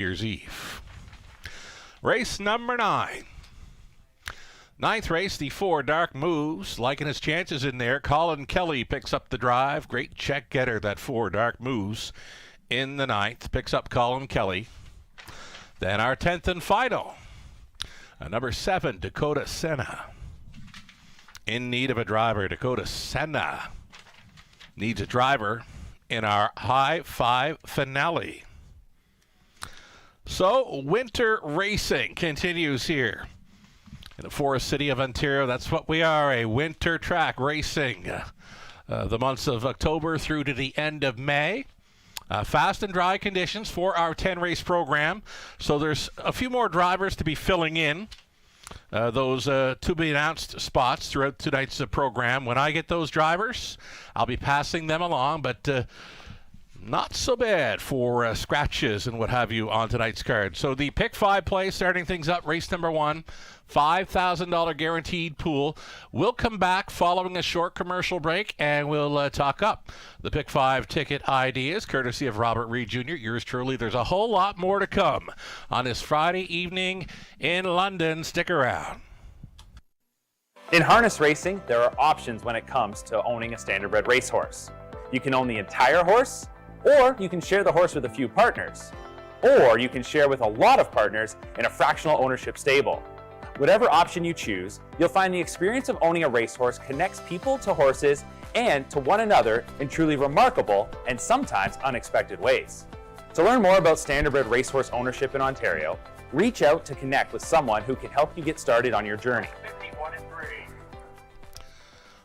Year's Eve. Race number 9. Ninth race, the 4 Dark Moves. Liking his chances in there. Colin Kelly picks up the drive. Great check getter, that 4 Dark Moves in the 9th. Picks up Colin Kelly. Then our 10th and final. Number 7, Dakota Senna. In need of a driver. Dakota Senna needs a driver in our High 5 finale. So, winter racing continues here in the Forest City of Ontario. That's what we are, a winter track racing. The months of October through to the end of May. Fast and dry conditions for our 10-race program. So there's a few more drivers to be filling in those to-be-announced spots throughout tonight's program. When I get those drivers, I'll be passing them along, but not so bad for scratches and what have you on tonight's card. So the Pick 5 play, starting things up, race number 1, $5,000 guaranteed pool. We'll come back following a short commercial break, and we'll talk up the Pick 5 ticket ideas, courtesy of Robert Reed Jr., yours truly. There's a whole lot more to come on this Friday evening in London. Stick around. In harness racing, there are options when it comes to owning a standardbred racehorse. You can own the entire horse, or you can share the horse with a few partners, or you can share with a lot of partners in a fractional ownership stable. Whatever option you choose, you'll find the experience of owning a racehorse connects people to horses and to one another in truly remarkable and sometimes unexpected ways. To learn more about standardbred racehorse ownership in Ontario, reach out to connect with someone who can help you get started on your journey.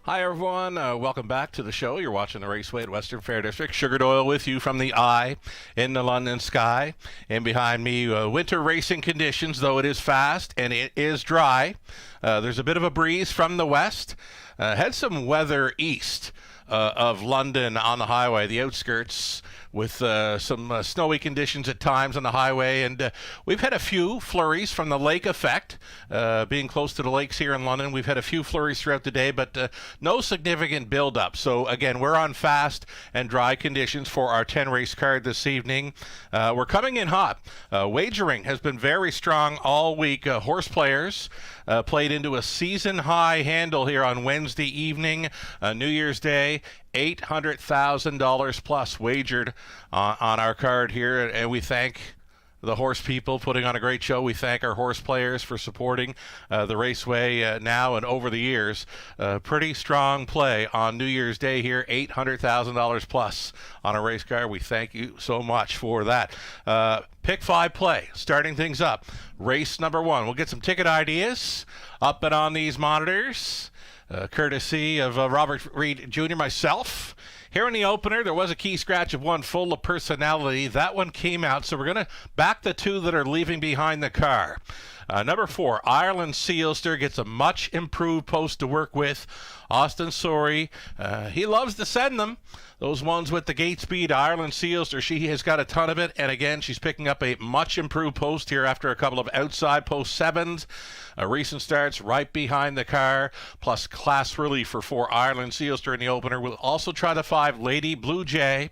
Hi, everyone. Welcome back to the show. You're watching the Raceway at Western Fair District. Sugar Doyle with you from the eye in the London sky. And behind me, winter racing conditions, though it is fast and it is dry. There's a bit of a breeze from the west. Had some weather east of London on the highway, the outskirts, with some snowy conditions at times on the highway. And we've had a few flurries from the lake effect. Being close to the lakes here in London, we've had a few flurries throughout the day, but no significant buildup. So, again, we're on fast and dry conditions for our 10-race card this evening. We're coming in hot. Wagering has been very strong all week. Horse players played into a season-high handle here on Wednesday evening, New Year's Day. $800,000 plus wagered on our card here, and we thank the horse people putting on a great show. We thank our horse players for supporting the Raceway now and over the years. Pretty strong play on New Year's Day here, $800,000 plus on a race car. We thank you so much for that. Pick 5 play, starting things up. Race number 1. We'll get some ticket ideas up and on these monitors. Courtesy of Robert Reed Jr., myself. Here in the opener, there was a key scratch of one full of personality. That one came out, so we're going to back the 2 that are leaving behind the car. Number 4, Ireland Sealster gets a much improved post to work with. Austin Sorey, he loves to send them. Those ones with the gate speed, Ireland Sealster, she has got a ton of it. And again, she's picking up a much improved post here after a couple of outside post 7s. Recent starts right behind the car, plus class relief for 4 Ireland Sealster in the opener. We'll also try the 5 Lady Blue Jay.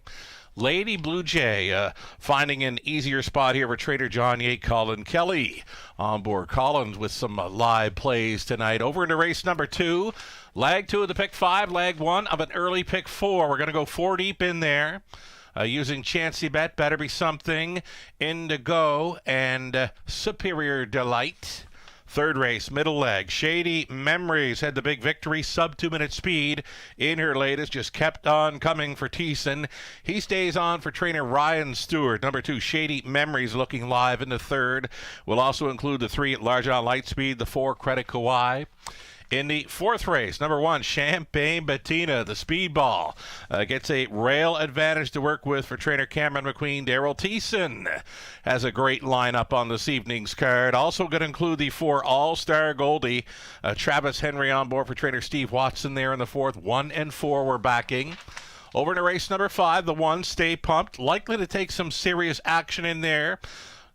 Lady Blue Jay finding an easier spot here for Trader John Yate. Colin Kelly on board. Collins with some live plays tonight. Over into race number 2. Lag 2 of the Pick 5, lag 1 of an early Pick 4. We're going to go 4 deep in there. Using Chancey Bet, Better Be Something, Indigo, and Superior Delight. Third race, middle leg. Shady Memories had the big victory, sub 2-minute speed in her latest. Just kept on coming for Thiessen. He stays on for trainer Ryan Stewart. Number 2, Shady Memories looking live in the third. We'll also include the 3 Large on Lightspeed, the 4 Credit Kawhi. In the fourth race, number 1, Champagne Bettina, the speedball, gets a rail advantage to work with for trainer Cameron McQueen. Daryl Thiessen has a great lineup on this evening's card. Also going to include the 4 All-Star Goldie, Travis Henry on board for trainer Steve Watson there in the fourth. 1 and 4 we're backing. Over to race number 5, the 1, Stay Pumped, likely to take some serious action in there.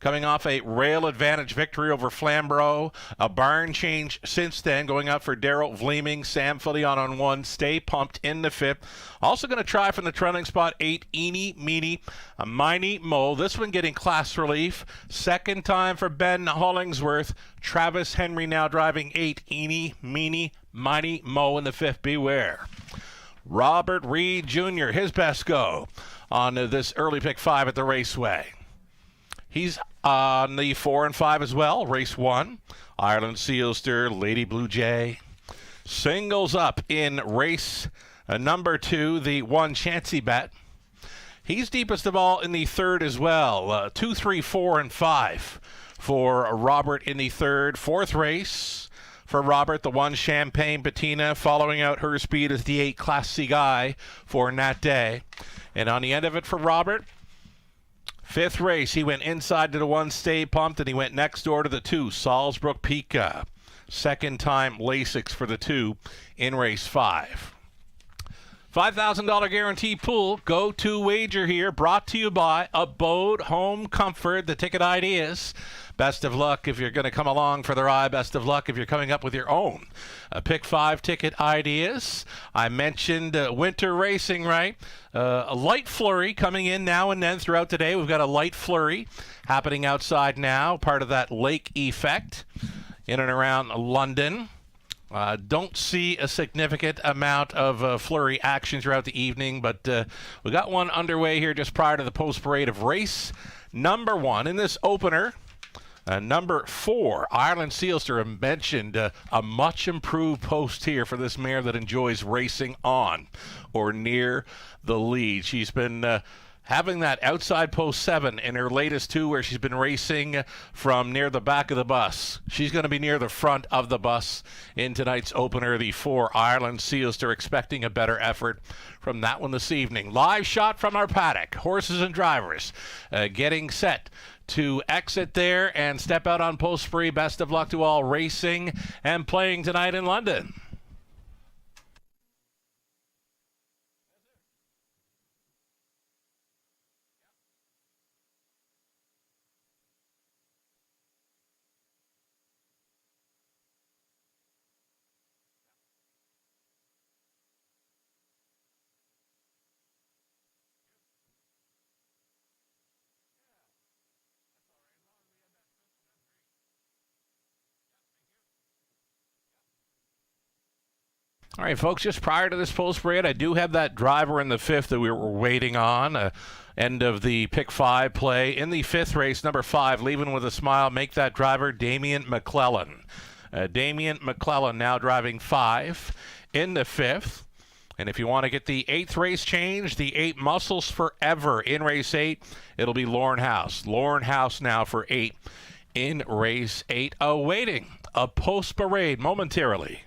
coming off a rail advantage victory over Flamborough. A barn change since then, going out for Daryl Vleeming. Sam Fillion on 1. Stay Pumped in the 5th. Also going to try from the trailing spot 8, Eeny, Meeny, Miny, Mo. This one getting class relief. Second time for Ben Hollingsworth. Travis Henry now driving 8, Eeny, Meeny, Miny, Mo in the 5th. Beware. Robert Reed Jr., his best go on this early pick 5 at the Raceway. He's on the 4 and 5 as well. Race 1, Ireland Sealster, Lady Blue Jay. Singles up in race number 2, the 1 Chancy Bet. He's deepest of all in the 3rd as well. 2, 3, 4, and 5 for Robert in the 3rd. 4th race for Robert, the 1 Champagne Patina. Following out her speed is the 8 Class C Guy for Nat Day. And on the end of it for Robert, 5th race, he went inside to the 1 Stay Pumped, and he went next door to the 2 Salzbrook Pika. Second time Lasix for the 2 in race 5. $5,000 guarantee pool. Go to wager here. Brought to you by Abode Home Comfort. The ticket ideas. Best of luck if you're going to come along for the ride. Best of luck if you're coming up with your own pick 5 ticket ideas. I mentioned winter racing, right? A light flurry coming in now and then throughout the day. We've got a light flurry happening outside now, part of that lake effect in and around London. Don't see a significant amount of flurry action throughout the evening, but we got one underway here just prior to the post-parade of race number 1 in this opener. Number 4, Ireland Sealster. Mentioned a much improved post here for this mare that enjoys racing on or near the lead. She's been having that outside post 7 in her latest 2 where she's been racing from near the back of the bus. She's going to be near the front of the bus in tonight's opener, the 4 Ireland Sealster, expecting a better effort from that one this evening. Live shot from our paddock. Horses and drivers getting set to exit there and step out on post spree. Best of luck to all racing and playing tonight in London. All right, folks, just prior to this post parade, I do have that driver in the 5th that we were waiting on. End of the pick 5 play. In the 5th race, number 5, Leaving with a Smile, make that driver Damien McClellan. Damien McClellan now driving 5 in the 5th. And if you want to get the 8th race change, the 8 Muscles Forever in race 8, it'll be Lauren House. Lauren House now for 8 in race 8, awaiting a post parade momentarily.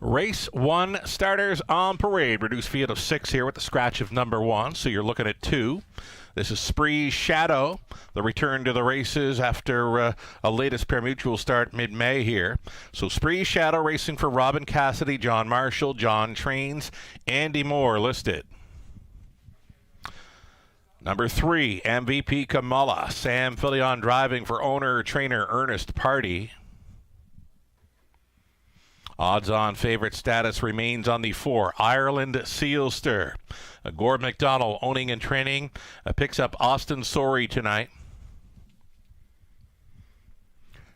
Race 1 starters on parade. Reduced field of 6 here with the scratch of number 1, so you're looking at 2. This is Spree Shadow, the return to the races after a latest pari-mutuel start mid-May here. So Spree Shadow racing for Robin Cassidy, John Marshall, John Trains, Andy Moore listed. Number 3, MVP Kamala, Sam Fillion driving for owner-trainer Ernest Party. Odds-on favorite status remains on the 4, Ireland Sealster. Gord McDonald owning and training picks up Austin Sorey tonight.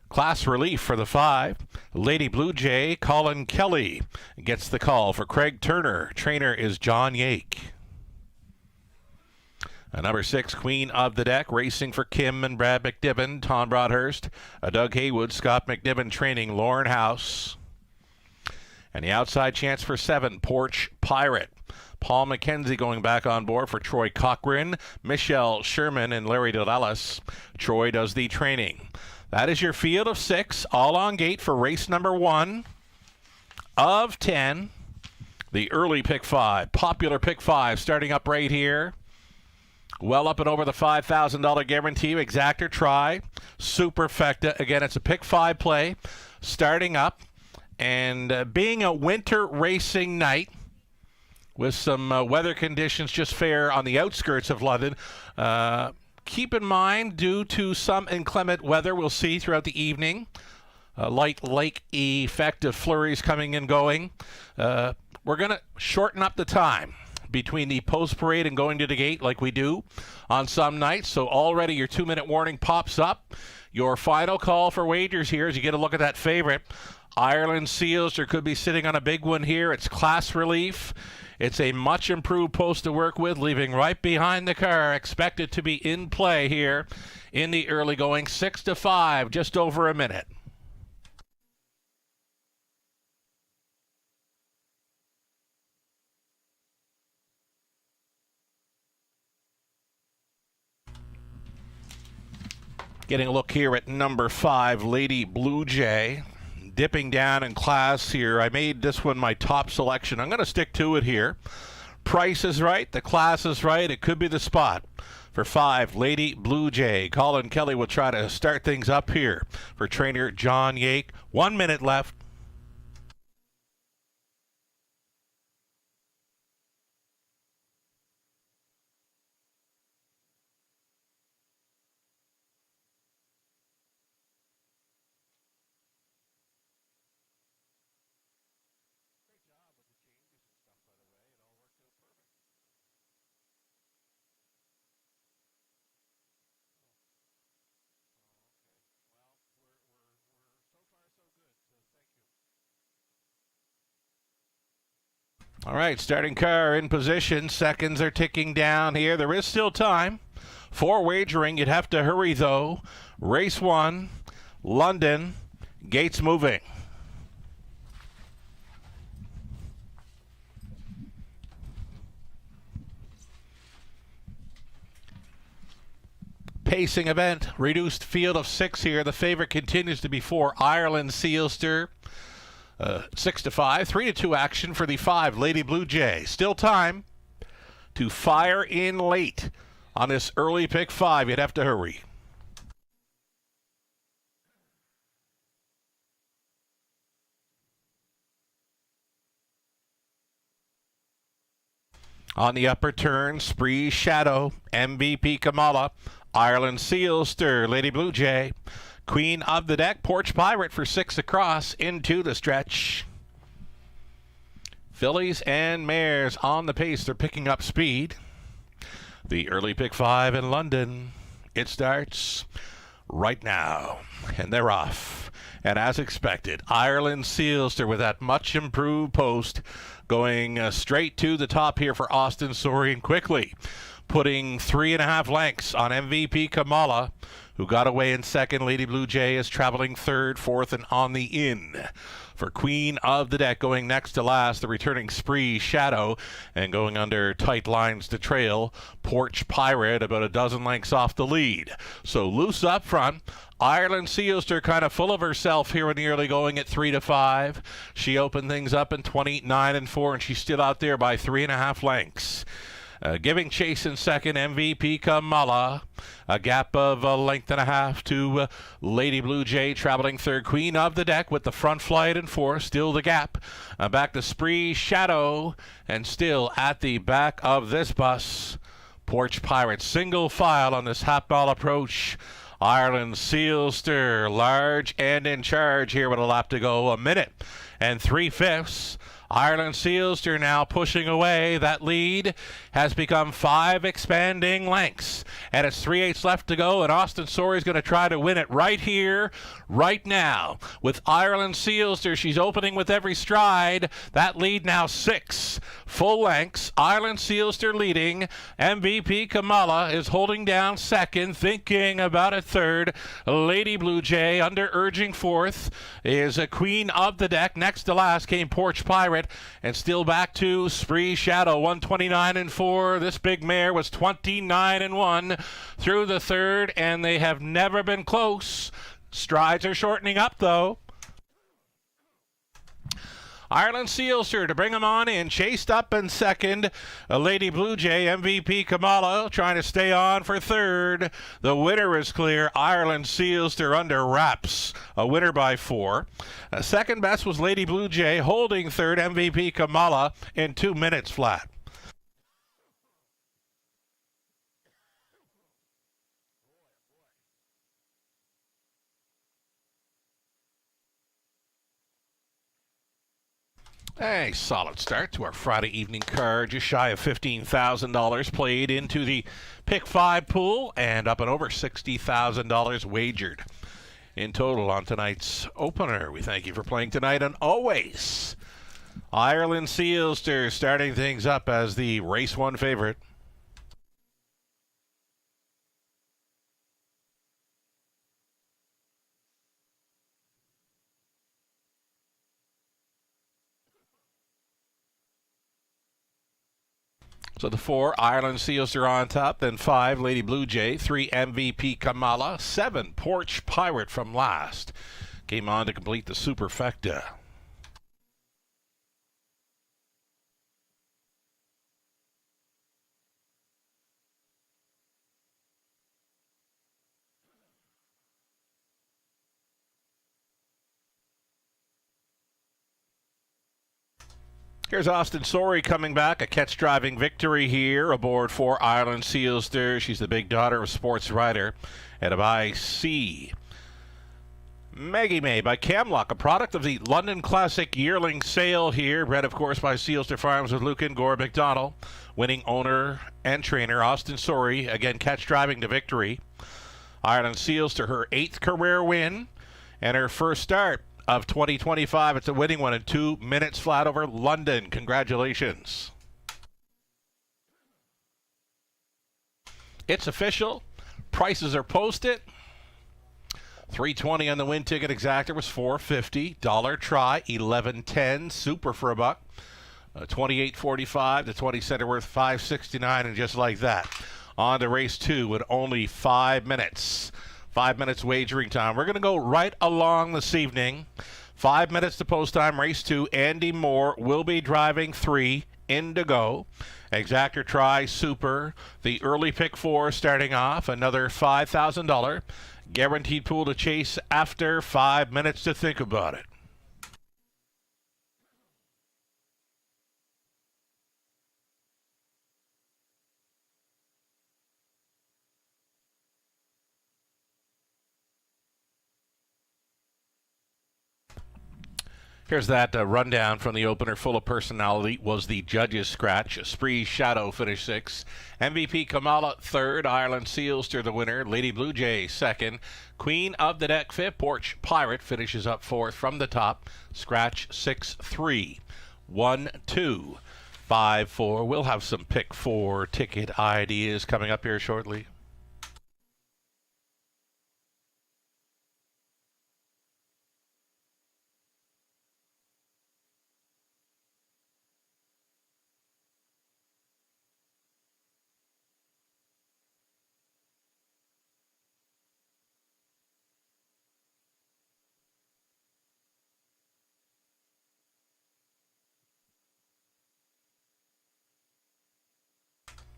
Class relief for the 5, Lady Blue Jay, Colin Kelly gets the call for Craig Turner. Trainer is John Yake. Number 6, Queen of the Deck, racing for Kim and Brad McNiven, Tom Broadhurst. Doug Haywood, Scott McNiven training Lauren House. And the outside chance for 7, Porch Pirate. Paul McKenzie going back on board for Troy Cochran, Michelle Sherman, and Larry Dallas. Troy does the training. That is your field of 6, all on gate for race number 1 of 10. The early pick 5, popular pick 5, starting up right here Well up and over the $5,000 guarantee. Exactor try. Superfecta. Again, it's a pick 5 play. Starting up. And being a winter racing night with some weather conditions just fair on the outskirts of London, keep in mind, due to some inclement weather we'll see throughout the evening, light lake effect of flurries coming and going, we're going to shorten up the time between the post parade and going to the gate like we do on some nights. So already your 2-minute warning pops up. Your final call for wagers here as you get a look at that favorite. Ireland Seals, there could be sitting on a big one here. It's class relief. It's a much improved post to work with, leaving right behind the car. Expected to be in play here in the early going. 6-5, just over a minute. Getting a look here at number 5, Lady Blue Jay. Dipping down in class here. I made this one my top selection. I'm going to stick to it here. Price is right. The class is right. It could be the spot for 5, Lady Blue Jay. Colin Kelly will try to start things up here for trainer John Yake. 1 minute left. All right, starting car in position. Seconds are ticking down here. There is still time for wagering. You'd have to hurry, though. Race 1, London, gates moving. Pacing event, reduced field of 6 here. The favorite continues to be 4, Ireland Sealster. 6-5, 3-2 action for the 5, Lady Blue Jay. Still time to fire in late on this early pick 5. You'd have to hurry. On the upper turn, Spree Shadow, MVP Kamala, Ireland Sealster, Lady Blue Jay. Queen of the Deck, Porch Pirate for 6 across into the stretch. Fillies and mares on the pace. They're picking up speed. The early pick 5 in London. It starts right now. And they're off. And as expected, Ireland Sealster with that much improved post going straight to the top here for Austin Sorian quickly. Putting 3.5 lengths on MVP Kamala, who got away in second. Lady Blue Jay is traveling third, fourth, and on the in. For Queen of the Deck going next to last, the returning Spree Shadow, and going under tight lines to trail, Porch Pirate about a dozen lengths off the lead. So loose up front. Ireland Sealster kind of full of herself here in the early going at 3-5. She opened things up in 29-4, and she's still out there by 3.5 lengths. Giving chase in second, MVP Kamala. A gap of a length and a half to Lady Blue Jay traveling third. Queen of the Deck with the front flight in 4. Still the gap. Back to Spree Shadow. And still at the back of this bus, Porch Pirate. Single file on this half-mile approach. Ireland Sealster large and in charge here with a lap to go. 1 minute and 3/5. Ireland Sealster now pushing away. That lead has become 5 expanding lengths. And it's 3/8 left to go. And Austin Sori is going to try to win it right here, right now. With Ireland Sealster, she's opening with every stride. That lead now 6 full lengths. Ireland Sealster leading. MVP Kamala is holding down second, thinking about a third. Lady Blue Jay under urging fourth is a Queen of the Deck. Next to last came Porch Pirate. And still back to Spree Shadow, 129-4. This big mare was 29-1 through the third, and they have never been close. Strides are shortening up, though. Ireland Sealster to bring him on in. Chased up in second. Lady Blue Jay, MVP Kamala, trying to stay on for third. The winner is clear. Ireland Sealster under wraps. A winner by 4. Second best was Lady Blue Jay, holding third. MVP Kamala in 2 minutes flat. A solid start to our Friday evening card, just shy of $15,000 played into the Pick 5 pool and up and over $60,000 wagered in total on tonight's opener. We thank you for playing tonight, and always Ireland Sealster starting things up as the race 1 favorite. So the 4, Ireland Sealster on top, then 5, Lady Blue Jay, 3, MVP Kamala, 7, Porch Pirate from last. Came on to complete the superfecta. Here's Austin Sorey coming back, a catch-driving victory here aboard for Ireland Sealster. She's the big daughter of sports writer at IC. Maggie May by Camlock, a product of the London Classic yearling sale here, bred, of course, by Sealster Farms with Luke and Gore McDonald. Winning owner and trainer Austin Sorey, again catch-driving to victory. Ireland Sealster, her 8th career win and her first start of 2025. It's a winning one in 2 minutes flat over London. Congratulations. It's official. Prices are posted. $3.20 on the win ticket exactor was $4.50. Dollar try $11.10. Super for a buck. $28.45. The 20 center worth $5.69, and just like that, on to race 2 with only 5 minutes. 5 minutes wagering time. We're going to go right along this evening. 5 minutes to post time. Race 2. Andy Moore will be driving 3. Indigo. Exactor try super. The early pick 4 starting off. Another $5,000. Guaranteed pool to chase after 5 minutes to think about it. Here's that rundown from the opener, full of personality, was the judges' scratch. Spree Shadow finished 6th. MVP Kamala 3rd. Ireland Sealster the winner. Lady Blue Jay 2nd. Queen of the Deck 5th. Porch Pirate finishes up 4th from the top. Scratch 6-3. 1-2. 5-4. We'll have some pick 4 ticket ideas coming up here shortly.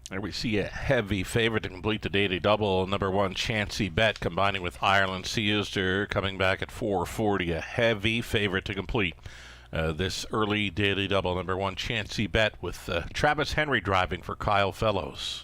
There we see a heavy favorite to complete the daily double. Number 1, Chancy Bet, combining with Ireland Sealster, coming back at $4.40. A heavy favorite to complete this early daily double. Number 1, Chancy Bet, with Travis Henry driving for Kyle Fellows.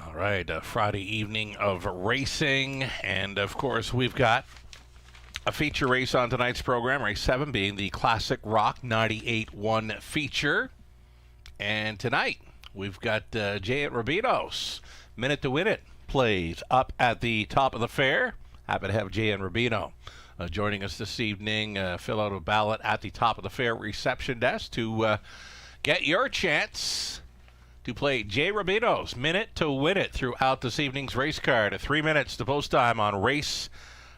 All right, a Friday evening of racing, and of course we've got a feature race on tonight's program, race 7 being the Classic Rock 98-1 feature. And tonight we've got Jay at Rabinos. Minute to Win It plays up at the top of the fair. Happy to have Jay and Rubino joining us this evening. Fill out a ballot at the top of the fair reception desk to get your chance to play Jay Rubino's Minute to Win It throughout this evening's race card. 3 minutes to post time on race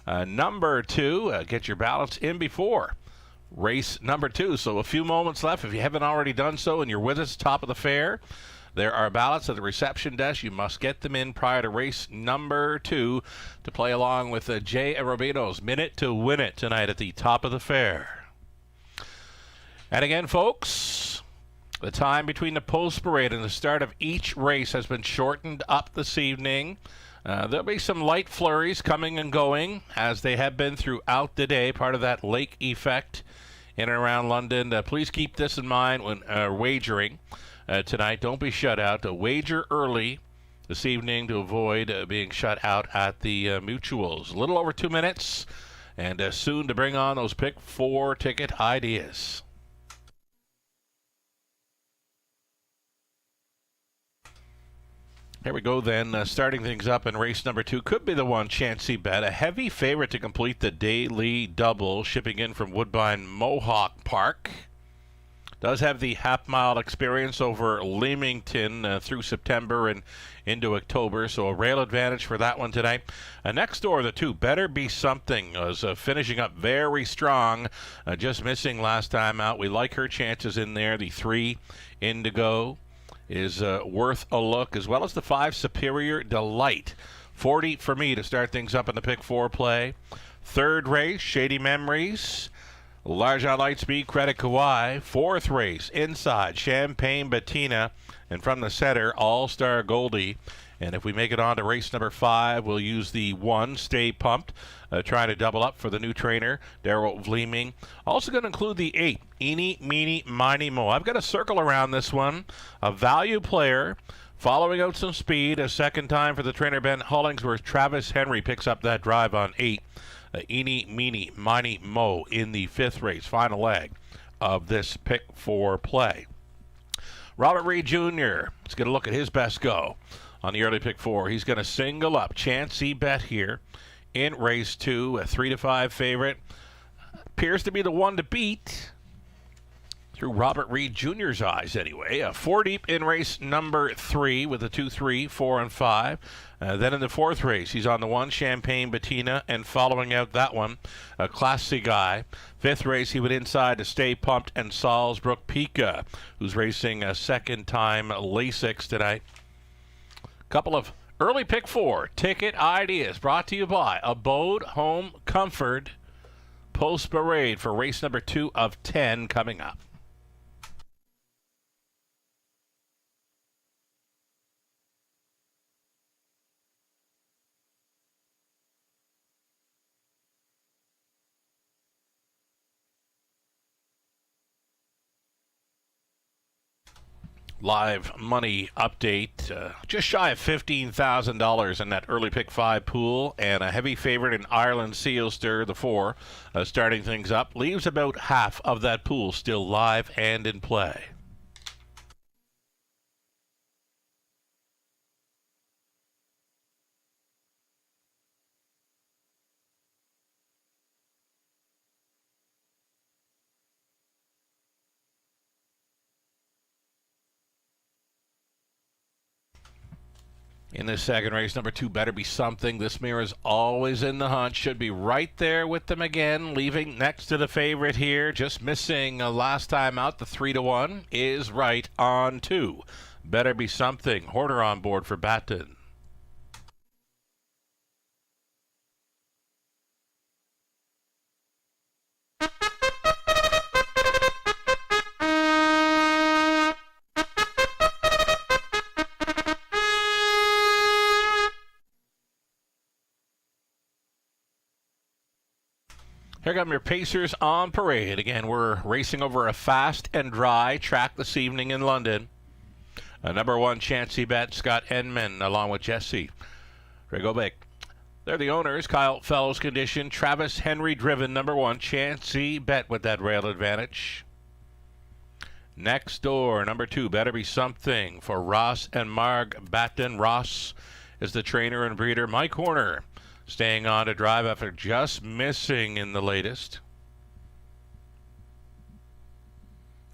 number 2. Get your ballots in before race number 2. So a few moments left. If you haven't already done so and you're with us top of the fair, there are ballots at the reception desk. You must get them in prior to race number 2 to play along with Jay and Rubino's Minute to Win It tonight at the top of the fair. And again, folks, the time between the post parade and the start of each race has been shortened up this evening. There'll be some light flurries coming and going, as they have been throughout the day, part of that lake effect in and around London. Please keep this in mind when wagering tonight. Don't be shut out. Wager early this evening to avoid being shut out at the mutuals. A little over 2 minutes, and soon to bring on those Pick 4 ticket ideas. Here we go then, starting things up in race number 2. Could be the one, Chancey Bet, a heavy favorite to complete the daily double, shipping in from Woodbine Mohawk Park. Does have the half-mile experience over Leamington through September and into October, so a rail advantage for that one tonight. Next door, the 2, Better Be Something, was finishing up very strong, just missing last time out. We like her chances in there. The 3, Indigo, is worth a look, as well as the 5, Superior Delight. 40 for me to start things up in the Pick 4 play. Third race, Shady Memories. Large on Lightspeed, Credit Kauai. Fourth race, Inside, Champagne Bettina. And from the center, All-Star Goldie. And if we make it on to race number 5, we'll use the 1, Stay Pumped, trying to double up for the new trainer, Daryl Vleeming. Also going to include the 8, Eeny, Meeny, Miny, Mo. I've got a circle around this one. A value player, following out some speed. A second time for the trainer, Ben Hollingsworth. Travis Henry picks up that drive on 8. Eeny, Meeny, Miny, Mo in the 5th race, final leg of this Pick 4 play. Robert Reed Jr. Let's get a look at his best go on the early Pick 4. He's going to single up Chancey Bet here in race 2, a 3-5 favorite. Appears to be the one to beat through Robert Reed Jr.'s eyes anyway. 4 deep in race number 3 with a 2, 3, 4, and 5. Then in the 4th race, he's on the 1, Champagne Bettina, and following out that one, a Classy Guy. 5th race, he went inside to Stay Pumped and Salzbrook Pika, who's racing a second time Lasix tonight. Couple of early Pick 4 ticket ideas brought to you by Abode Home Comfort. Post parade for race number 2 of 10 coming up. Live money update, just shy of $15,000 in that early Pick 5 pool, and a heavy favorite in Ireland Sealster, the 4, starting things up. Leaves about half of that pool still live and in play. In this second race, number 2, Better Be Something. This mare is always in the hunt. Should be right there with them again, leaving next to the favorite here. Just missing last time out, the 3-1 is right on 2. Better Be Something. Horner on board for Batten. Here come your Pacers on parade. Again, we're racing over a fast and dry track this evening in London. Number 1, Chancey Bet, Scott Enman, along with Jesse Rigobic. They're the owners. Kyle Fellows condition. Travis Henry driven, number 1, Chancey Bet with that rail advantage. Next door, number 2, Better Be Something for Ross and Marg Batten. Ross is the trainer and breeder. Mike Horner staying on to drive after just missing in the latest.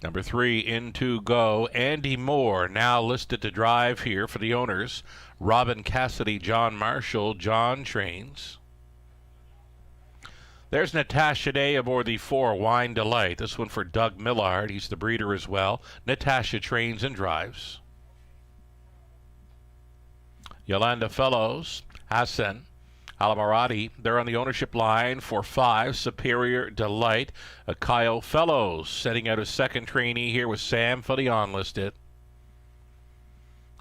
Number 3 in to go. Andy Moore now listed to drive here for the owners. Robin Cassidy, John Marshall, John trains. There's Natasha Day aboard the 4 Wine Delight. This one for Doug Millard. He's the breeder as well. Natasha trains and drives. Yolanda Fellows, Hassan, Alamarati, they're on the ownership line for 5, Superior Delight. Kyle Fellows setting out his second trainee here with Sam Filion listed.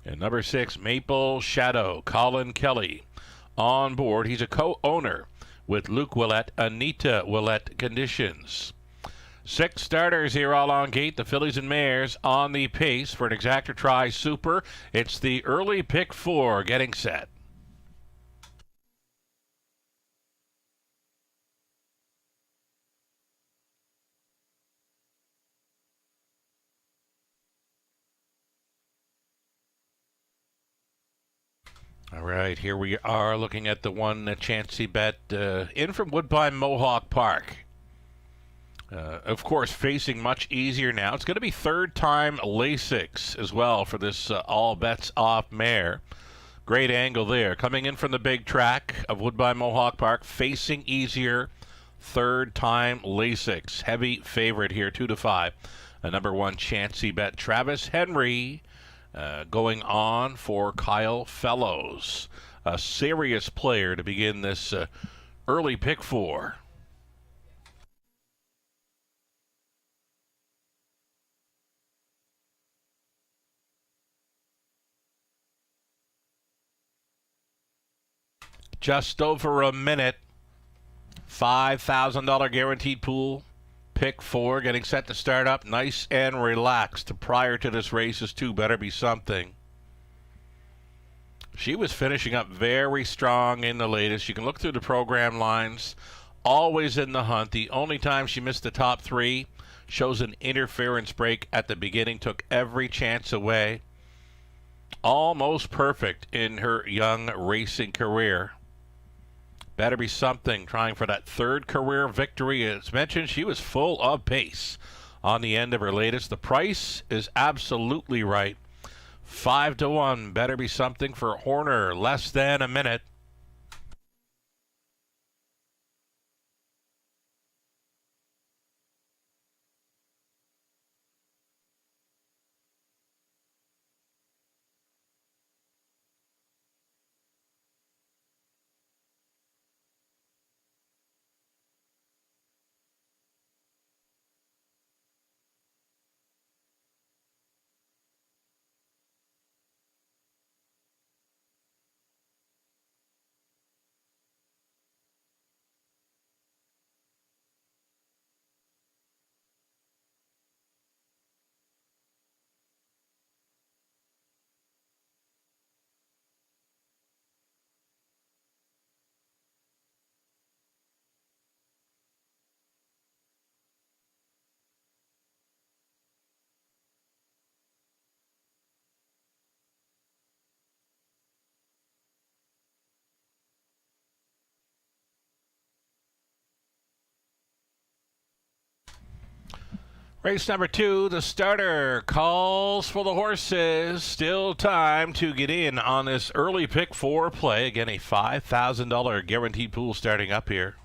And number 6, Maple Shadow, Colin Kelly on board. He's a co-owner with Luke Willett, Anita Willett Conditions. 6 starters here all on gate. The fillies and mares on the pace for an exacta try super. It's the early pick 4 getting set. All right, here we are looking at the one Chancey bet in from Woodbine Mohawk Park. Of course, facing much easier now. It's going to be third time Lasix as well for this all bets off mare. Great angle there. Coming in from the big track of Woodbine Mohawk Park, facing easier. Third time Lasix. Heavy favorite here, 2-5. A number 1 Chancey bet. Travis Henry going on for Kyle Fellows. A serious player to begin this early pick 4. Just over a minute. $5,000 guaranteed pool. Pick 4 getting set to start up. Nice and relaxed. Prior to this race is 2 Better Be Something. She was finishing up very strong in the latest. You can look through the program lines. Always in the hunt. The only time she missed the top 3 shows an interference break at the beginning. Took every chance away. Almost perfect in her young racing career. Better Be Something, trying for that 3rd career victory. As mentioned, she was full of pace on the end of her latest. The price is absolutely right. 5-1, Better Be Something for Horner, less than a minute. Race number 2, the starter calls for the horses. Still time to get in on this early pick 4 play. Again, a $5,000 guaranteed pool starting up here.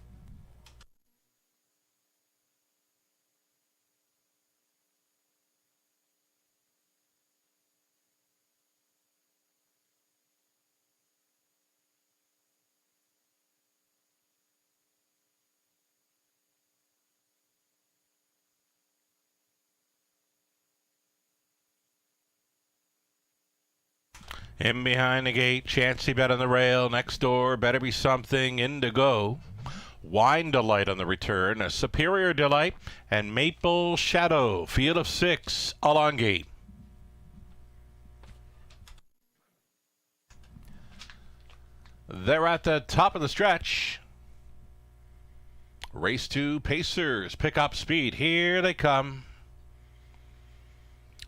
In behind the gate, Chancey bet on the rail. Next door, Better Be Something, in to go. Wine Delight on the return. A Superior Delight and Maple Shadow. Field of 6, all on gate. They're at the top of the stretch. Race 2, Pacers. Pick up speed. Here they come.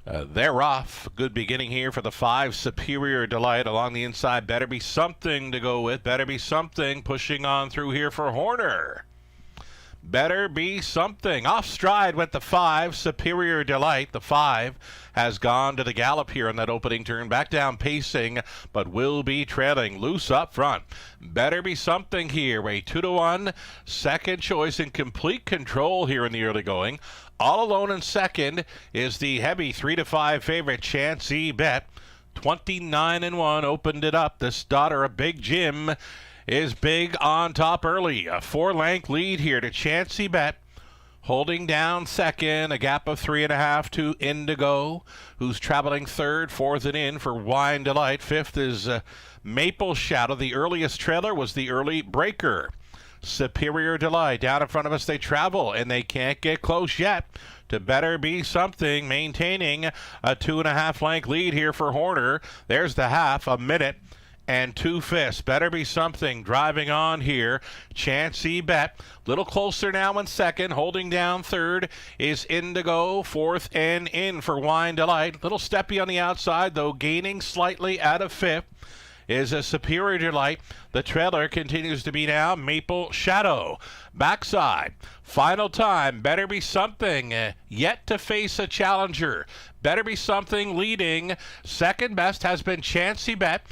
They're off. Good beginning here for the 5, Superior Delight. Along the inside, Better Be Something to go with. Better Be Something pushing on through here for Horner. Better Be Something. Off stride went the 5, Superior Delight. The 5 has gone to the gallop here on that opening turn. Back down pacing, but will be trailing. Loose up front. Better Be Something here. A 2-1. Second choice in complete control here in the early going. All alone in second is the heavy 3-5 favorite, Chancey Bet. 29-1 opened it up. This daughter of Big Jim is big on top early. A 4-length lead here to Chancey Bet. Holding down second, a gap of 3.5 to Indigo, who's traveling third. Fourth and in for Wine Delight. Fifth is Maple Shadow. The earliest trailer was the early breaker. Superior Delight. Down in front of us they travel, and they can't get close yet to Better Be Something, maintaining a 2.5 length lead here for Horner. There's the half, a minute and 2/5. Better Be Something driving on here. Chancey Bet. Little closer now in second. Holding down third is Indigo. Fourth and in for Wine Delight. Little steppy on the outside, though, gaining slightly out of fifth is a Superior Delight. The trailer continues to be now Maple Shadow. Backside. Final time. Better Be Something yet to face a challenger. Better Be Something leading. Second best has been Chancey Bet.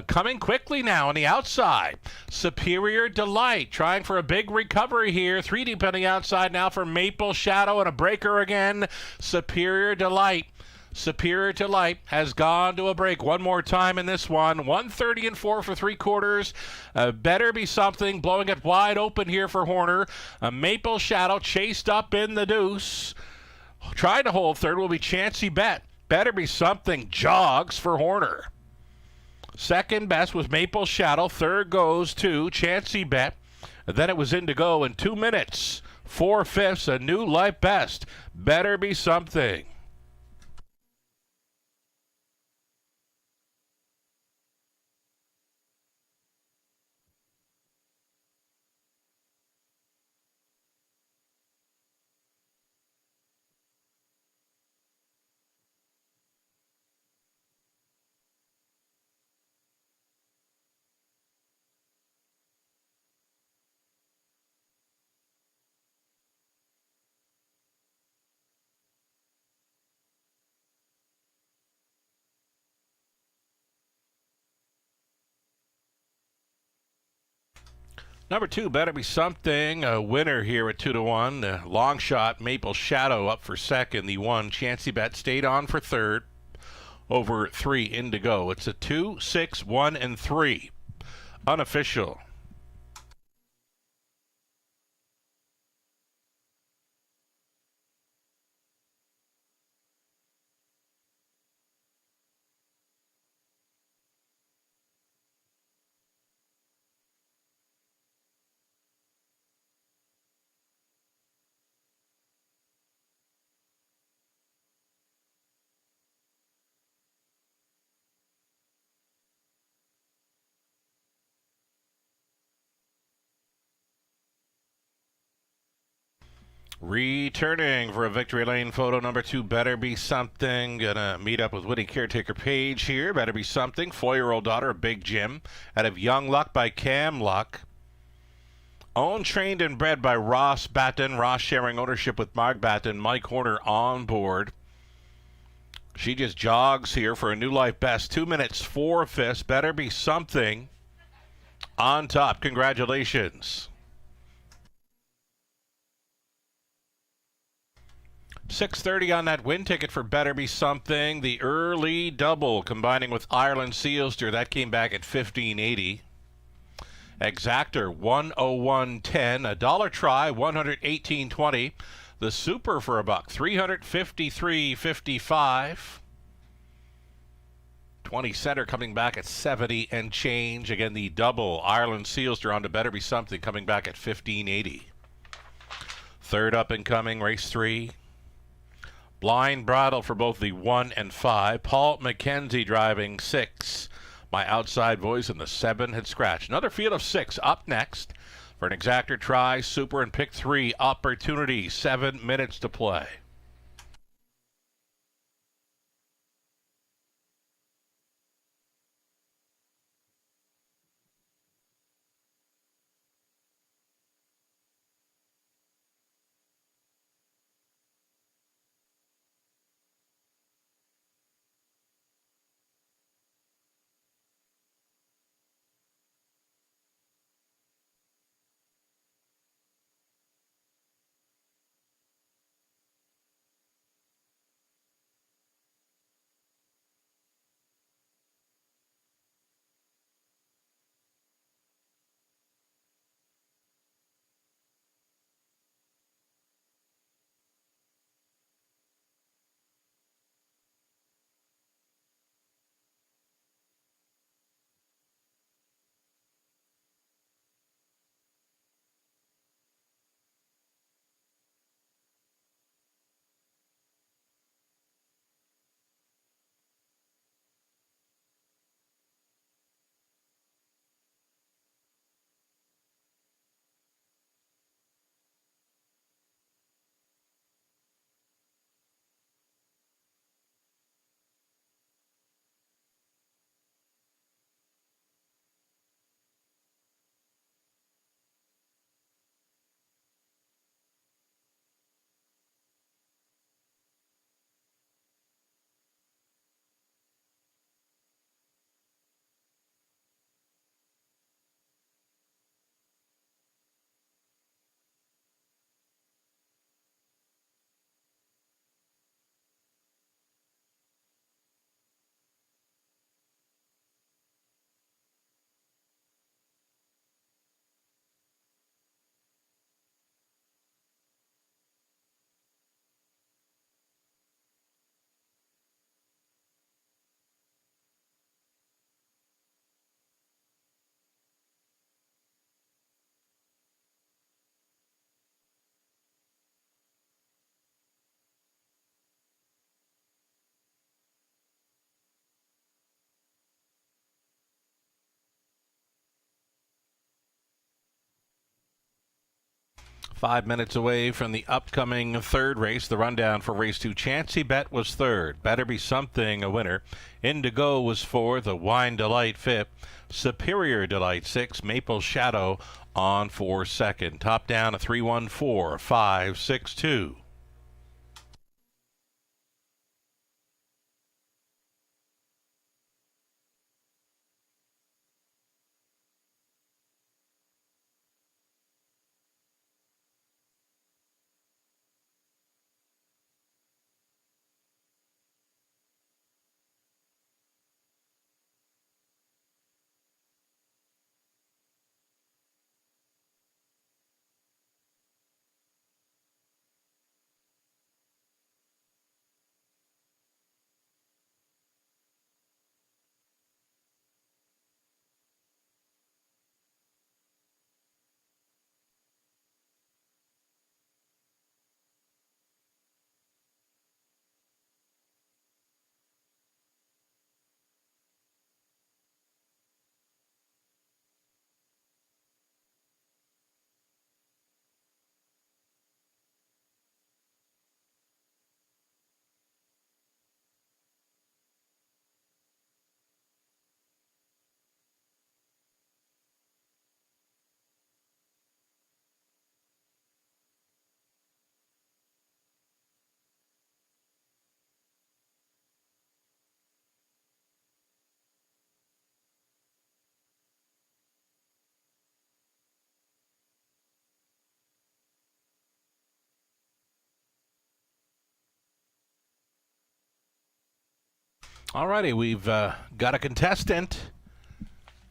Coming quickly now on the outside. Superior Delight trying for a big recovery here. 3 deep on the outside now for Maple Shadow, and a breaker again. Superior Delight. Superior Delight has gone to a break one more time in this one. 130-4 for 3/4. Better Be Something blowing it wide open here for Horner. Maple Shadow chased up in the deuce. Trying to hold third will be Chancey Bet. Better Be Something jogs for Horner. Second best was Maple Shadow. Third goes to Chancey Bet. Then it was Indigo in 2 minutes. 4/5, a new life best. Better Be Something. Number 2, Better Be Something, a winner here at 2-1. The long shot, Maple Shadow up for second. The 1, Chancey Bet, stayed on for third. Over 3, Indigo. It's a 2, 6, 1, and 3. Unofficial. Returning for a victory lane photo, number 2, Better Be Something. Gonna meet up with Winnie Caretaker Page here. Better Be Something, 4-year-old daughter of Big Jim, out of Young Luck by Cam Luck. Owned, trained, and bred by Ross Batten. Ross sharing ownership with Mark Batten. Mike Horner on board. She just jogs here for a new life best. 2 minutes, 4/5. Better Be Something on top. Congratulations. 6:30 on that win ticket for Better Be Something. The early double combining with Ireland Sealster. That came back at $15.80. Exactor 101.10. A dollar try 118.20. The super for $1 353.55. 20 center coming back at 70 and change. Again, the double Ireland Sealster on to Better Be Something coming back at $15.80. Third up and coming, race 3. Blind Bridle for both the 1 and 5. Paul McKenzie driving 6. My outside voice in the 7 had scratched. Another field of 6 up next for an exactor try, super, and pick 3 opportunity. 7 minutes to play. 5 minutes away from the upcoming third race. The rundown for race 2. Chancy Bet was third. Better Be Something, a winner. Indigo was fourth. The Wine Delight fifth. Superior Delight sixth. Maple Shadow on for second. Top down a 3-1-4-5-6-2. Alrighty, we've got a contestant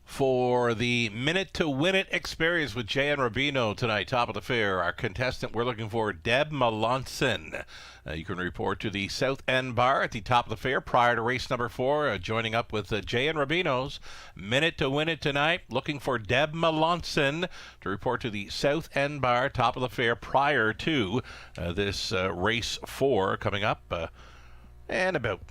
for the Minute to Win It experience with J.N. Rubino tonight, top of the fair. Our contestant we're looking for, Deb Melanson. You can report to the South End Bar at the top of the fair prior to race number 4, joining up with J.N. Rubino's Minute to Win It tonight. Looking for Deb Melanson to report to the South End Bar, top of the fair, prior to this race 4 coming up in about,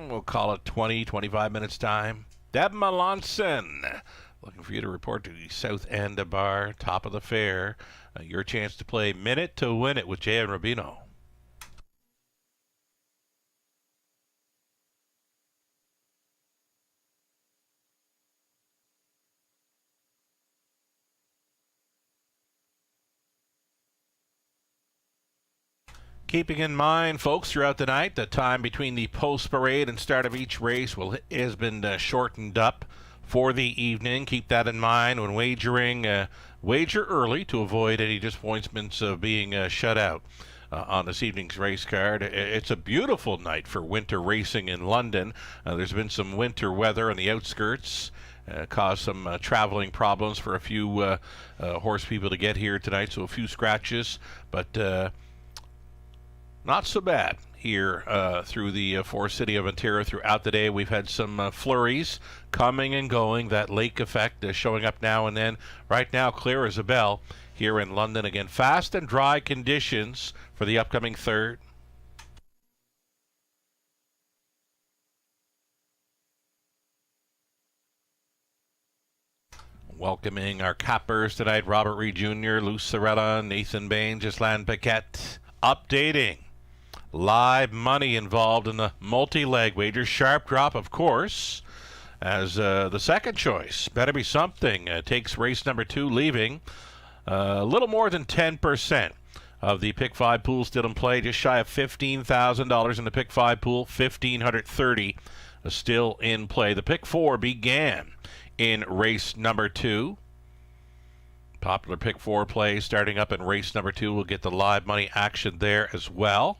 we'll call it 20-25 minutes time. Deb Melanson, looking for you to report to the South End Bar, top of the fair. Your chance to play Minute to Win It with J.N. Rubino. Keeping in mind, folks, throughout the night, the time between the post parade and start of each race has been shortened up for the evening. Keep that in mind when wagering. Wager early to avoid any disappointments of being shut out on this evening's race card. It's a beautiful night for winter racing in London. There's been some winter weather on the outskirts. Caused some traveling problems for a few horse people to get here tonight, so a few scratches, but not so bad here through the Forest City of Ontario throughout the day. We've had some flurries coming and going, that lake effect showing up now and then. Right now, clear as a bell here in London. Again, fast and dry conditions for the upcoming third. Welcoming our cappers tonight, Robert Reed Jr., Lou Sorella, Nathan Bain, Ghislaine Paquette. Updating. Live money involved in the multi-leg wager. Sharp drop, of course, as the second choice. Better Be Something takes race number 2, leaving a little more than 10% of the Pick 5 pool still in play. Just shy of $15,000 in the Pick 5 pool. $1,530 still in play. The Pick 4 began in race number 2. Popular Pick 4 play starting up in race number 2. We'll get the live money action there as well.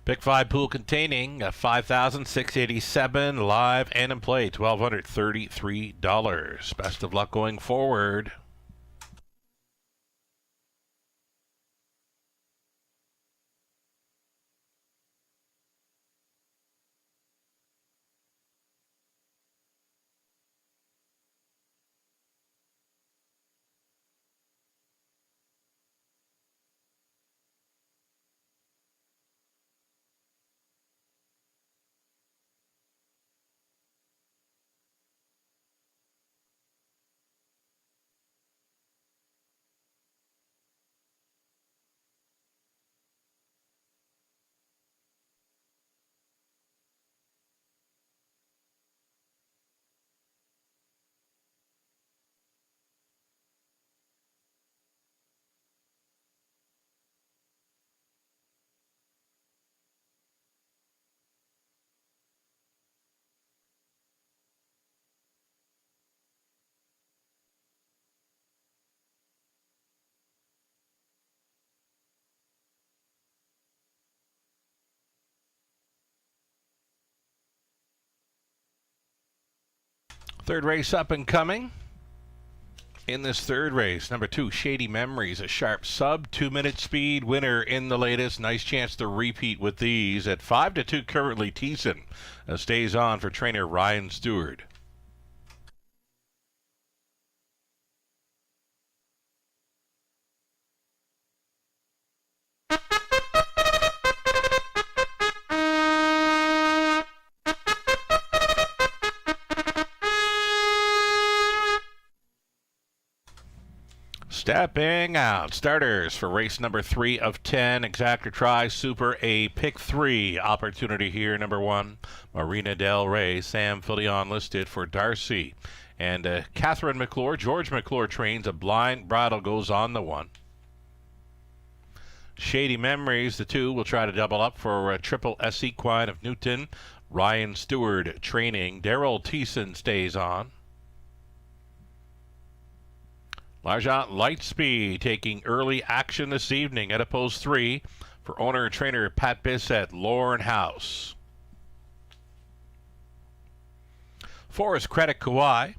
Pick 5 pool containing $5,687 live and in play, $1,233. Best of luck going forward. Third race up and coming. In this third race, number 2, Shady Memories, a sharp sub 2-minute speed winner in the latest. Nice chance to repeat with these. At 5-2 currently, Thiessen stays on for trainer Ryan Stewart. Stepping out. Starters for race number 3 of 10. Exactor Tri Super, a pick 3 opportunity here. Number 1, Marina Del Rey. Sam Filion listed for Darcy. And Catherine McClure. George McClure trains. A blind bridle goes on the 1. Shady Memories, the 2, will try to double up for Triple S Equine of Newton. Ryan Stewart training. Daryl Thiessen stays on. L'Argent Lightspeed taking early action this evening at a post 3 for owner-trainer Pat Bissett, Lorne House. 4 is Credit Kawhi.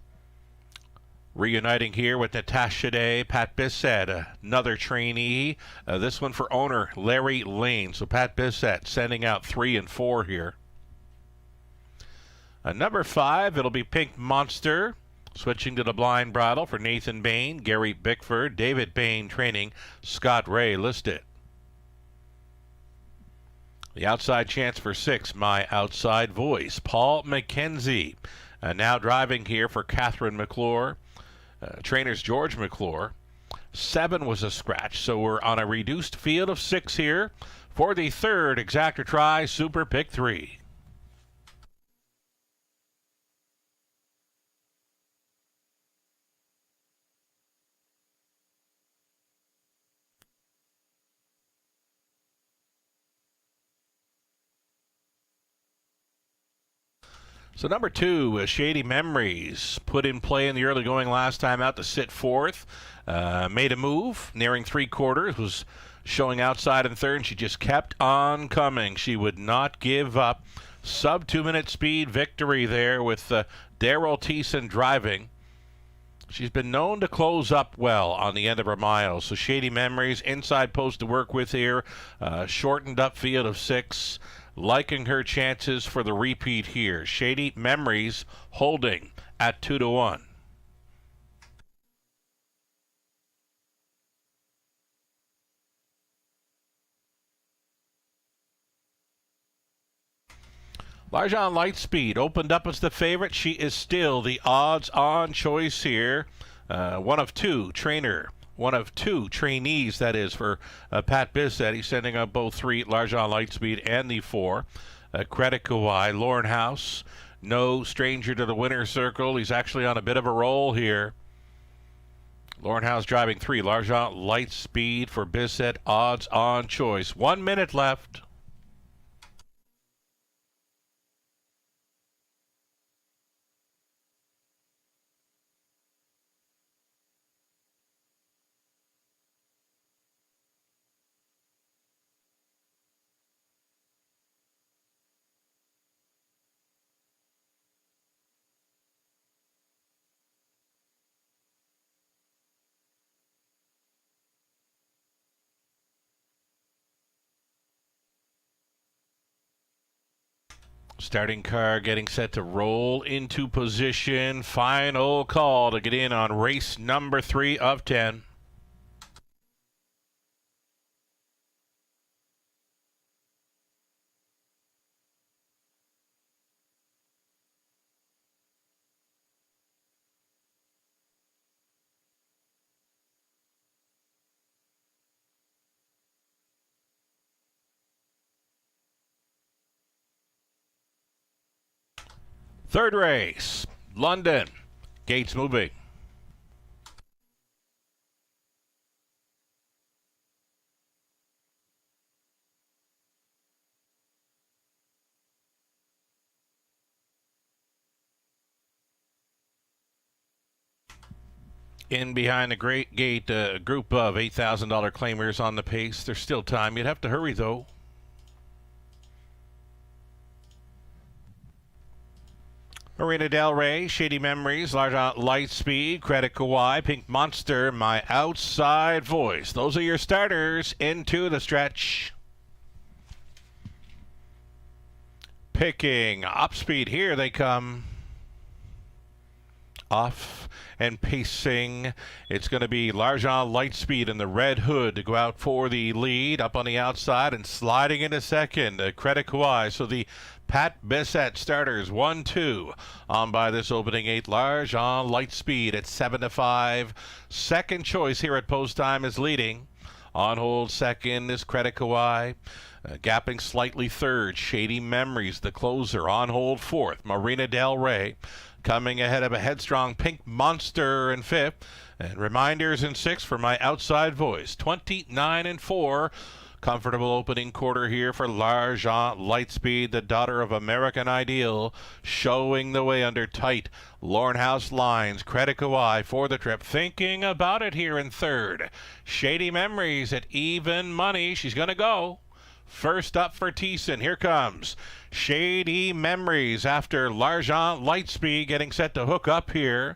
Reuniting here with Natasha Day, Pat Bissett, another trainee. This one for owner Larry Lane. So Pat Bissett sending out 3 and 4 here. Number 5, it'll be Pink Monster. Switching to the blind bridle for Nathan Bain, Gary Bickford, David Bain training, Scott Ray listed. The outside chance for 6, My Outside Voice, Paul McKenzie. Now driving here for Catherine McClure, trainers George McClure. 7 was a scratch, so we're on a reduced field of 6 here for the third Exactor Tri Super Pick 3. So number 2, Shady Memories, put in play in the early going last time out to sit 4th. Made a move, nearing 3/4, was showing outside in 3rd, and she just kept on coming. She would not give up. Sub 2-minute speed victory there with Daryl Thiessen driving. She's been known to close up well on the end of her miles. So Shady Memories, inside post to work with here. Shortened up field of 6. Liking her chances for the repeat here. Shady Memories holding at 2-1. L'Argent Lightspeed opened up as the favorite. She is still the odds-on choice here. One of 2 trainees, that is, for Pat Bissett. He's sending up both 3, L'Argent Lightspeed and the 4. Credit Kawhi, Lorne House, no stranger to the winner's circle. He's actually on a bit of a roll here. Lorne House driving 3, L'Argent Lightspeed for Bissett, odds-on choice. 1 minute left. Starting car getting set to roll into position. Final call to get in on race number 3 of 10. Third race, London. Gates moving. In behind the great gate, a group of $8,000 claimers on the pace. There's still time. You'd have to hurry, though. Marina Del Rey, Shady Memories, L'Argent Lightspeed, Credit Kawaii, Pink Monster, My Outside Voice. Those are your starters into the stretch. Picking up speed, here they come. Off and pacing. It's going to be L'Argent Lightspeed in the red hood to go out for the lead. Up on the outside and sliding into second. Credit Kawaii. So the Pat Bissett starters 1-2 on by this opening 8. L'Argent Lightspeed at 7-5. Second choice here at post time is leading. On hold second is Credit Kawaii. Gapping slightly third, Shady Memories, the closer. On hold fourth, Marina Del Rey. Coming ahead of a headstrong Pink Monster in fifth. And reminders in sixth for My Outside Voice. 29-4. Comfortable opening quarter here for L'Argent Lightspeed, the daughter of American Ideal, showing the way under tight Lornhouse lines. Credit Kawaii for the trip, thinking about it here in third. Shady Memories at even money. She's going to go. First up for Thiessen, here comes Shady Memories after L'Argent Lightspeed getting set to hook up here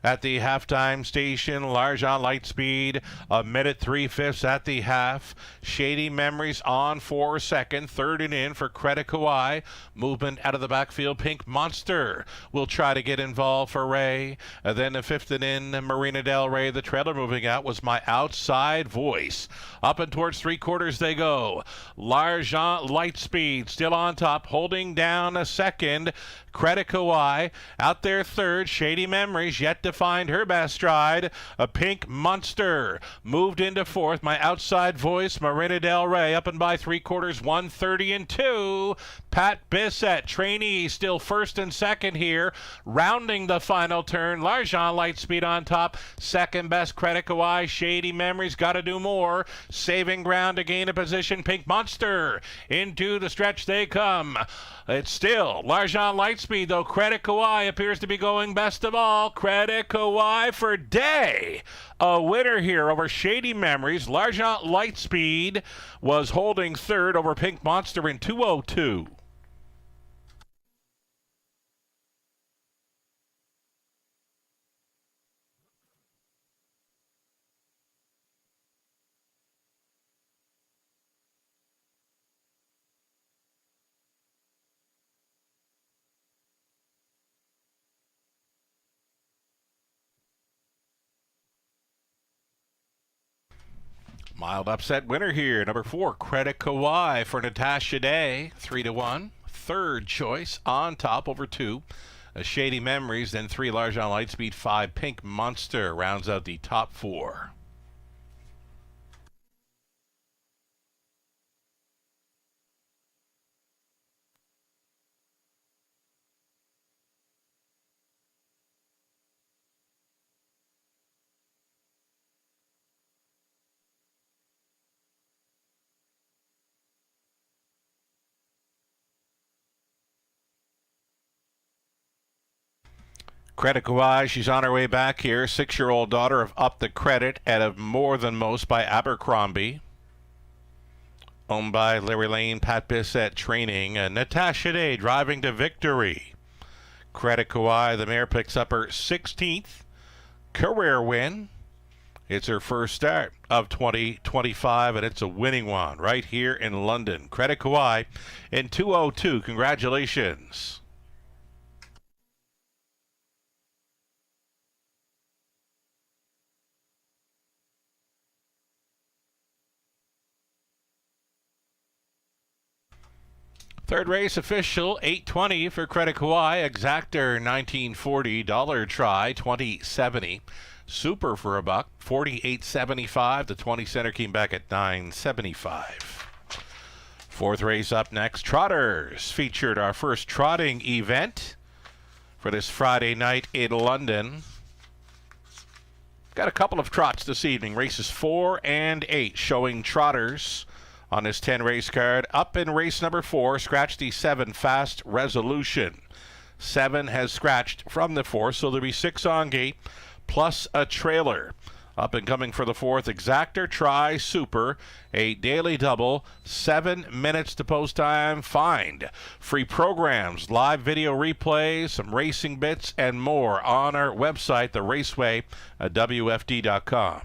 at the halftime station. L'Argent Lightspeed, a minute 3/5 at the half. Shady Memories on for second. Third and in for Credit Kawaii. Movement out of the backfield. Pink Monster will try to get involved for Ray. Then the fifth and in, Marina Del Rey. The trailer moving out was My Outside Voice. Up and towards three quarters they go. L'Argent Lightspeed still on top, holding down a second. Credit Kawaii out there third. Shady Memories yet to find her best stride. A Pink Monster moved into fourth. My Outside Voice, Marina Del Rey up and by three quarters, 1:30-2. Pat Bissett, trainee, still first and second here. Rounding the final turn, L'Argent Lightspeed on top. Second best Credit Kawaii. Shady Memories got to do more. Saving ground to gain a position. Pink Monster into the stretch they come. It's still L'Argent Lightspeed, though. Credit Kawaii appears to be going best of all. Credit Kawaii for day. A winner here over Shady Memories. L'Argent Lightspeed was holding third over Pink Monster in 2:02. Mild upset winner here. Number 4, Credit Kawaii for Natasha Day. 3-1. Third choice on top over 2. Shady Memories, then 3 L'Argent Lightspeed, 5 Pink Monster rounds out the top 4. Credit Kawaii, she's on her way back here. 6-year-old daughter of Up the Credit out of More Than Most by Abercrombie. Owned by Larry Lane, Pat Bissett training. Natasha Day driving to victory. Credit Kawaii, the mare picks up her 16th career win. It's her first start of 2025, and it's a winning one right here in London. Credit Kawaii in 2:02. Congratulations. Third race official, 820 for Credit Kawaii. Exactor, 1940. Dollar try, 2070. Super for a buck, 48.75. The 20 center came back at 9.75. Fourth race up next. Trotters featured our first trotting event for this Friday night in London. Got a couple of trots this evening. Races 4 and 8 showing trotters on this 10 race card. Up in race number 4, scratch the 7 Fast Resolution. 7 has scratched from the 4, so there'll be 6 on gate plus a trailer. Up and coming for the fourth, Exactor Tri Super, a daily double, 7 minutes to post time. Find free programs, live video replays, some racing bits, and more on our website, The Raceway, at WFD.com.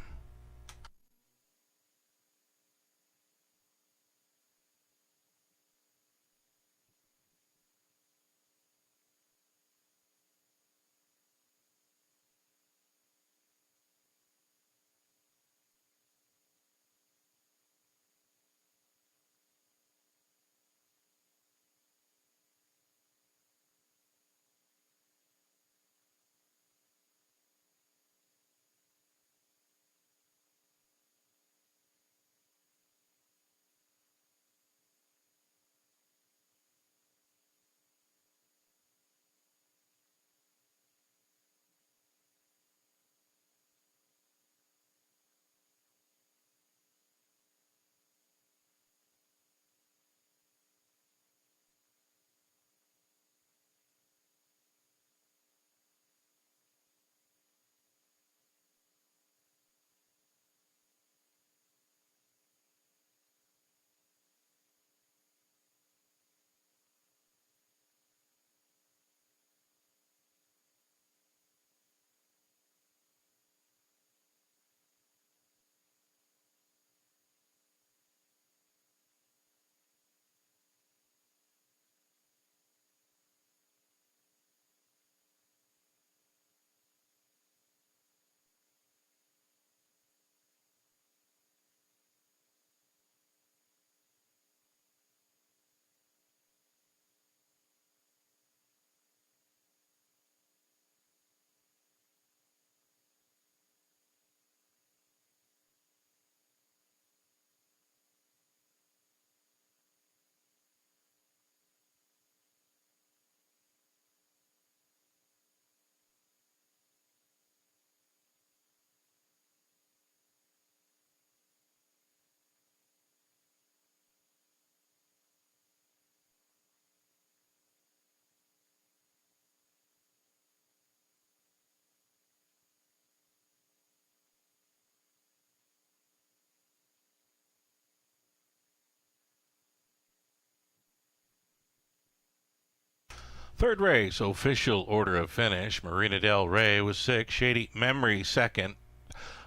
Third race, official order of finish. Marina Del Rey was 6, Shady Memory 2nd,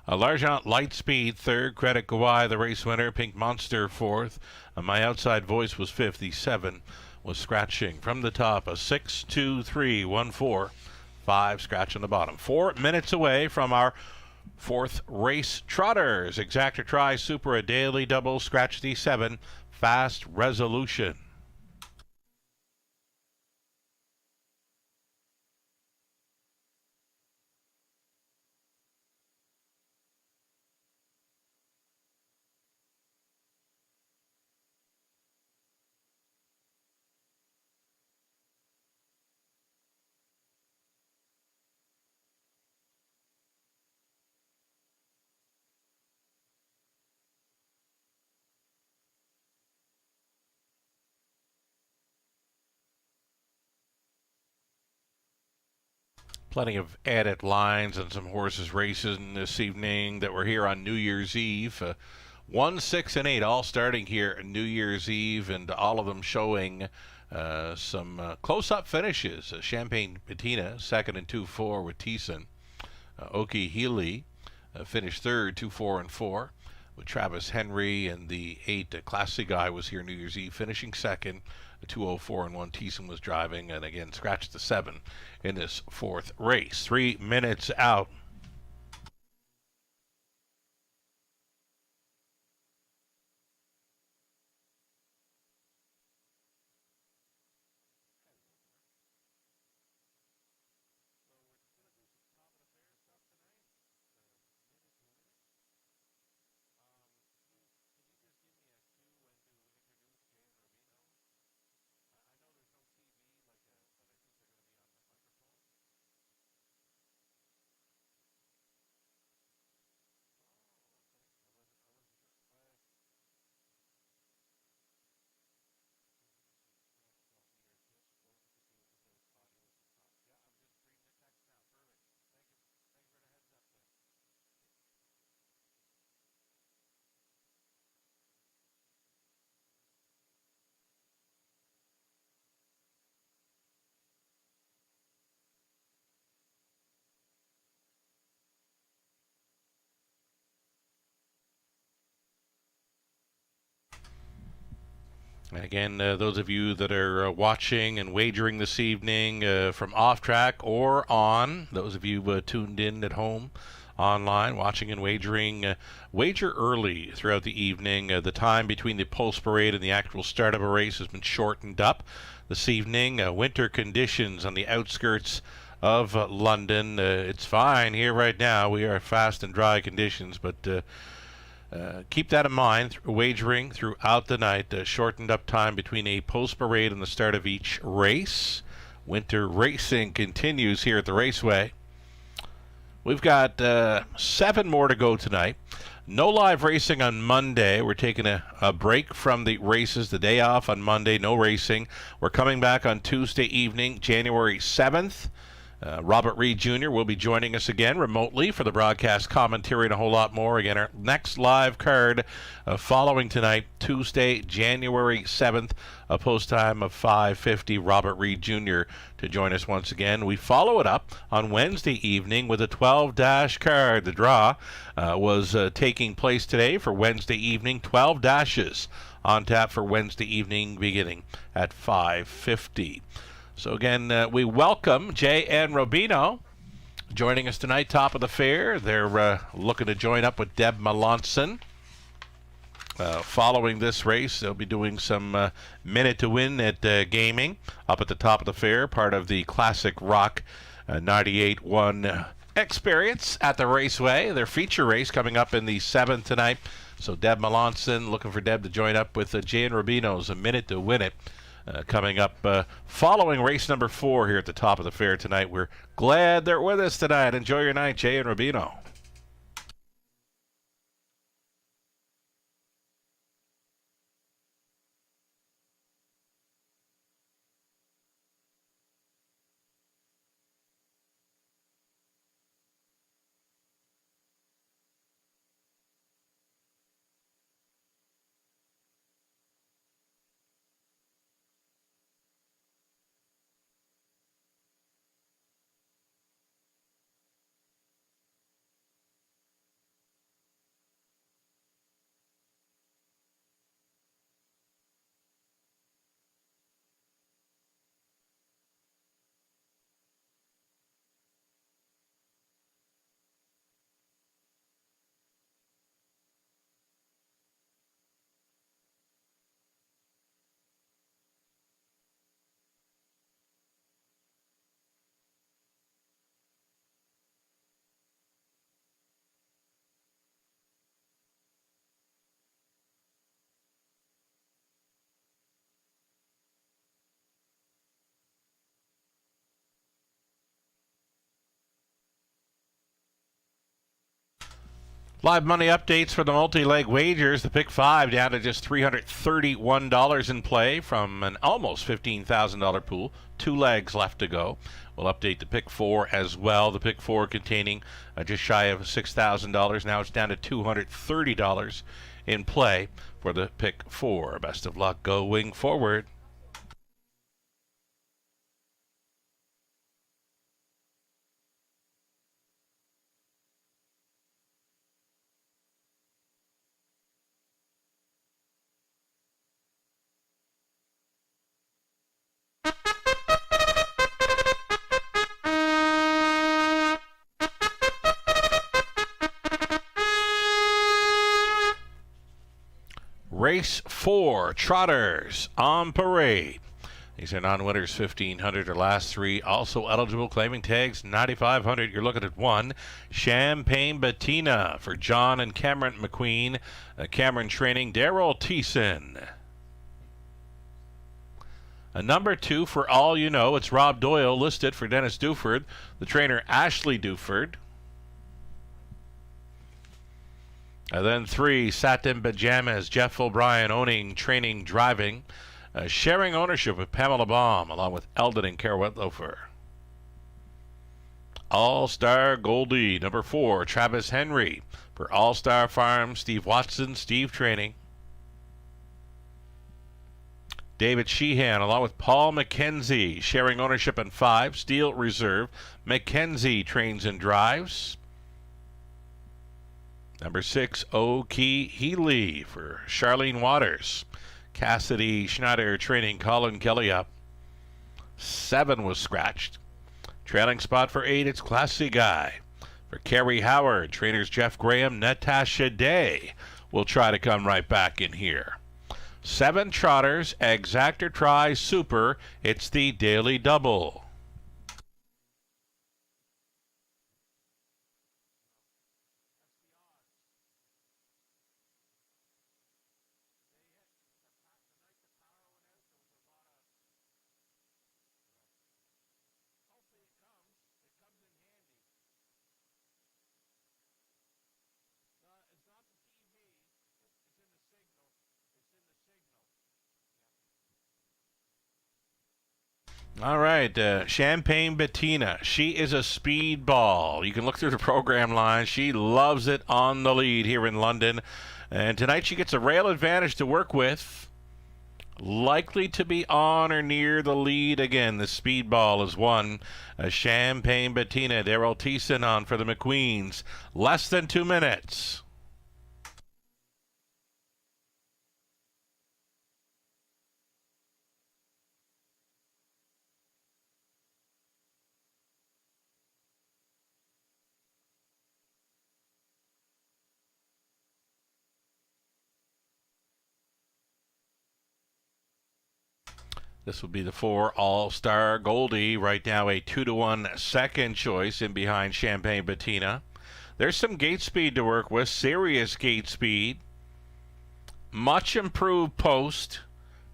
L'Argent Lightspeed 3rd, Credit Kawhi the race winner, Pink Monster 4th, My Outside Voice was 5th. The 7 was scratching from the top, a 6, 2, 3, 1, 4, 5 scratch on the bottom. 4 minutes away from our fourth race trotters. Exactor Tri Super, a daily double, scratch the 7, Fast Resolution. Plenty of added lines and some horses racing this evening that were here on New Year's Eve. 1, 6, and 8 all starting here New Year's Eve, and all of them showing some close-up finishes. Champagne Patina, 2nd and 2-4 with Thiessen. Oki Healy finished 3rd, 2-4 and 4 with Travis Henry, and the 8 Classy Guy was here New Year's Eve, finishing 2nd. 204 and 1 Thiessen was driving, and again scratched the 7 in this fourth race. 3 minutes out. Again, those of you that are watching and wagering this evening from off track or on, those of you tuned in at home online, watching and wagering, wager early throughout the evening. The time between the post parade and the actual start of a race has been shortened up this evening. Winter conditions on the outskirts of London. It's fine here right now. We are fast and dry conditions, but keep that in mind. Wagering throughout the night. Shortened up time between a post parade and the start of each race. Winter racing continues here at the Raceway. We've got 7 more to go tonight. No live racing on Monday. We're taking a break from the races. The day off on Monday, no racing. We're coming back on Tuesday evening, January 7th. Robert Reid Jr. will be joining us again remotely for the broadcast commentary and a whole lot more. Again, our next live card following tonight, Tuesday, January 7th, a post time of 5:50. Robert Reid Jr. to join us once again. We follow it up on Wednesday evening with a 12-dash card. The draw was taking place today for Wednesday evening. 12 dashes on tap for Wednesday evening beginning at 5:50. So again, we welcome Jay and Rubino joining us tonight, top of the fair. They're looking to join up with Deb Melanson. Following this race, they'll be doing some Minute to Win at Gaming up at the top of the fair, part of the Classic Rock 98.1 experience at the Raceway. Their feature race coming up in the 7th tonight. So Deb Melanson, looking for Deb to join up with Jay and Rubino's A Minute to Win It. Coming up following race number 4 here at the top of the fair tonight. We're glad they're with us tonight. Enjoy your night, Jay and Rubino. Live money updates for the multi-leg wagers. The pick 5 down to just $331 in play from an almost $15,000 pool. 2 legs left to go. We'll update the pick 4 as well. The pick 4 containing just shy of $6,000. Now it's down to $230 in play for the pick 4. Best of luck going forward. Race 4, Trotters on Parade. These are non-winners, 1,500 or last 3. Also eligible, claiming tags 9,500. You're looking at 1. Champagne Bettina for John and Cameron McQueen. Cameron training Daryl Thiessen. A number 2 for All You Know. It's Rob Doyle listed for Dennis Duford. The trainer Ashley Duford. And then 3, Satin Pajamas, Jeff O'Brien owning, training, driving. Sharing ownership with Pamela Baum, along with Eldon and Cara Wetlofer. All-Star Goldie, number 4, Travis Henry. For All-Star Farm, Steve Watson, Steve training. David Sheehan, along with Paul McKenzie, sharing ownership in 5, Steel Reserve. McKenzie trains and drives. Number 6, O'Key Healy for Charlene Waters. Cassidy Schneider training Colin Kelly up. 7 was scratched. Trailing spot for 8, it's Classy Guy. For Kerry Howard, trainers Jeff Graham, Natasha Day will try to come right back in here. 7 trotters, Exactor Try Super. It's the Daily Double. All right, Champagne Bettina. She is a speedball. You can look through the program line. She loves it on the lead here in London. And tonight she gets a rail advantage to work with. Likely to be on or near the lead again. The speedball is one. Champagne Bettina. Daryl Thiessen on for the McQueens. Less than 2 minutes. This will be the 4 All-Star Goldie. Right now a 2-1 second choice in behind Champagne Bettina. There's some gate speed to work with. Serious gate speed. Much improved post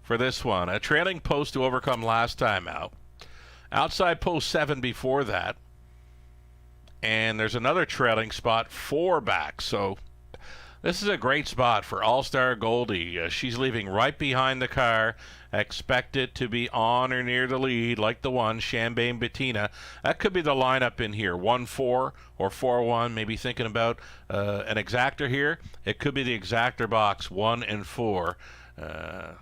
for this one. A trailing post to overcome last time out. Outside post 7 before that. And there's another trailing spot 4 back. So this is a great spot for All-Star Goldie. She's leaving right behind the car. Expect it to be on or near the lead, like the one, Champagne Bettina. That could be the lineup in here, 1-4 or 4-1. Maybe thinking about an exactor here. It could be the exactor box, 1 and 4.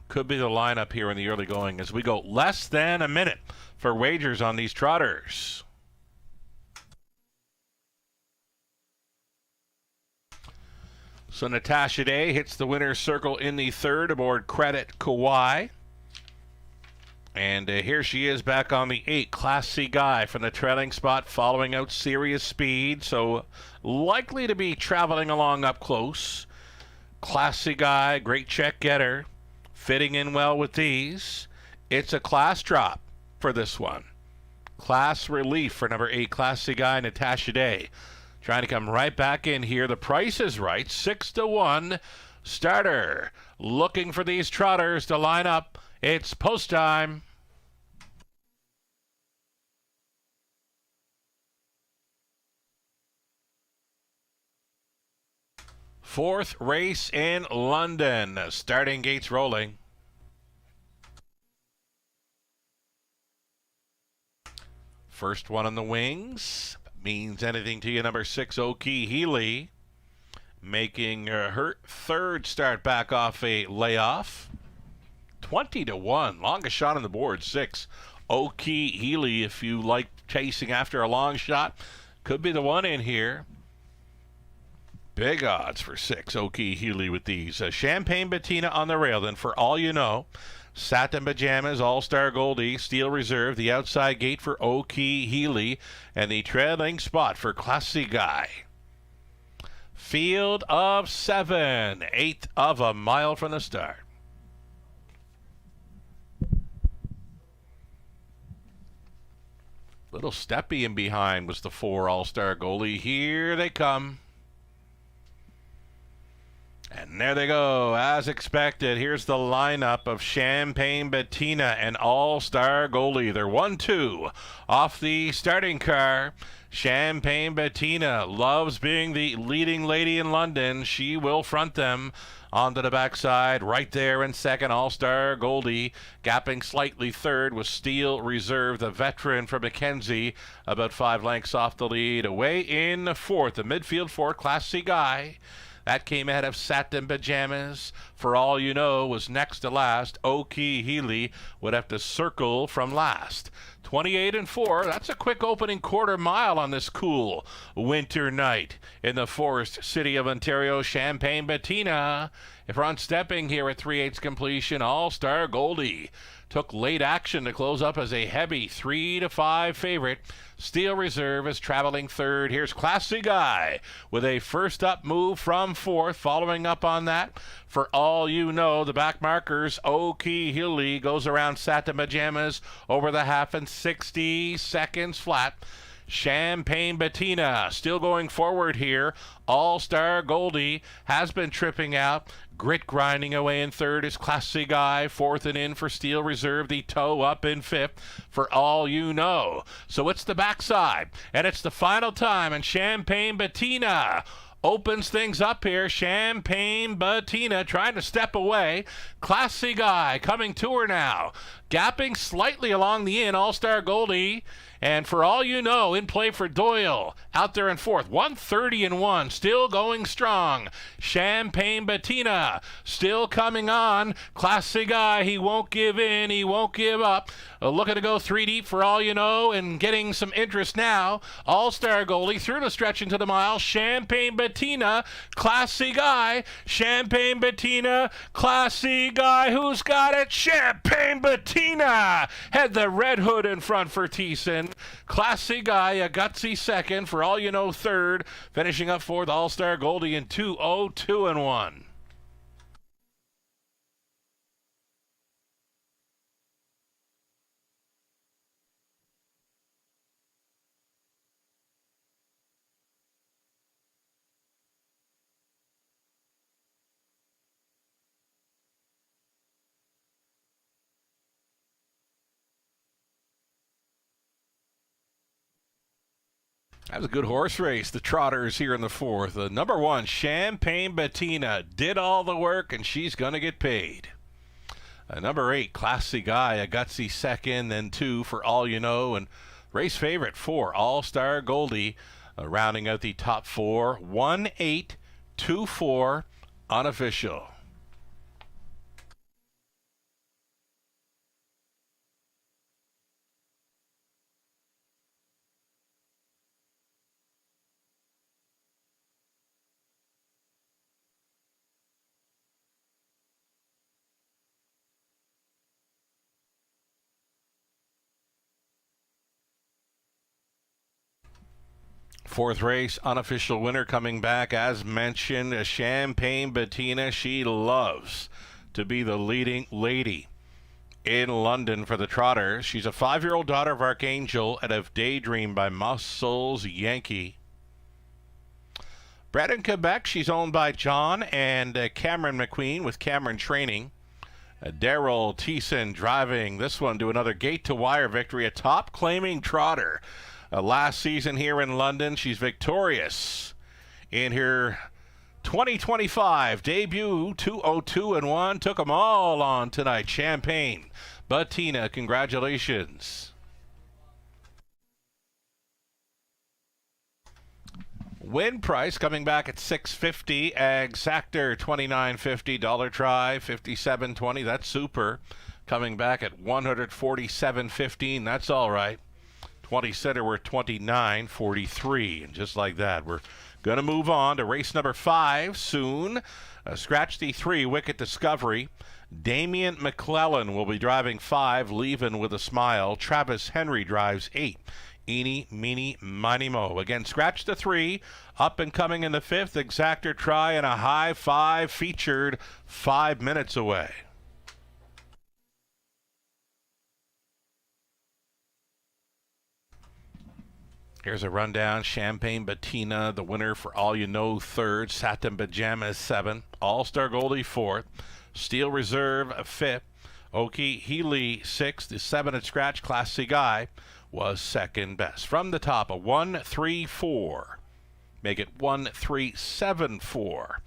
Could be the lineup here in the early going as we go less than a minute for wagers on these trotters. So Natasha Day hits the winner's circle in the 3rd aboard Credit Kauai. And here she is back on the 8, Classy Guy from the trailing spot, following out Serious Speed. So likely to be traveling along up close. Classy Guy, great check getter, fitting in well with these. It's a class drop for this one. Class relief for number 8, Classy Guy, Natasha Day. Trying to come right back in here. The price is right, 6-1. Starter looking for these trotters to line up. It's post time. Fourth race in London. Starting gates rolling. First one on the wings. Means anything to you, number 6, Oki Healy. Making her 3rd start back off a layoff. 20-1. Longest shot on the board, 6. Oki Healy, if you like chasing after a long shot, could be the one in here. Big odds for 6. Oki Healy with these. Champagne Bettina on the rail. Then for all you know, Satin Pajamas, All-Star Goldie, Steel Reserve, the outside gate for Oki Healy, and the trailing spot for Classy Guy. Field of 7, 1/8 of a mile from the start. Little steppy in behind was the 4 All-Star Goldie. Here they come. And there they go, as expected. Here's the lineup of Champagne Bettina and All-Star Goldie. They're 1-2 off the starting car. Champagne Bettina loves being the leading lady in London. She will front them onto the backside. Right there in second, All-Star Goldie. Gapping slightly third with Steel Reserve, the veteran from Mackenzie, about 5 lengths off the lead. Away in fourth, the midfield for Classy Guy. That came ahead of Satin Pajamas. For all you know, was next to last. Oki Healy would have to circle from last. 28-4. That's a quick opening quarter mile on this cool winter night in the forest city of Ontario, Champagne Bettina. Front stepping here at 3/8 completion, All-Star Goldie took late action to close up as a heavy 3-5 favorite. Steel Reserve is traveling third. Here's Classy Guy with a first up move from fourth. Following up on that, For All You Know, the back markers, Oki Hilly goes around Satin Pajamas over the half and 60 seconds flat. Champagne Bettina still going forward here. All-Star Goldie has been tripping out. Grit grinding away in third is Classy Guy. Fourth and in for Steel Reserve. The toe up in fifth For All You Know. So it's the backside, and it's the final time, and Champagne Bettina opens things up here. Champagne Bettina trying to step away. Classy Guy coming to her now. Gapping slightly along the in, All-Star Goldie. And For All You Know, in play for Doyle. Out there in fourth. 1:30-1. Still going strong. Champagne Bettina still coming on. Classy Guy, he won't give in. He won't give up. Looking to go 3 deep For All You Know, and getting some interest now. All-Star Goldie through the stretch into the mile. Champagne Bettina. Classy Guy. Champagne Bettina. Classy Guy. Who's got it? Champagne Bettina had the red hood in front for Thiessen. Classy Guy, a gutsy second. For All You Know, third. Finishing up fourth, All-Star Goldie in 2:02-1. That was a good horse race. The Trotters here in the fourth. Number one, Champagne Bettina did all the work, and she's going to get paid. Number 8, Classy Guy, a gutsy second, then 2 For All You Know, and race favorite 4, All-Star Goldie, rounding out the top 4. 1-8-2-4 unofficial. Fourth race, unofficial winner coming back, as mentioned, Champagne Bettina. She loves to be the leading lady in London for the Trotters. She's a 5-year-old daughter of Archangel and of Daydream by Muscles Yankee. Bred in Quebec, she's owned by John and Cameron McQueen with Cameron Training. Daryl Thiessen driving this one to another gate-to-wire victory, a top-claiming trotter. Last season here in London, she's victorious in her 2025 debut. 2:02-1. Took them all on tonight. Champagne Bettina, congratulations. Win price coming back at $6.50. Exactor $29.50. Dollar Try $57.20. That's super. Coming back at $147.15. That's all right. 20 center, we're $29.43. And just like that, we're going to move on to race number 5 soon. Scratch the 3, Wicked Discovery. Damian McClellan will be driving 5, leaving with a smile. Travis Henry drives 8. Eeny, meeny, miny, mo. Again, scratch the 3. Up and coming in the 5th, Exactor Try and a high 5 featured 5 minutes away. Here's a rundown. Champagne Bettina, the winner For All You Know, 3rd. Satin Pajamas, 7th. All-Star Goldie, 4th. Steel Reserve, 5th. Oki Healy, 6th. The 7 at scratch, Classy Guy, was second best. From the top, a 1-3-4. Make it 1-3-7-4.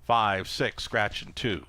5, 6, scratch and 2.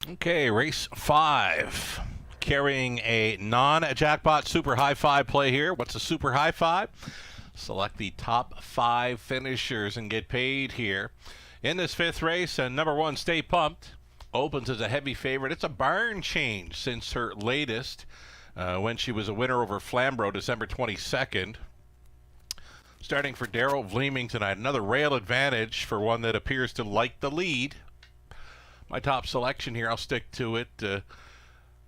Okay, race 5. Carrying a non-jackpot super high five play here. What's a super high five? Select the top 5 finishers and get paid here. In this 5th race, number 1, Stay Pumped, opens as a heavy favorite. It's a barn change since her latest, when she was a winner over Flamborough December 22nd. Starting for Daryl Vleeming tonight, another rail advantage for one that appears to like the lead. My top selection here, I'll stick to it.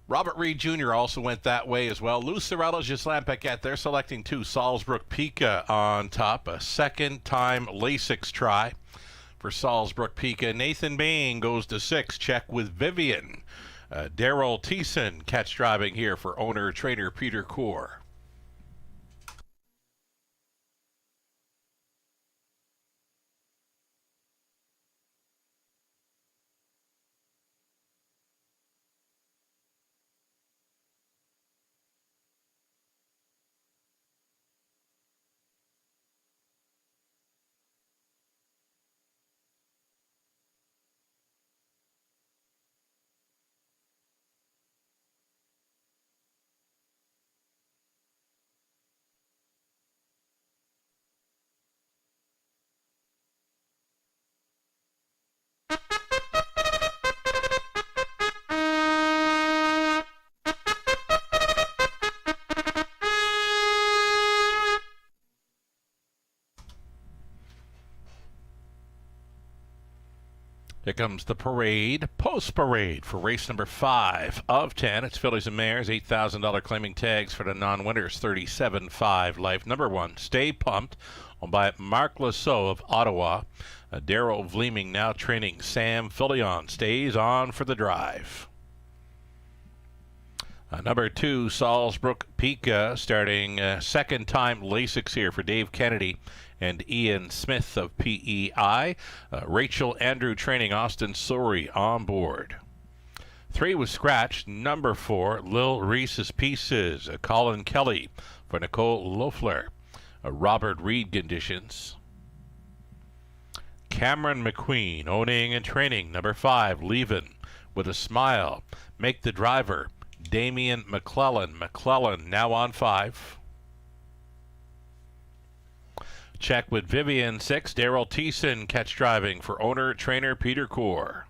Robert Reed Jr. also went that way as well. Lou Sorello, Ghislain Paquette, they're selecting 2. Salzbrook Pika on top, a second-time Lasix try for Salzbrook Pika. Nathan Bain goes to 6, check with Vivian. Daryl Thiessen, catch driving here for owner-trainer Peter Coore. Here comes the parade, post-parade for race number 5 of 10. It's Fillies and Mares, $8,000 claiming tags for the non-winners, 37.5 life. Number 1, Stay Pumped, owned by Mark Lasso of Ottawa. Daryl Vleeming now training Sam Fillion, stays on for the drive. Number 2, Salzbrook Pika, starting second-time Lasix here for Dave Kennedy and Ian Smith of PEI. Rachel Andrew training Austin Sori on board. 3 was scratched. Number 4, Lil Reese's Pieces. Colin Kelly for Nicole Loeffler. Robert Reed conditions. Cameron McQueen owning and training. Number 5, Leavin with a Smile. Make the Driver. Damian McClellan. McClellan now on 5. Check with Vivian 6. Daryl Thiessen catch driving for owner-trainer Peter Coore.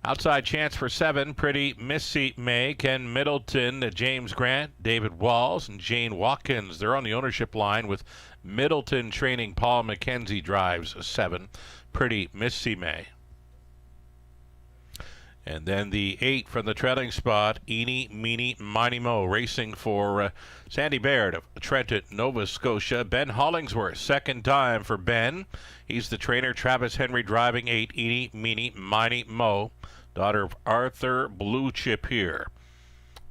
Outside chance for 7. Pretty Missy May, Ken Middleton, James Grant, David Walls, and Jane Watkins. They're on the ownership line with Middleton training Paul McKenzie drives 7. Pretty Missy May. And then the 8 from the trailing spot, Eenie, Meenie, Miny Mo, racing for Sandy Baird of Trenton, Nova Scotia. Ben Hollingsworth, second time for Ben. He's the trainer. Travis Henry driving 8, Eenie, Meenie, Miny Mo, daughter of Arthur Blue Chip here,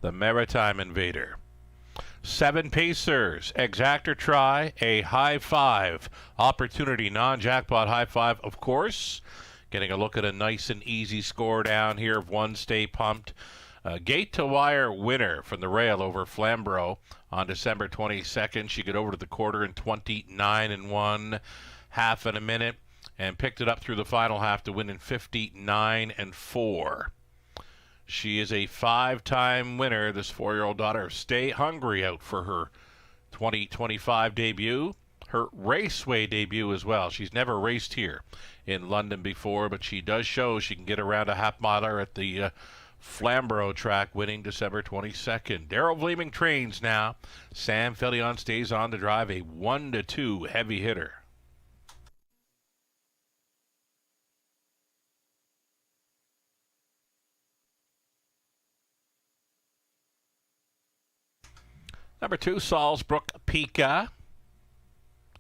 the Maritime Invader. 7 Pacers, Exactor try, a high 5 opportunity, non-jackpot high 5, of course. Getting a look at a nice and easy score down here of 1, Stay Pumped. Gate to wire winner from the rail over Flamborough on December 22nd. She got over to the quarter in 29 1/2 in a minute and picked it up through the final half to win in 59 4. She is a 5-time winner, this 4-year-old daughter of Stay Hungry, out for her 2025 debut. Her raceway debut as well. She's never raced here in London before, but she does show she can get around a half-miler at the Flamborough track, winning December 22nd. Daryl Vleeming trains now. Sam Fillion stays on to drive, a 1-2 heavy hitter. Number 2, Salzbrook Pika.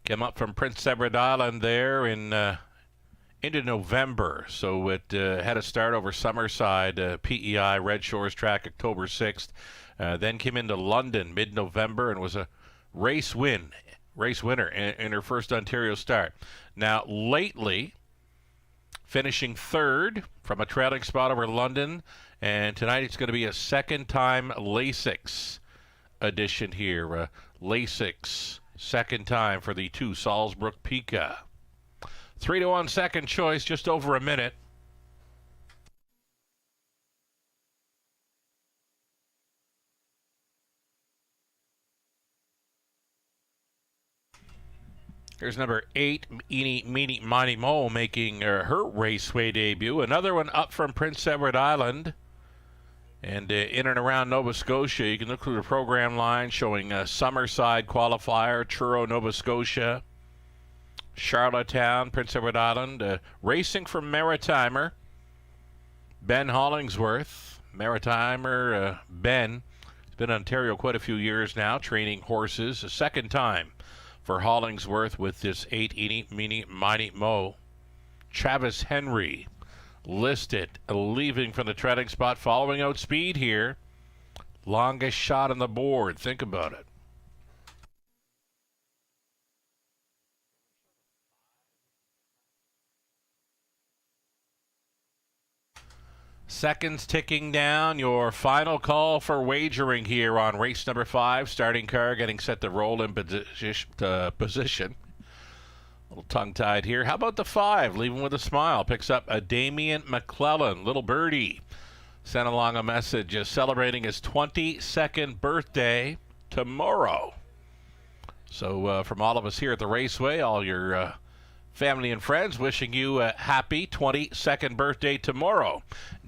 Came up from Prince Edward Island there in into November, so it had a start over Summerside, PEI Red Shores track, October 6th. Then came into London mid-November and was a race winner in her first Ontario start. Now, lately, finishing 3rd from a trailing spot over London, and tonight it's going to be a second-time Lasix edition here. Lasix. Second time for the 2 Salzbrook Pika. 3-1 second choice, just over a minute. Here's number 8, Eeny, Meeny, Miny, Mo, making her Raceway debut. Another one up from Prince Edward Island. And in and around Nova Scotia, you can look through the program line showing Summerside Qualifier, Truro, Nova Scotia, Charlottetown, Prince Edward Island, racing for Maritimer, Ben Hollingsworth. Maritimer Ben has been in Ontario quite a few years now, training horses. A second time for Hollingsworth with this 8 Eeny, Meeny, Miny, Mo. Travis Henry listed, leaving from the treading spot, following out speed here. Longest shot on the board. Think about it. Seconds ticking down. Your final call for wagering here on race number 5. Starting car getting set to roll in position. A little tongue-tied here. How about the 5? Leaving with a smile. Picks up a Damian McClellan. Little birdie. Sent along a message celebrating his 22nd birthday tomorrow. So from all of us here at the Raceway, all your family and friends, wishing you a happy 22nd birthday tomorrow.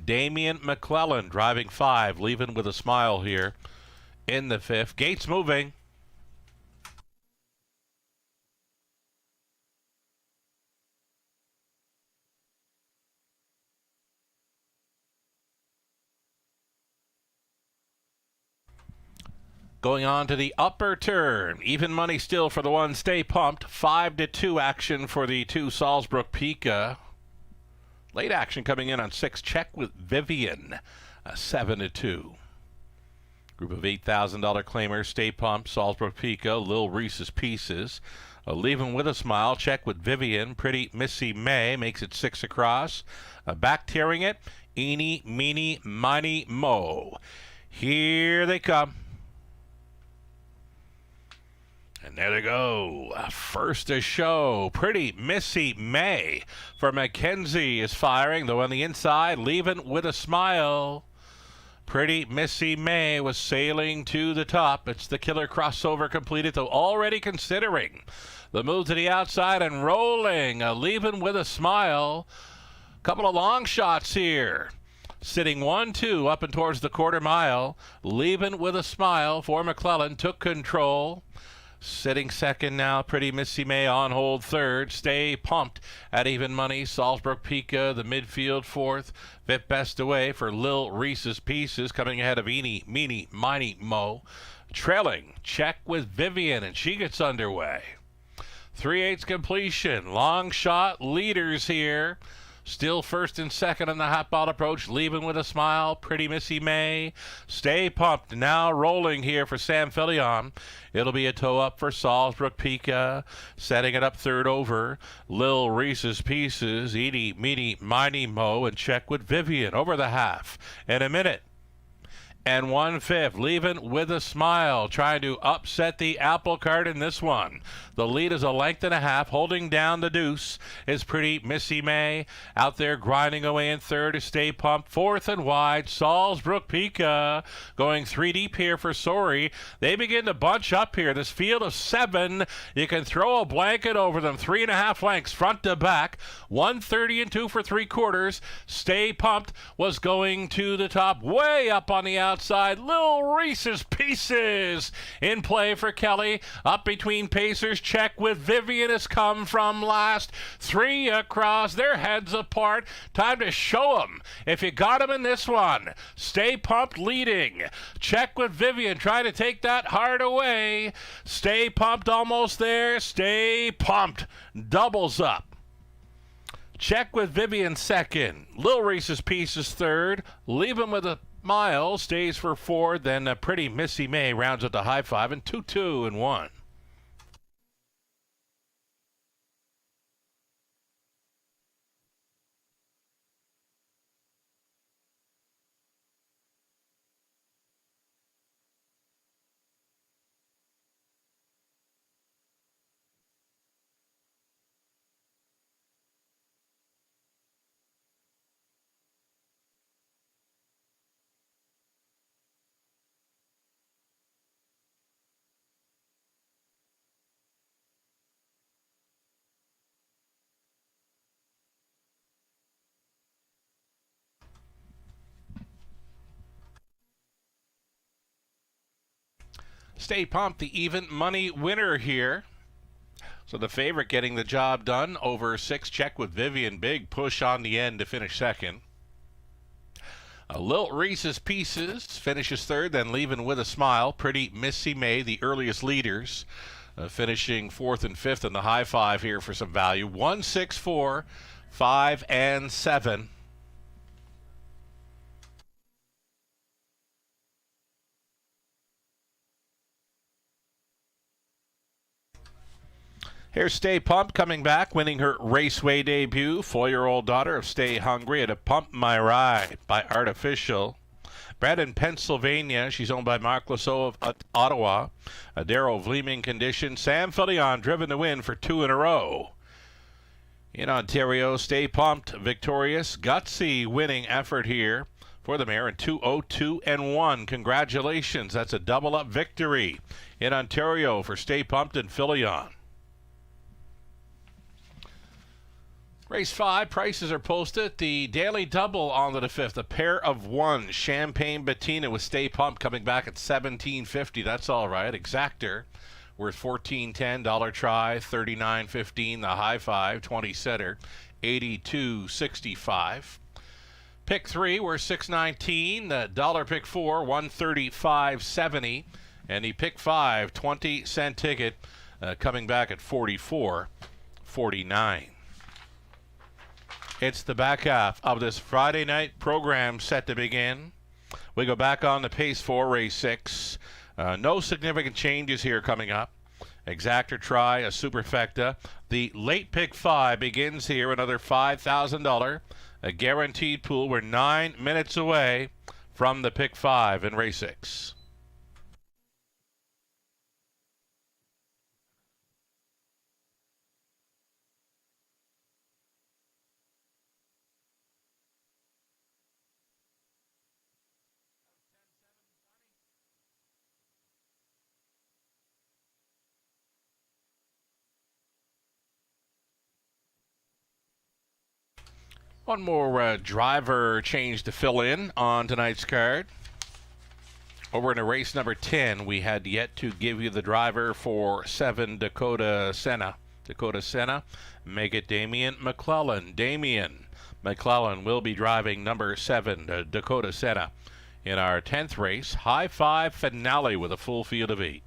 Damian McClellan driving 5, leaving with a smile here in the 5th. Gates moving. Going on to the upper turn. Even money still for the one. Stay Pumped. 5-2 action for the 2 Salzbrook Pika. Late action coming in on 6. Check with Vivian. 7-2. Group of $8,000 claimers. Stay Pumped. Salzbrook Pika. Lil Reese's Pieces. Leaving with a smile. Check with Vivian. Pretty Missy May makes it 6 across. Back tearing it. Eeny, Meeny, Miny, Mo. Here they come. And there they go. First to show. Pretty Missy May for Mackenzie is firing, though on the inside, leaving with a smile. Pretty Missy May was sailing to the top. It's the killer crossover completed, though already considering the move to the outside and rolling. Leaving with a smile. Couple of long shots here. Sitting 1-2 up and towards the quarter mile. Leaving with a smile for McClellan. Took control. Sitting second now, Pretty Missy May on hold third. Stay Pumped at even money. Salzbrook Pika, the midfield 4th. Vip Best away for Lil Reese's Pieces, coming ahead of Eeny, Meeny, Miny, Mo. Trailing, Check with Vivian, and she gets underway. 3/8 completion. Long shot leaders here. Still first and second on the hot ball approach, leaving with a smile. Pretty Missy May. Stay Pumped now rolling here for Sam Filion. It'll be a toe up for Salzbrook Pika. Setting it up third over. Lil Reese's Pieces. Eeny, Meeny, Miny, Mo. And Check with Vivian over the half in a minute. And 1/5, leaving with a smile, trying to upset the apple cart in this one. The lead is a length and a half. Holding down the deuce is Pretty Missy May. Out there grinding away in third to Stay Pumped. 4th and wide, Salzbrook Pika going 3 deep here for Sori. They begin to bunch up here. This field of 7, you can throw a blanket over them. 3.5 lengths front to back. 130 and 2 for 3/4. Stay Pumped was going to the top, way up on the outside. Lil Reese's Pieces in play for Kelly. Up between Pacers. Check with Vivian has come from last. 3 across. Their heads apart. Time to show them if you got them in this one. Stay Pumped leading. Check with Vivian trying to take that hard away. Stay Pumped almost there. Stay Pumped doubles up. Check with Vivian second. Lil Reese's Pieces third. Leave him with a mile. Stays for 4. Then Pretty Missy May rounds up the high 5 and 2-2 and 1. Stay Pumped, the even money winner here. So the favorite getting the job done over 6. Check with Vivian. Big push on the end to finish second. Lilt Reese's Pieces finishes third, then Leaving with a Smile. Pretty Missy May, the earliest leaders, finishing 4th and 5th in the high five here for some value. 1, 6, 4, 5, and 7. Here's Stay Pumped coming back, winning her Raceway debut. 4-year-old daughter of Stay Hungry at a Pump My Ride by Artificial. Bred in Pennsylvania, she's owned by Mark Lasso of Ottawa. Darrow Vleeming Condition. Sam Filion driven to win for 2 in a row. In Ontario, Stay Pumped, victorious, gutsy winning effort here for the mare in 2:02:1. Congratulations, that's a double-up victory in Ontario for Stay Pumped and Filion. Race 5, prices are posted. The daily double on the 5th, a pair of 1. Champagne Bettina with Stay Pumped coming back at $17.50. That's all right. Exactor worth $14.10. Dollar try $39.15. The high five 20 setter $82.65. Pick 3 worth $6.19. The dollar pick 4 $135.70. And the pick 5 20-cent ticket coming back at $44.49. It's the back half of this Friday night program set to begin. We go back on the pace for race 6. No significant changes here coming up. Exactor try, a superfecta. The late pick 5 begins here, another $5,000. A guaranteed pool. We're 9 minutes away from the pick 5 in race 6. One more driver change to fill in on tonight's card. Over in race number 10, we had yet to give you the driver for 7 Dakota Senna. Dakota Senna, make it Damian McClellan. Damian McClellan will be driving number 7 Dakota Senna in our 10th race. High five finale with a full field of 8.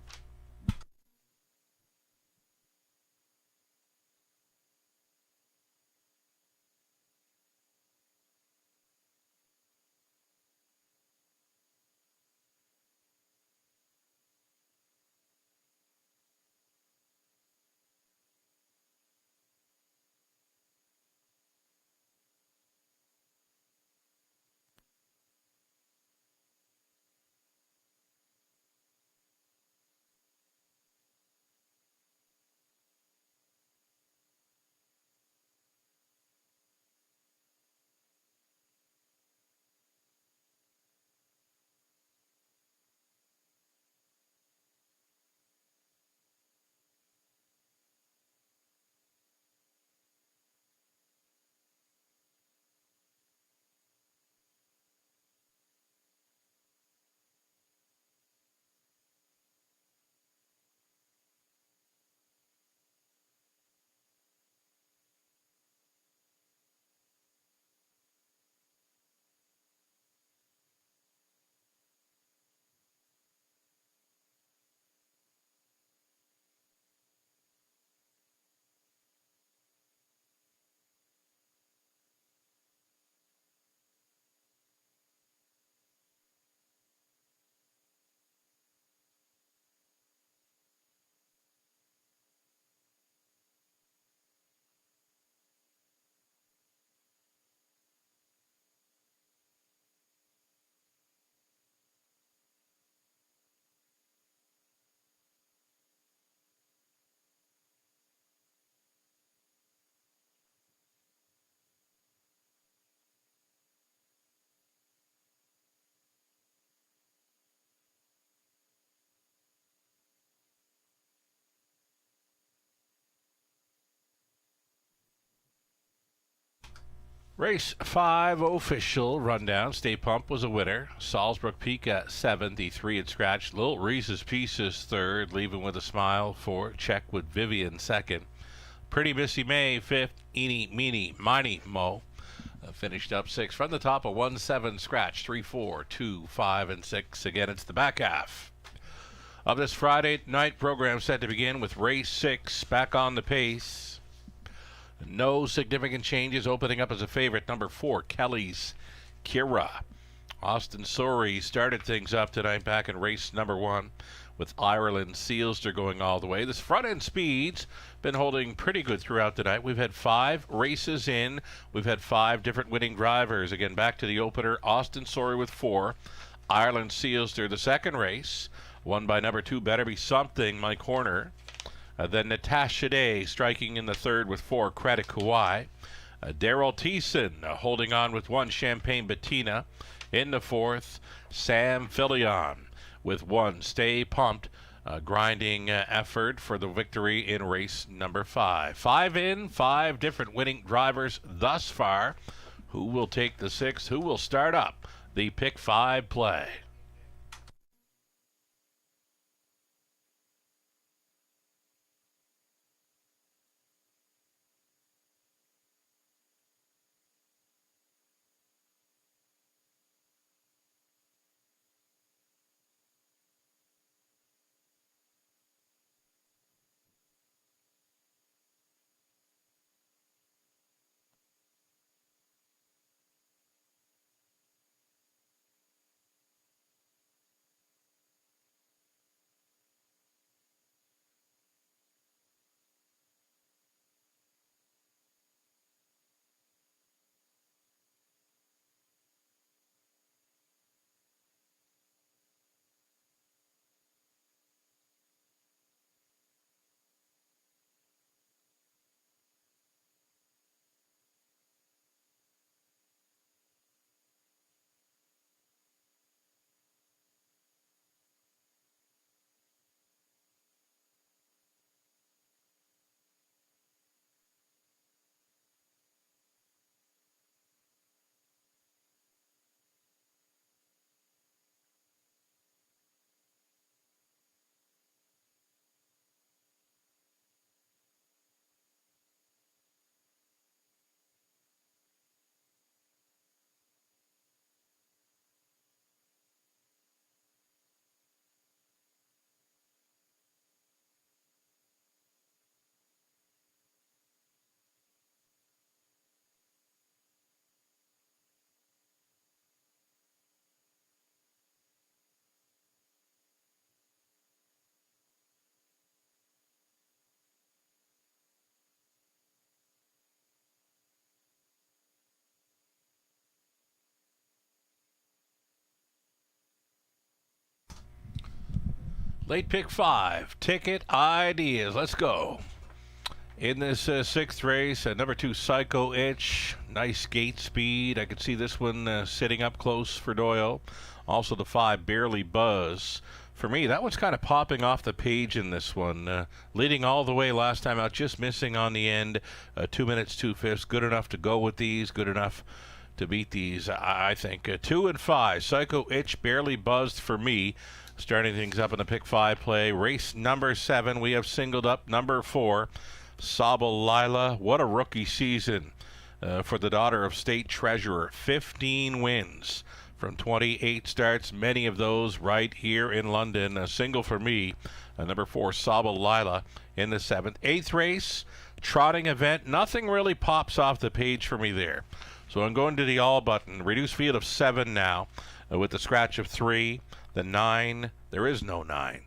Race 5 official rundown. Stay Pump was a winner. Salzbrook Peak at 7th. The 3 had scratched. Little Reese's Pieces 3rd. Leaving with a Smile 4th. Check with Vivian 2nd. Pretty Missy May 5th. Eeny, Meeny, Miny, Mo finished up 6th. From the top, a 1-7 scratch. 3, 4, 2, 5, and 6. Again, it's the back half of this Friday night program set to begin with race 6 back on the pace. No significant changes. Opening up as a favorite, number 4, Kelly's Kira. Austin Sorey started things up tonight back in race number 1 with Ireland Sealster going all the way. This front end speed's been holding pretty good throughout the night. We've had 5 races in. We've had 5 different winning drivers. Again, back to the opener, Austin Sorey with 4. Ireland Sealster, the second race, won by number 2, Better Be Something, Mike Horner. Then Natasha Day striking in the third with 4, Credit Kawhi. Daryl Thiessen holding on with 1, Champagne Bettina. In the fourth, Sam Filion with 1, Stay Pumped. Grinding effort for the victory in race number 5. 5 in, 5 different winning drivers thus far. Who will take the 6th? Who will start up the Pick 5 play? Late Pick 5, Ticket Ideas. Let's go. In this 6th race, number 2, Psycho Itch. Nice gate speed. I could see this one sitting up close for Doyle. Also the 5, Barely Buzz. For me, that one's kind of popping off the page in this one. Leading all the way last time out, just missing on the end. 2 minutes, 2/5. Good enough to go with these. Good enough to beat these, I think. 2 and 5, Psycho Itch, Barely Buzzed for me. Starting things up in the Pick 5 play. Race number 7, we have singled up number 4, Sabal Lila. What a rookie season for the daughter of state treasurer. 15 wins from 28 starts, many of those right here in London. A single for me, number 4, Sabal Lila in the 7th. 8th race, trotting event. Nothing really pops off the page for me there. So I'm going to the all button. Reduced field of 7 now with the scratch of 3. The 9, there is no 9.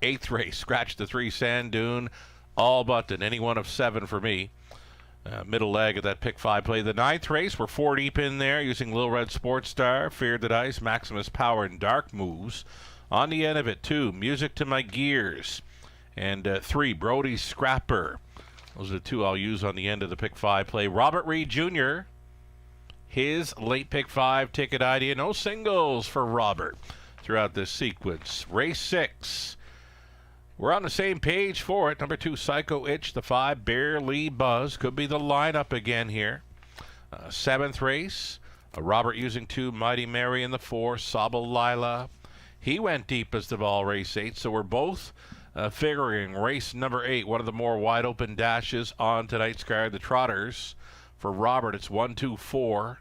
8th race, scratch the 3, Sand Dune, all button, any one of 7 for me. Middle leg of that Pick 5 play. The 9th race, we're 4 deep in there using Little Red Sports Star, Fear the Dice, Maximus Power, and Dark Moves. On the end of it, 2, Music to My Gears, and 3, Brody's Scrapper. Those are the 2 I'll use on the end of the Pick 5 play. Robert Reed Jr., his late Pick 5 ticket idea. No singles for Robert throughout this sequence. Race 6. We're on the same page for it. Number 2, Psycho Itch. The 5, Barely Buzz. Could be the lineup again here. Seventh race, Robert using 2, Mighty Mary in the 4, Sabal Lila. He went deep as the ball, race 8, so we're both figuring race number 8, one of the more wide open dashes on tonight's card. The Trotters, for Robert, it's 1, 2, 4,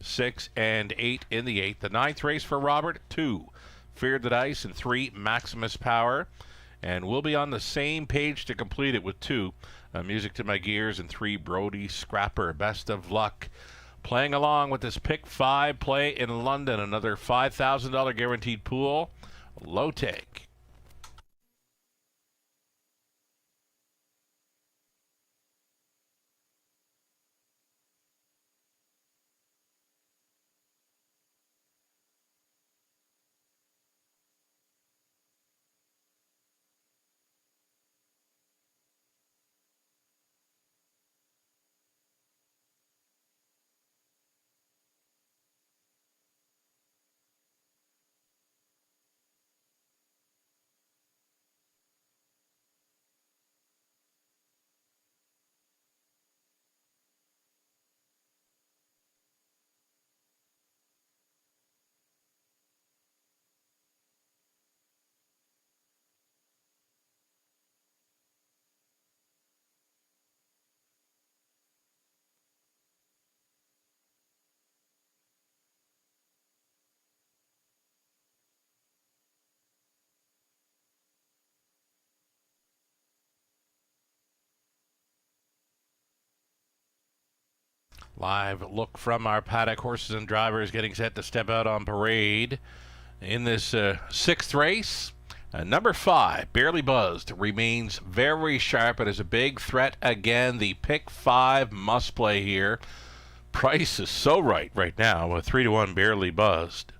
6, and 8 in the 8th. The 9th race for Robert, 2, Feared the Dice, and 3, Maximus Power. And we'll be on the same page to complete it with 2, Music to My Gears, and 3, Brody Scrapper. Best of luck playing along with this Pick 5 play in London. Another $5,000 guaranteed pool. Low take. Live look from our paddock. Horses and drivers getting set to step out on parade in this 6th race. Number 5, Barely Buzzed, remains very sharp and is a big threat again. The Pick 5 must play here. Price is so right now with 3-1 Barely Buzzed.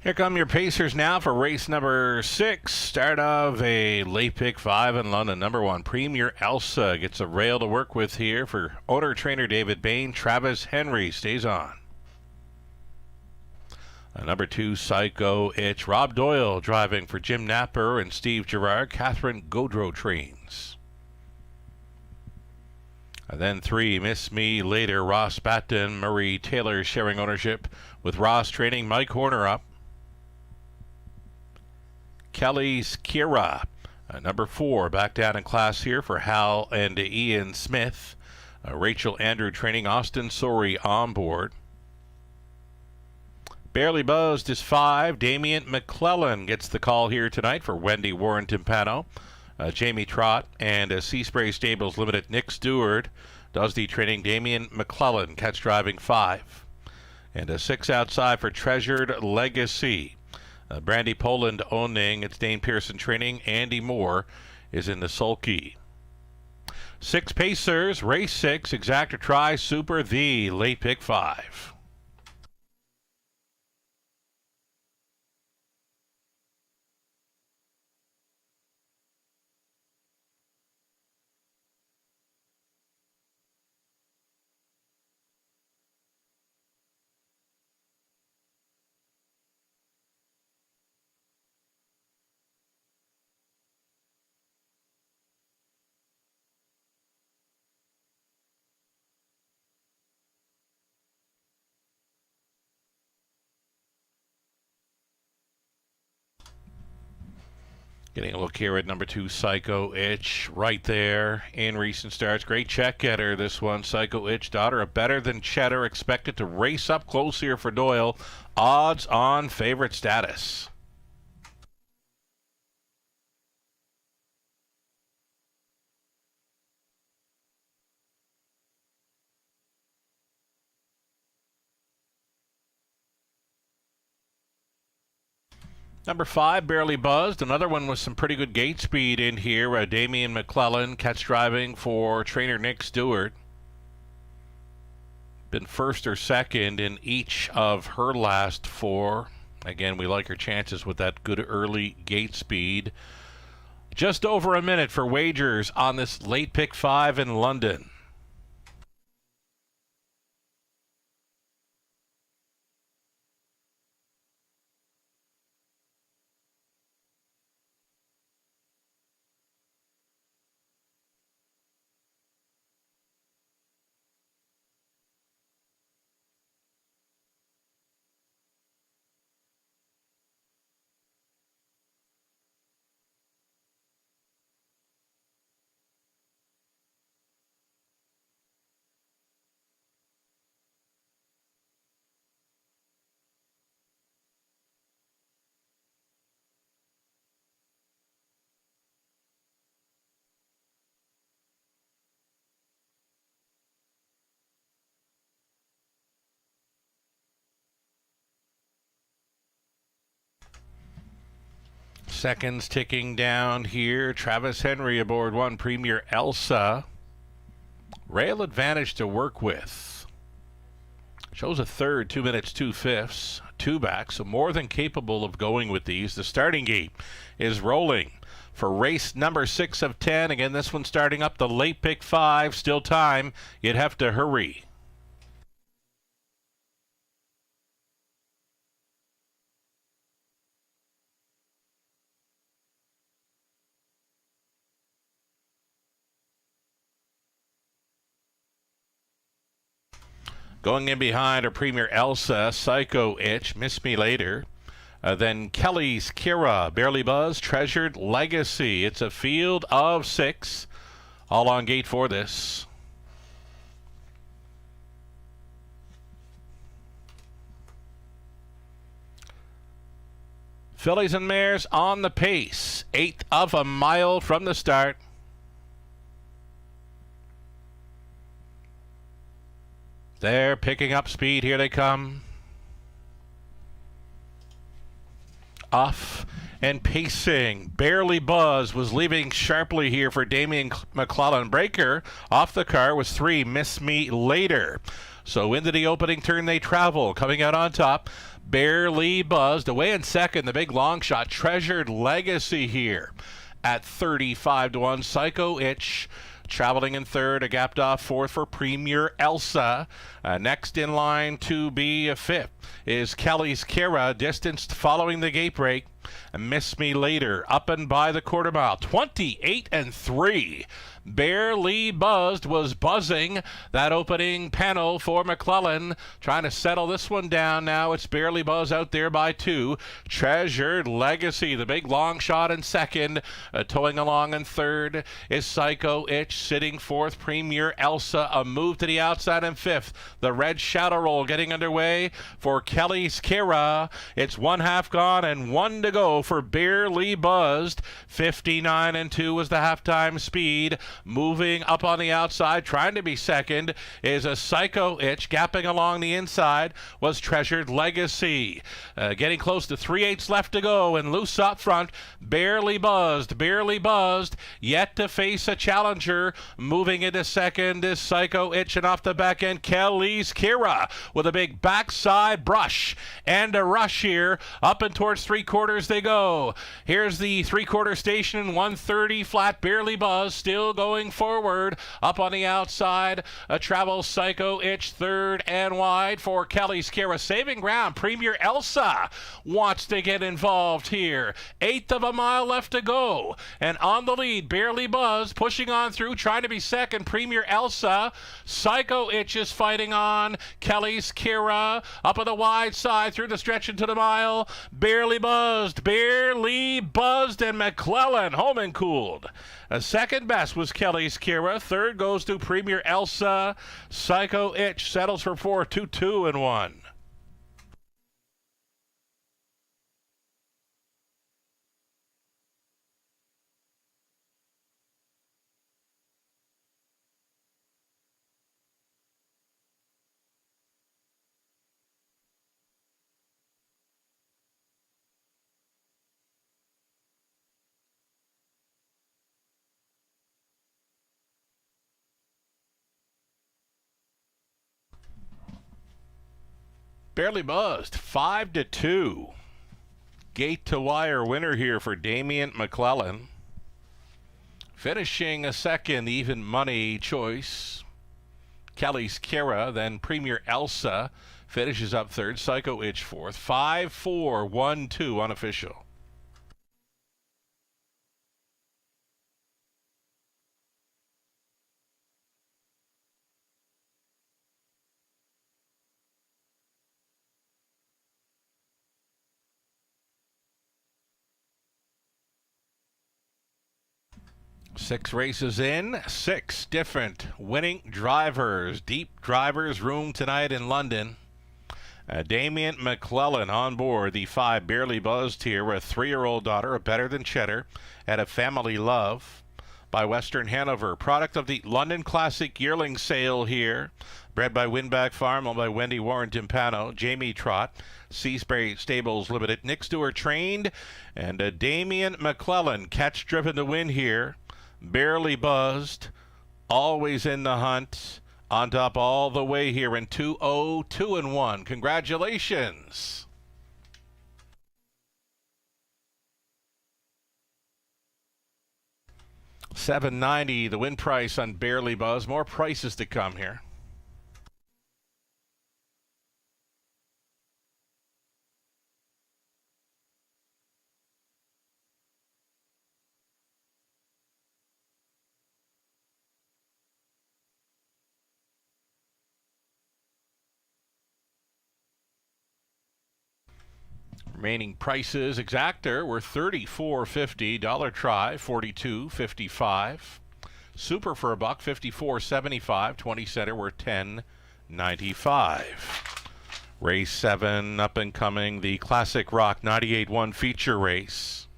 Here come your Pacers now for race number 6. Start of a late Pick 5 in London. Number 1, Premier Elsa gets a rail to work with here for owner-trainer David Bain. Travis Henry stays on. Number 2, Psycho Itch. Rob Doyle driving for Jim Napper and Steve Gerard. Catherine Gaudreau trains. And then 3, Miss Me Later. Ross Batten, Murray Taylor sharing ownership with Ross training. Mike Horner up. Kelly's Kira. Number 4, back down in class here for Hal and Ian Smith. Rachel Andrew training. Austin Sori on board. Barely Buzzed is 5. Damian McClellan gets the call here tonight for Wendy Warren Timpano. Jamie Trott and Seaspray Stables Limited. Nick Stewart does the training. Damian McClellan catch driving 5. And a 6 outside for Treasured Legacy. Brandy Poland owning. It's Dane Pearson training. Andy Moore is in the sulky. 6 Pacers, race 6, Exacta Tri Super, the late Pick 5. Getting a look here at number 2, Psycho Itch, right there in recent starts. Great check getter, this one. Psycho Itch, daughter of Better Than Cheddar, expected to race up close here for Doyle. Odds on favorite status. Number 5, Barely Buzzed. Another one with some pretty good gate speed in here. Damian McClellan, catch driving for trainer Nick Stewart. Been first or second in each of her last 4. Again, we like her chances with that good early gate speed. Just over a minute for wagers on this late pick 5 in London. Seconds ticking down here. Travis Henry aboard 1, Premier Elsa. Rail advantage to work with. Shows a third, 2 minutes, 2/5. 2 back, so more than capable of going with these. The starting gate is rolling for race number 6 of 10. Again, this one starting up the late pick 5. Still time. You'd have to hurry. Going in behind are Premier Elsa, Psycho Itch, Miss Me Later. Then Kelly's Kira, Barely Buzz, Treasured Legacy. It's a field of 6. All on gate for this. Fillies and mares on the pace. 1/8 of a mile from the start. They're picking up speed. Here they come. Off and pacing. Barely Buzz was leaving sharply here for Damian McClellan. Breaker off the car was 3, Miss Me Later. So into the opening turn they travel. Coming out on top, Barely Buzzed. Away in second, the big long shot, Treasured Legacy here at 35-1. Psycho Itch traveling in third, a gapped off fourth for Premier Elsa. Next in line to be a fifth is Kelly's Kira, distanced following the gate break. Miss Me Later up and by the quarter mile, 28-3. Barely Buzzed was buzzing that opening panel for McClellan, trying to settle this one down. Now it's Barely Buzz out there by 2. Treasured Legacy, the big long shot in second. Towing along in third is Psycho Itch, sitting fourth. Premier Elsa, a move to the outside in fifth. The red shadow roll getting underway for Kelly's Kira. It's 1/2 gone and 1 to go for Barely Buzzed. 59-2 was the halftime speed. Moving up on the outside, trying to be second, is a Psycho Itch. Gapping along the inside was Treasured Legacy. Getting close to 3/8 left to go, and loose up front, Barely Buzzed, yet to face a challenger. Moving into second is Psycho Itch, and off the back end, Kelly's Kira with a big backside brush and a rush here. Up and towards 3/4 they go. Here's the 3/4 station, 130 flat. Barely Buzzed still going forward. Up on the outside, a travel Psycho Itch, third and wide for Kelly's Kira. Saving ground, Premier Elsa wants to get involved here. 1/8 of a mile left to go, and on the lead, Barely Buzz pushing on through, trying to be second. Premier Elsa, Psycho Itch is fighting on. Kelly's Kira up on the wide side through the stretch into the mile. Barely Buzzed Barely Buzzed and McClellan, home and cooled. Second best was Kelly's Kira. Third goes to Premier Elsa. Psycho Itch settles for 4, 2, 2, and 1. Barely Buzzed, 5 to 2. Gate to wire winner here for Damian McClellan. Finishing a second, even money choice. Kelly's Kira, then Premier Elsa finishes up third. Psycho Itch fourth. 5, 4, 1, 2 unofficial. Six races in, 6 different winning drivers. Deep drivers room tonight in London. Damian McClellan on board the 5 Barely Buzzed here with a 3-year-old daughter, a Better Than Cheddar, and a Family Love by Western Hanover. Product of the London Classic Yearling Sale here. Bred by Winback Farm, owned by Wendy Warren Timpano, Jamie Trott, Seaspray Stables Limited. Nick Stewart trained, and Damian McClellan catch driven to win here. Barely Buzzed, always in the hunt, on top all the way here in 2-0, 2-1. Congratulations. $7.90 the win price on Barely Buzzed. More prices to come here. Remaining prices exactor were $34.50. Dollar Try $42.55. Super for $1 $54.75. 20 center were $10.95. Race 7 up and coming, the Classic Rock 98.1 feature race.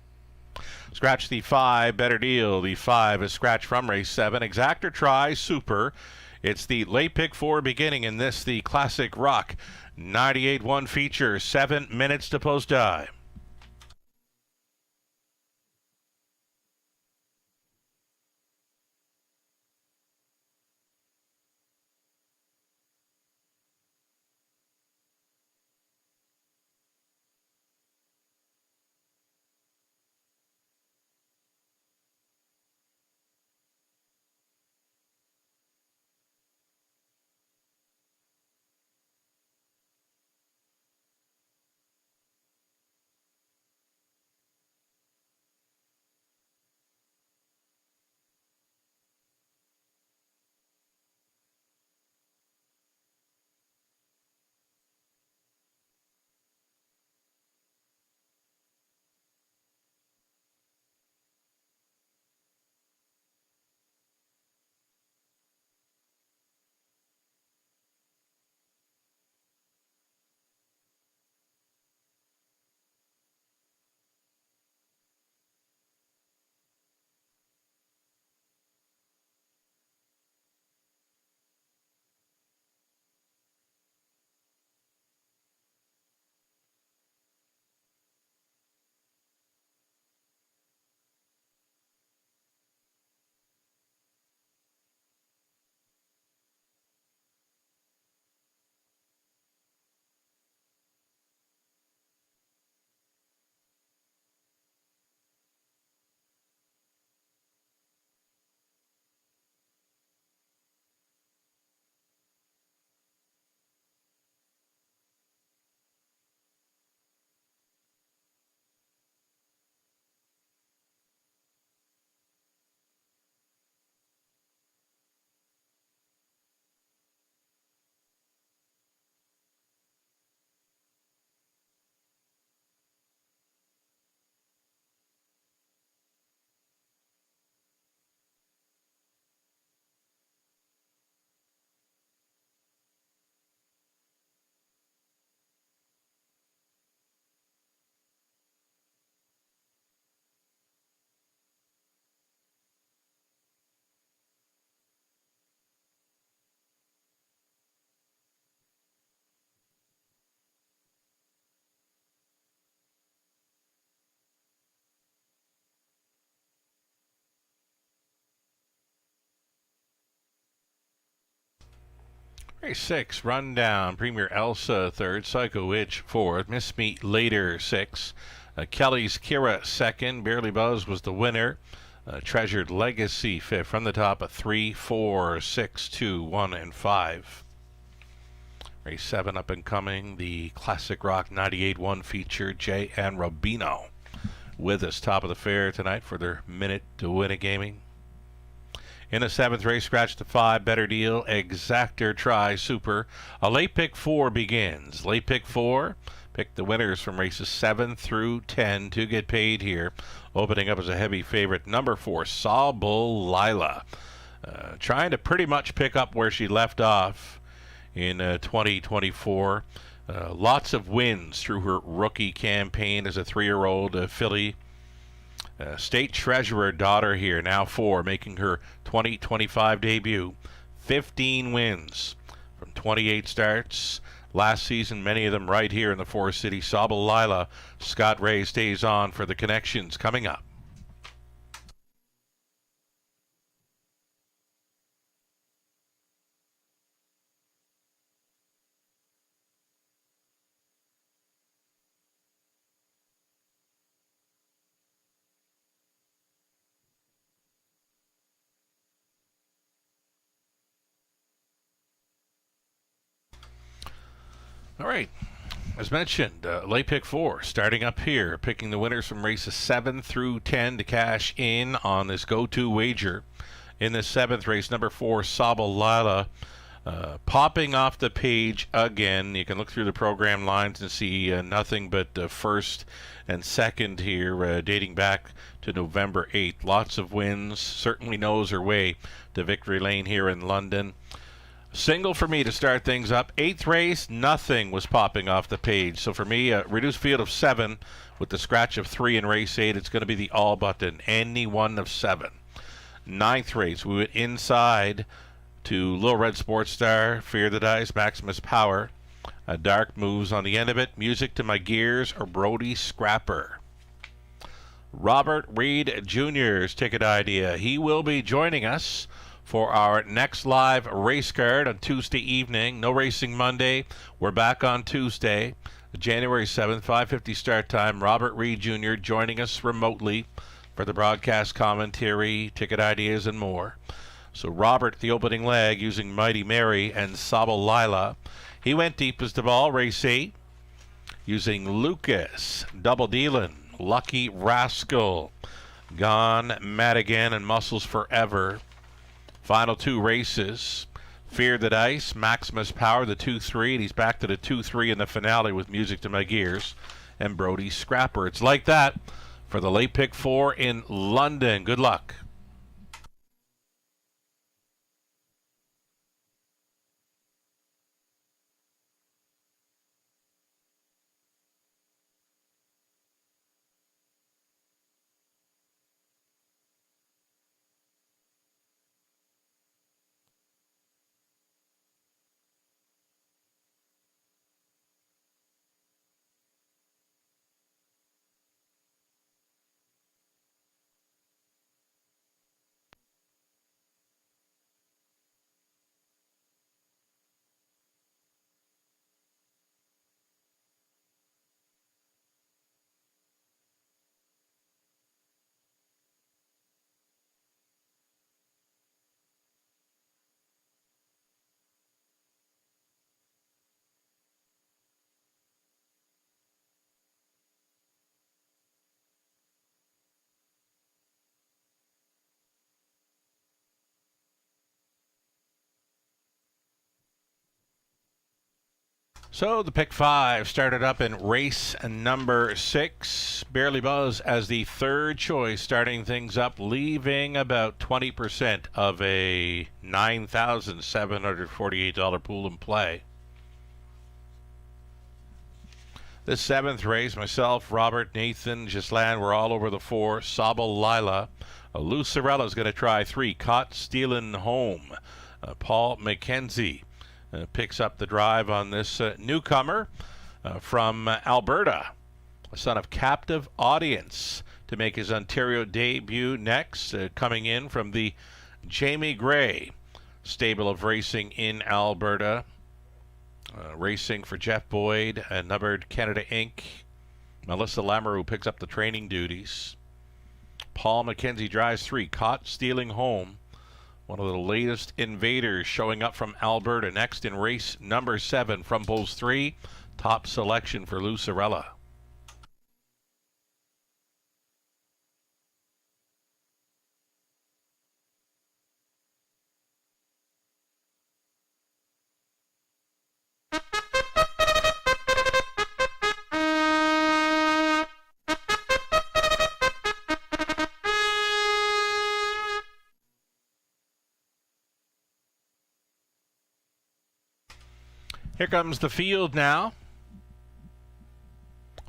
Scratch the 5, Better Deal. The 5 is scratched from race 7. Exactor Try Super. It's the late pick 4 beginning in this, the Classic Rock 98.1 feature. 7 minutes to post die. Race 6, Rundown, Premier Elsa 3rd, Psycho Itch 4th, Miss Me Later 6th, Kelly's Kira 2nd, Barely Buzz was the winner, Treasured Legacy 5th, from the top of 3, 4, 6, 2, 1, and 5. Race 7 up and coming, the Classic Rock 98-1 feature, Jay and Rubino with us top of the fair tonight for their minute to win a gaming. In the 7th race, scratch to 5, Better Deal, Exactor Try Super. A late pick 4 begins. Late pick 4, pick the winners from races 7 through 10 to get paid here. Opening up as a heavy favorite, number 4, Sawbull Lila. Trying to pretty much pick up where she left off in 2024. Lots of wins through her rookie campaign as a 3-year-old filly. State Treasurer daughter here, now 4, making her 2025 debut. 15 wins from 28 starts. Last season, many of them right here in the Forest City. Sawbull Lila, Scott Ray stays on for the connections coming up. All right, as mentioned, late pick 4 starting up here, picking the winners from races 7 through 10 to cash in on this go-to wager. In the 7th race, number 4, Sawbull Lila, popping off the page again. You can look through the program lines and see nothing but first and second here, dating back to November 8th. Lots of wins, certainly knows her way to victory lane here in London. Single for me to start things up. 8th race, nothing was popping off the page. So for me, a reduced field of 7 with the scratch of 3 in race 8. It's going to be the all button, any one of 7. 9th race, we went inside to Little Red Sports Star, Fear the Dice, Maximus Power. Dark moves on the end of it. Music to My Gears or Brody Scrapper. Robert Reed Jr.'s ticket idea. He will be joining us for our next live race card on Tuesday evening. No racing Monday. We're back on Tuesday, January 7th, 5:50 start time. Robert Reed Jr. joining us remotely for the broadcast commentary, ticket ideas, and more. So Robert, the opening leg, using Mighty Mary and Sawbull Lila. He went deep as the ball, race 8, using Lucas, Double Dealin', Lucky Rascal, Gone Mad Again, and Muscles Forever. Final 2 races, Fear the Dice, Maximus Power, the 2-3, and he's back to the 2-3 in the finale with Music to My Gears and Brody Scrapper. It's like that for the late pick 4 in London. Good luck. So the pick 5 started up in race number 6. Barely Buzz as the 3rd choice, starting things up, leaving about 20% of a $9,748 pool in play. The 7th race, myself, Robert, Nathan, Gislan, we're all over the 4. Sawbull Lila. Lucerella's going to try 3. Caught Stealin' Home. Paul McKenzie picks up the drive on this newcomer from Alberta, a son of Captive Audience, to make his Ontario debut next, coming in from the Jamie Gray stable of racing in Alberta. Racing for Jeff Boyd and numbered Canada Inc. Melissa Lamoureux picks up the training duties. Paul McKenzie drives 3, Caught Stealing Home. One of the latest invaders showing up from Alberta. Next in race number 7 from Post 3. Top selection for Lucarella. Here comes the field now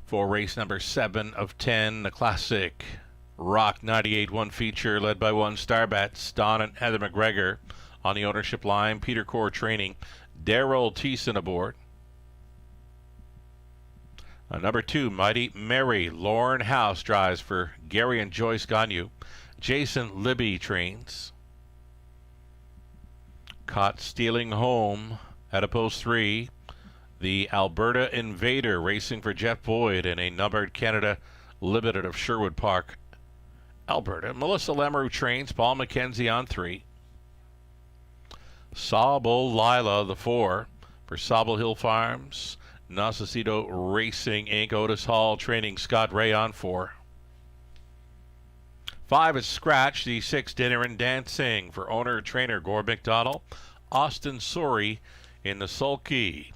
for race number 7 of 10, the Classic Rock 98-1 feature led by 1 Starbets, Don and Heather McGregor on the ownership line, Peter Core Training, Daryl Thiessen aboard. Number 2, Mighty Mary, Lauren House drives for Gary and Joyce Gagnon. Jason Libby trains. Caught Stealing Home at a Post 3, the Alberta Invader racing for Jeff Boyd in a numbered Canada Limited of Sherwood Park, Alberta. Melissa Lamoureux trains, Paul McKenzie on 3. Sauble Lila, the 4, for Sauble Hill Farms. Nasacito Racing Inc. Otis Hall training, Scott Ray on 4. 5 is Scratch, the 6, Dinner and Dancing for owner-trainer Gord McDonald. Austin Sori in the sulky.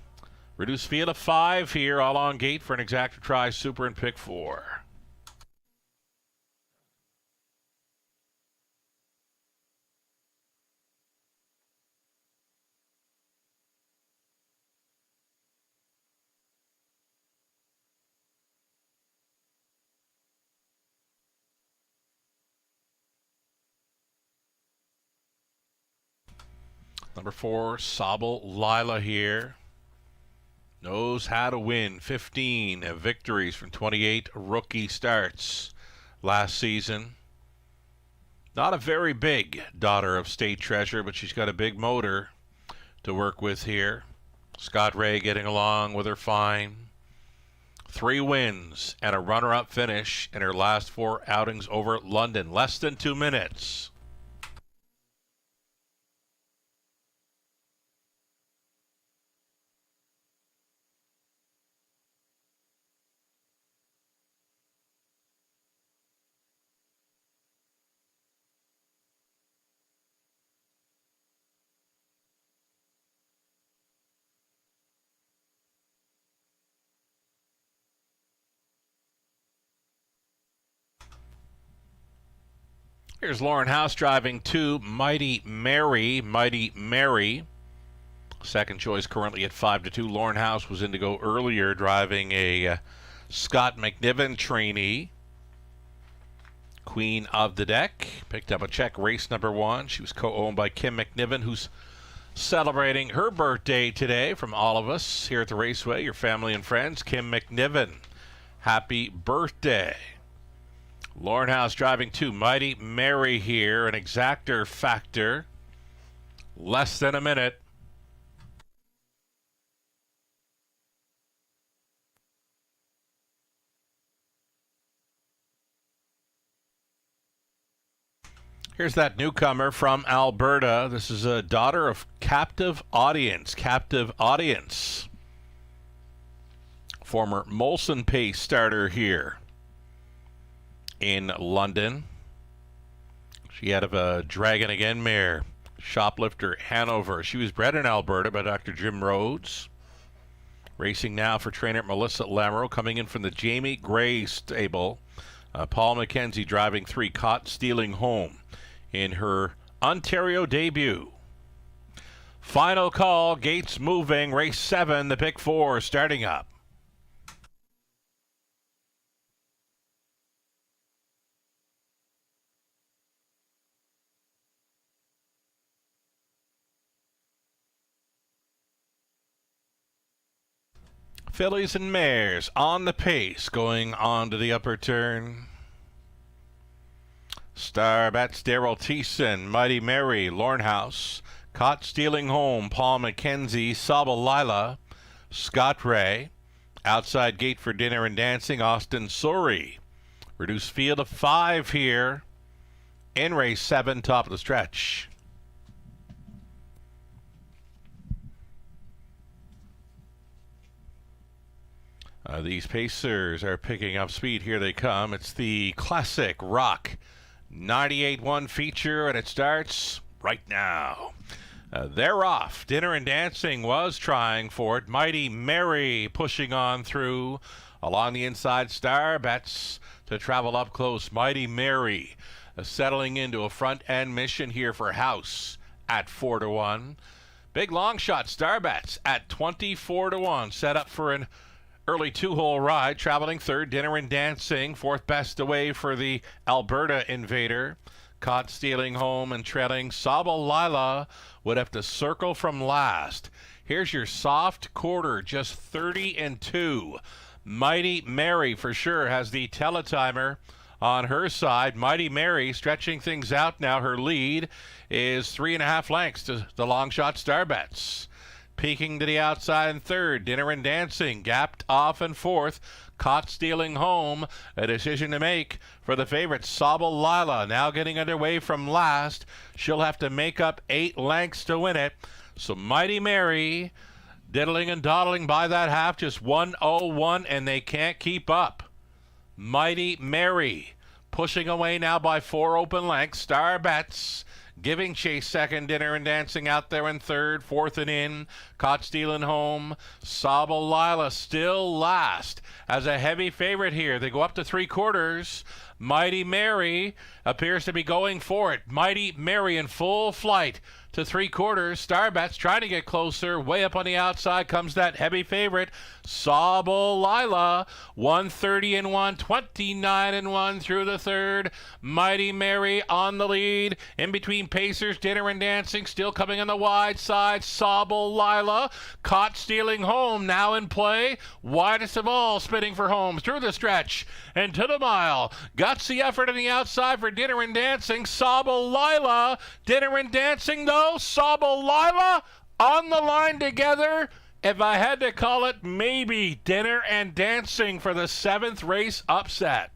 Reduced field of 5 here, all on gate for an exacta try, Super and pick 4. Number 4, Sauble Lila here. Knows how to win. 15 victories from 28 rookie starts last season. Not a very big daughter of State Treasure, but she's got a big motor to work with here. Scott Ray getting along with her fine. 3 wins and a runner-up finish in her last 4 outings over London. Less than 2 minutes. Here's Lauren House driving 2, Mighty Mary. Mighty Mary. Second choice currently at 5-2. Lauren House was in to go earlier driving a Scott McNiven trainee. Queen of the Deck. Picked up a check race number 1. She was co-owned by Kim McNiven, who's celebrating her birthday today from all of us here at the Raceway, your family and friends. Kim McNiven, happy birthday. Lauren House driving 2, Mighty Mary here, an exactor factor. Less than a minute. Here's that newcomer from Alberta. This is a daughter of Captive Audience. Captive Audience. Former Molson Pace starter here in London. She had a Dragon Again mare, Shoplifter Hanover. She was bred in Alberta by Dr. Jim Rhodes. Racing now for trainer Melissa Lamoureux, coming in from the Jamie Gray stable. Paul McKenzie driving 3, Caught Stealing Home in her Ontario debut. Final call, gates moving, race 7, the pick 4 starting up. Fillies and mares on the pace, going on to the upper turn. Starbets, Daryl Thiessen, Mighty Mary, Lauren House, Caught Stealing Home, Paul McKenzie, Sabalila, Scott Ray. Outside Gate for Dinner and Dancing, Austin Sori. Reduced field of 5 here in race 7, top of the stretch. These pacers are picking up speed. Here they come. It's the Classic Rock 98-1 feature, and it starts right now. They're off. Dinner and Dancing was trying for it. Mighty Mary pushing on through along the inside. Star Bets to travel up close. Mighty Mary settling into a front end mission here for House at 4-1. Big long shot Star Bets at 24-1. Set up for an early 2-hole ride. Traveling third, Dinner and Dancing. Fourth best away for the Alberta Invader. Caught Stealing Home and trailing. Sabalila would have to circle from last. Here's your soft quarter, just 30-2. Mighty Mary for sure has the teletimer on her side. Mighty Mary stretching things out now. Her lead is 3.5 lengths to the long shot Star Bets. Peeking to the outside in third, Dinner and Dancing gapped off in fourth. Caught Stealing Home, a decision to make for the favorite Sabalila, now getting underway from last. She'll have to make up 8 lengths to win it. So Mighty Mary diddling and dawdling by that half, just 101, and they can't keep up. Mighty Mary pushing away now by 4 open lengths. Star Bets giving chase second. Dinner and Dancing out there in third. Fourth and in, Caught Stealing Home. Sabalila still last as a heavy favorite here. They go up to 3/4. Mighty Mary appears to be going for it. Mighty Mary in full flight to 3/4. Star Bets trying to get closer. Way up on the outside comes that heavy favorite, Sabalila. 130-1, 29-1 through the third. Mighty Mary on the lead. In between pacers, Dinner and Dancing still coming on the wide side. Sabalila. Caught Stealing Home now in play. Widest of all, spinning for home through the stretch and to the mile. Gutsy effort on the outside for Dinner and Dancing. Sabalila. Dinner and Dancing though. Sabalila on the line together. If I had to call it, maybe Dinner and Dancing for the 7th race upset.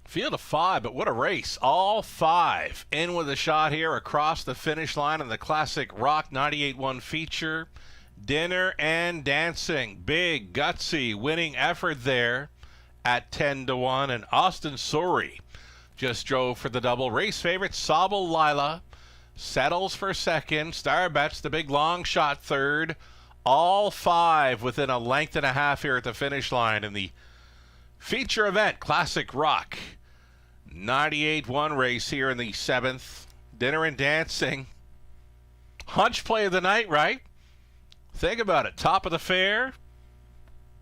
Field of 5, but what a race. All 5 in with a shot here across the finish line in the Classic Rock 98-1 feature. Dinner and Dancing. Big, gutsy, winning effort there at 10-1. And Austin Sori just drove for the double. Race favorite Sabalila settles for second. Star Bets, the big long shot, third. All 5 within a length and a half here at the finish line in the feature event, Classic Rock 98-1 race here in the 7th. Dinner and Dancing. Hunch play of the night, right? Think about it. Top of the fair.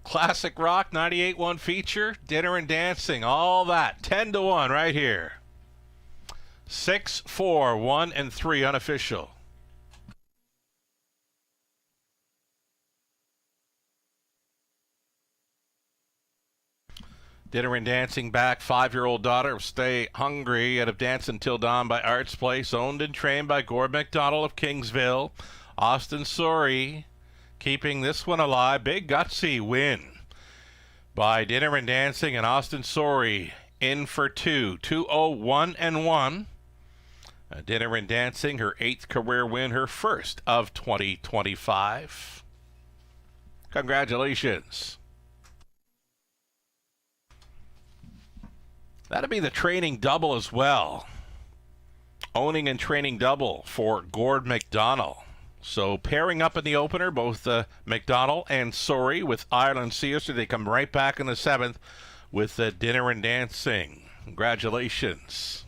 Classic Rock 98-1 feature. Dinner and Dancing. All that. 10-1 right here. 6, 4, 1, and 3 unofficial. Dinner and Dancing back. 5-year-old daughter of Stay Hungry out of Dance Until Dawn by Arts Place. Owned and trained by Gord McDonald of Kingsville. Austin Sori keeping this one alive. Big gutsy win by Dinner and Dancing, and Austin Sori in for 2. 2-0-1 and 1. Dinner and Dancing, her 8th career win, her first of 2025. Congratulations. That'll be the training double as well. Owning and training double for Gord McDonald. So pairing up in the opener, both McDonald and Sori with Ireland Sears. So they come right back in the 7th with Dinner and Dancing. Congratulations.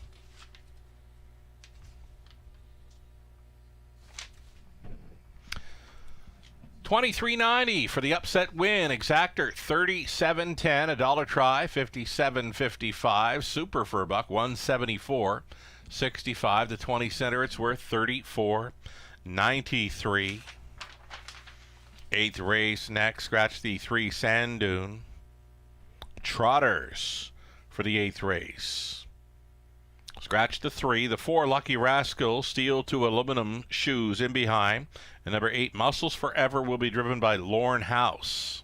$23.90 for the upset win. Exactor $37.10. A dollar try $57.55. Super for a buck $174.65. The 20 center it's worth $34.93. Eighth race next. Scratch the 3 Sand Dune. Trotters for the eighth race. Scratch the 3. The 4 Lucky Rascal. Steel to aluminum shoes in behind. And number 8 Muscles Forever will be driven by Lorne House.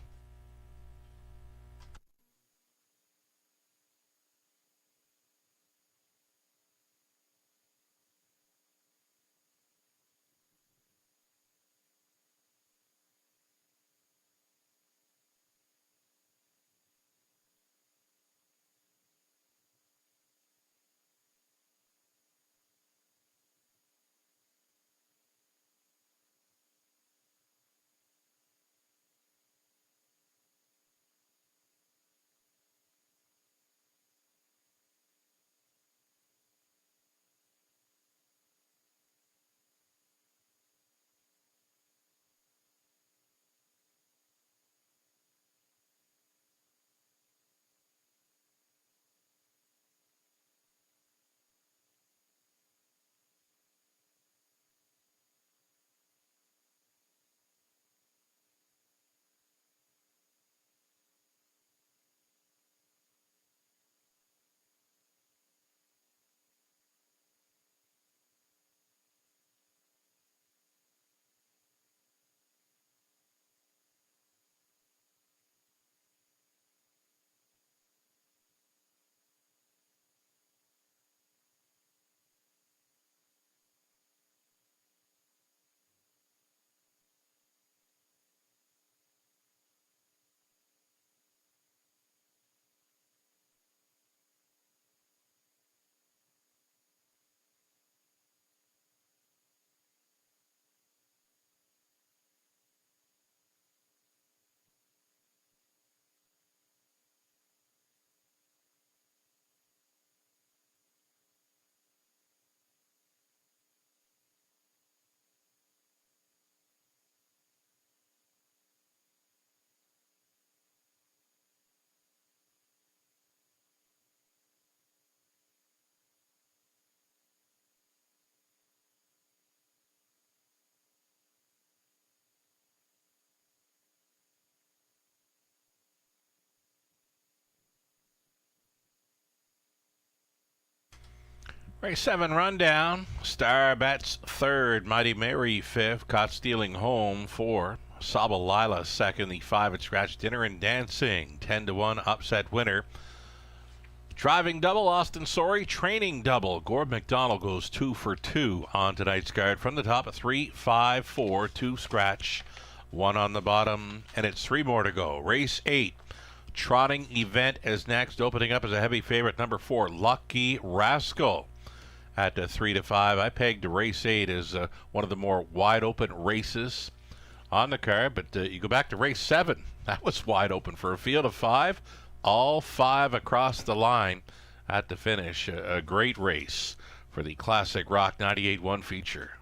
Race 7 rundown. Star Bets third. Mighty Mary fifth. Caught Stealing Home 4. Saba Lila second. The 5 at Scratch Dinner and Dancing 10-1 upset winner. Driving double, Austin Sorry. Training double, Gord McDonald goes 2 for 2 on tonight's card. From the top, 3, 5, 4, 2 scratch, 1 on the bottom, and it's 3 more to go. Race 8, trotting event is next. Opening up as a heavy favorite, number 4, Lucky Rascal. At 3 to 5, I pegged race 8 as one of the more wide open races on the card. But you go back to race 7, that was wide open for a field of 5. All 5 across the line at the finish. A great race for the Classic Rock 98.1 feature.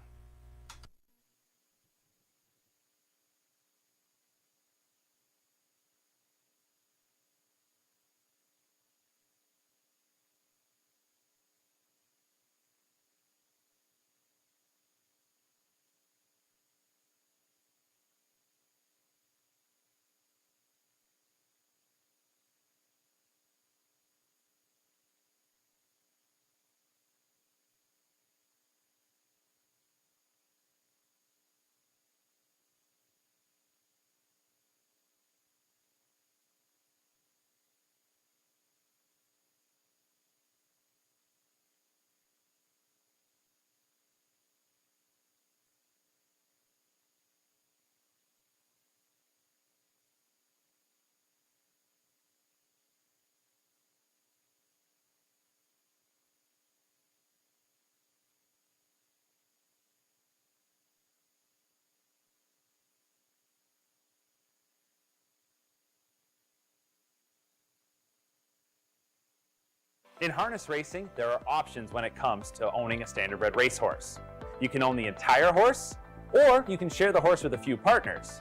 In harness racing, there are options when it comes to owning a standardbred racehorse. You can own the entire horse, or you can share the horse with a few partners.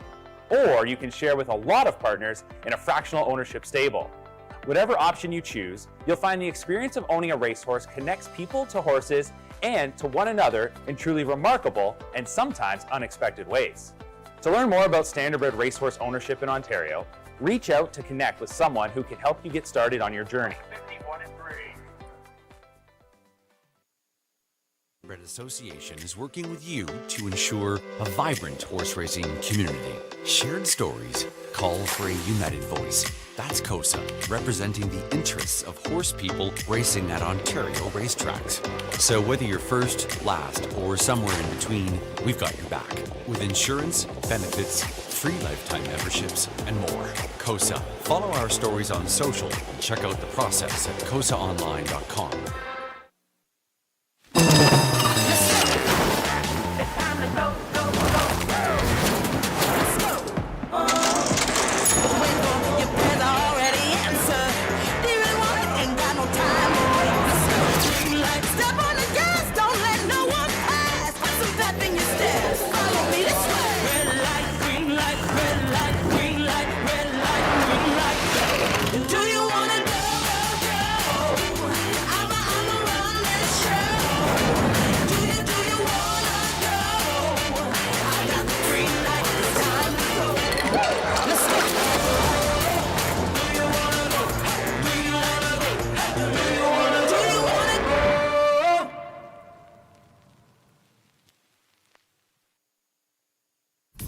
or you can share with a lot of partners in a fractional ownership stable. Whatever option you choose, you'll find the experience of owning a racehorse connects people to horses and to one another in truly remarkable and sometimes unexpected ways. To learn more about standardbred racehorse ownership in Ontario, reach out to connect with someone who can help you get started on your journey. Standardbred Association is working with you to ensure a vibrant horse racing community. Shared stories call for a united voice. That's COSA, representing the interests of horse people racing at Ontario racetracks. So whether you're first, last, or somewhere in between, we've got your back. With insurance, benefits, free lifetime memberships, and more. COSA. Follow our stories on social and check out the process at cosaonline.com.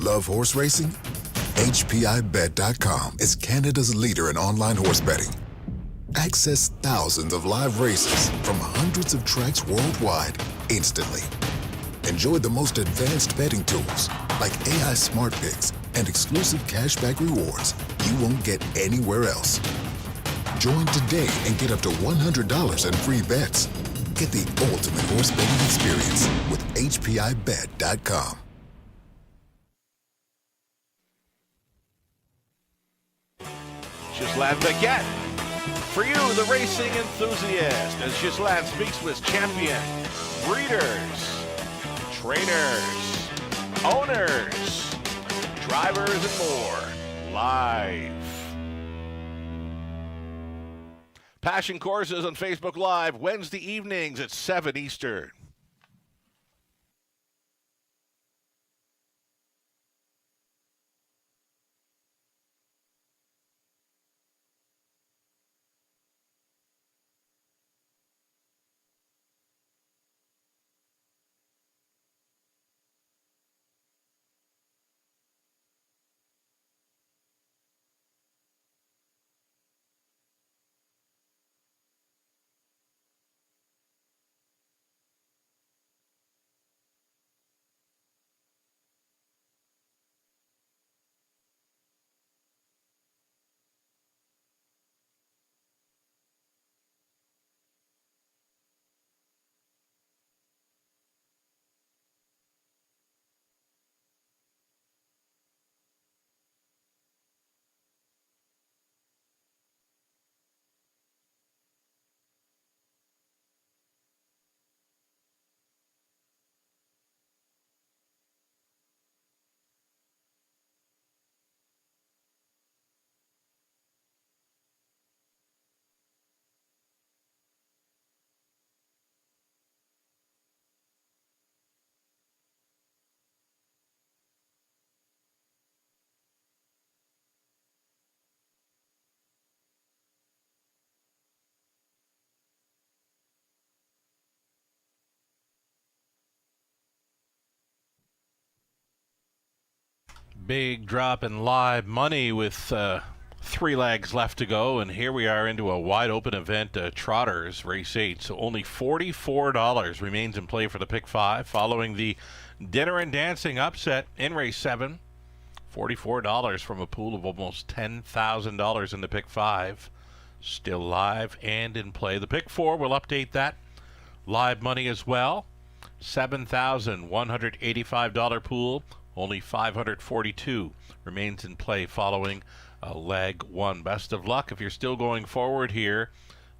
Love horse racing? HPIBet.com is Canada's leader in online horse betting. Access thousands of live races from hundreds of tracks worldwide instantly. Enjoy the most advanced betting tools like AI Smart Picks and exclusive cashback rewards you won't get anywhere else. Join today and get up to $100 in free bets. Get the ultimate horse betting experience with HPIBet.com. Ghislain Paquette. For you, the racing enthusiast, as Ghislain speaks with champion, breeders, trainers, owners, drivers, and more, live. Passion Courses on Facebook Live, Wednesday evenings at 7 Eastern. Big drop in live money with 3 legs left to go, and here we are into a wide open event, Trotters race 8. So only $44 remains in play for the pick 5 following the dinner and dancing upset in race 7. $44 from a pool of almost $10,000 in the pick 5, still live and in play. The pick 4, we'll update that live money as well. $7,185 pool. Only $542 remains in play following leg 1. Best of luck if you're still going forward here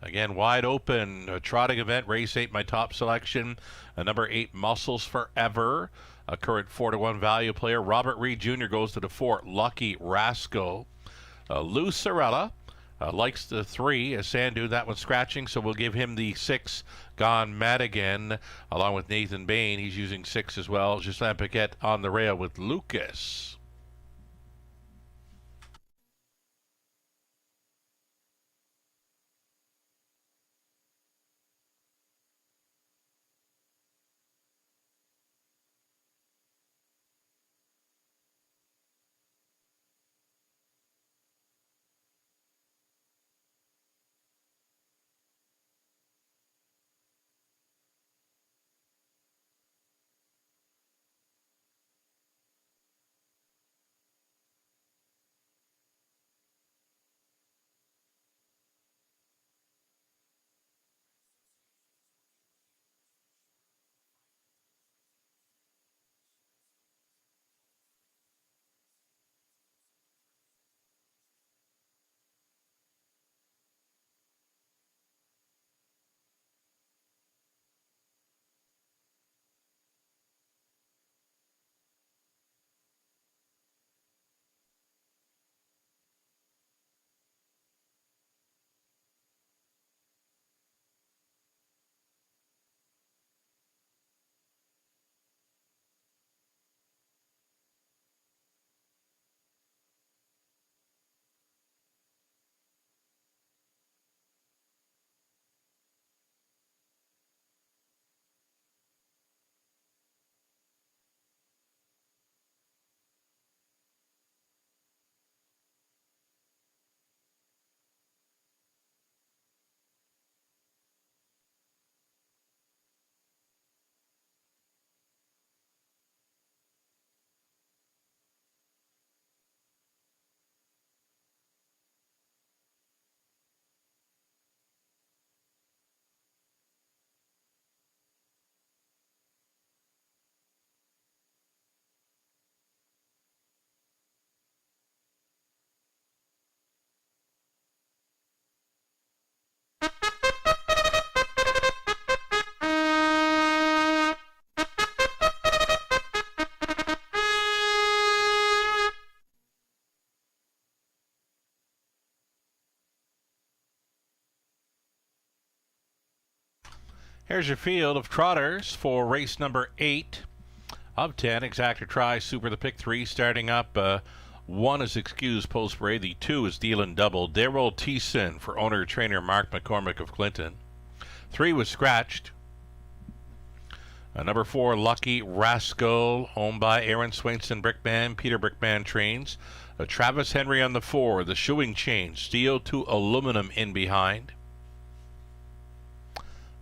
Again, wide open, a trotting event, race 8, my top selection. Number 8, Muscles Forever, a current 4-1 value player. Robert Reed Jr. goes to the 4, Lucky Rascal. Lou Sorella likes the 3, Sandu, that one's scratching, so we'll give him the 6, Gone Mad Again, along with Nathan Bain. He's using 6 as well. Ghislain Paquette on the rail with Lucas. Here's your field of trotters for race number 8 of 10. Exactor Tri Super, the pick 3 starting up. 1 is Excuse Post Parade. The 2 is Dealin' Double. Daryl Thiessen for owner-trainer Mark McCormick of Clinton. 3 was scratched. Number 4, Lucky Rascal, owned by Aaron Swainson Brickman. Peter Brickman trains. Travis Henry on the 4. The Shoeing Chain, steel to aluminum in behind.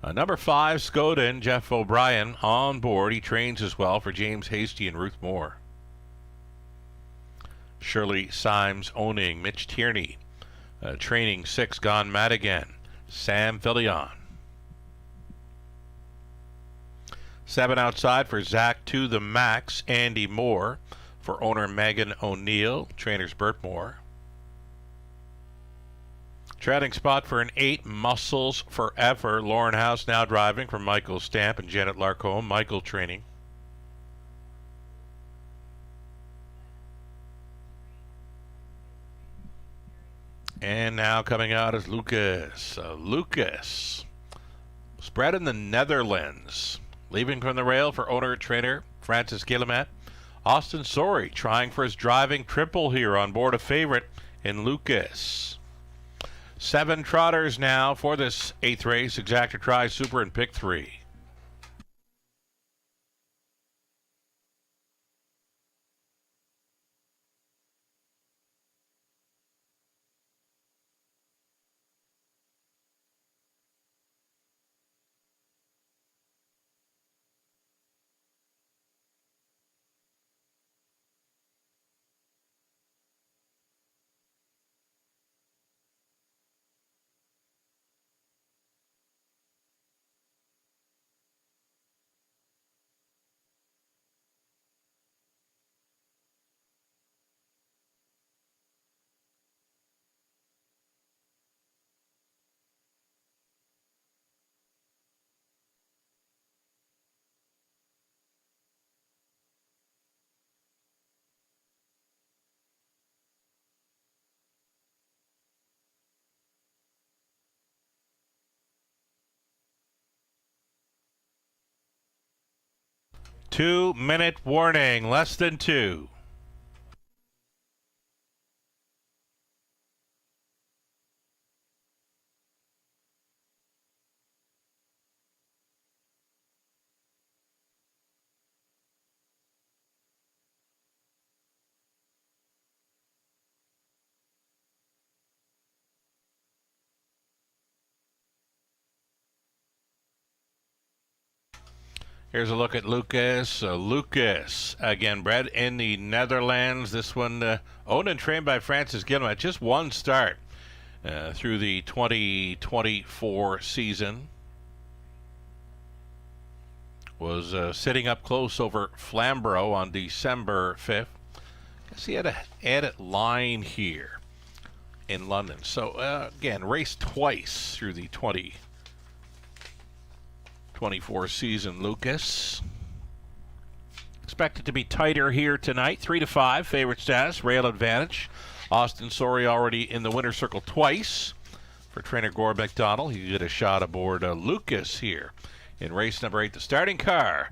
Number 5, Skoden, Jeff O'Brien on board. He trains as well for James Hasty and Ruth Moore. Shirley Symes owning. Mitch Tierney training 6, Gone Mad Again. Sam Fillion. 7 outside for Zach to the Max. Andy Moore for owner Megan O'Neill. Trainers Bert Moore. Treading spot for an 8, Muscles Forever. Lauren House now driving for Michael Stamp and Janet Larcombe. Michael training. And now coming out is Lucas. Lucas, spread in the Netherlands. Leaving from the rail for owner-trainer Francis Guillemet. Austin Sorey trying for his driving triple here on board a favorite in Lucas. 7 trotters now for this 8th race. Exactor Tri Super and pick 3. 2-minute warning, less than 2. Here's a look at Lucas. Lucas, again, bred in the Netherlands. This one owned and trained by Francis Gilman. Just one start through the 2024 season. Was sitting up close over Flamborough on December 5th. Guess he had an added line here in London. So, again, raced twice through the 2024 season, Lucas. Expected to be tighter here tonight. 3-5, favorite status, rail advantage. Austin Sorey already in the winner's circle twice for trainer Gore McDonald. He did a shot aboard Lucas here in race number 8. The starting car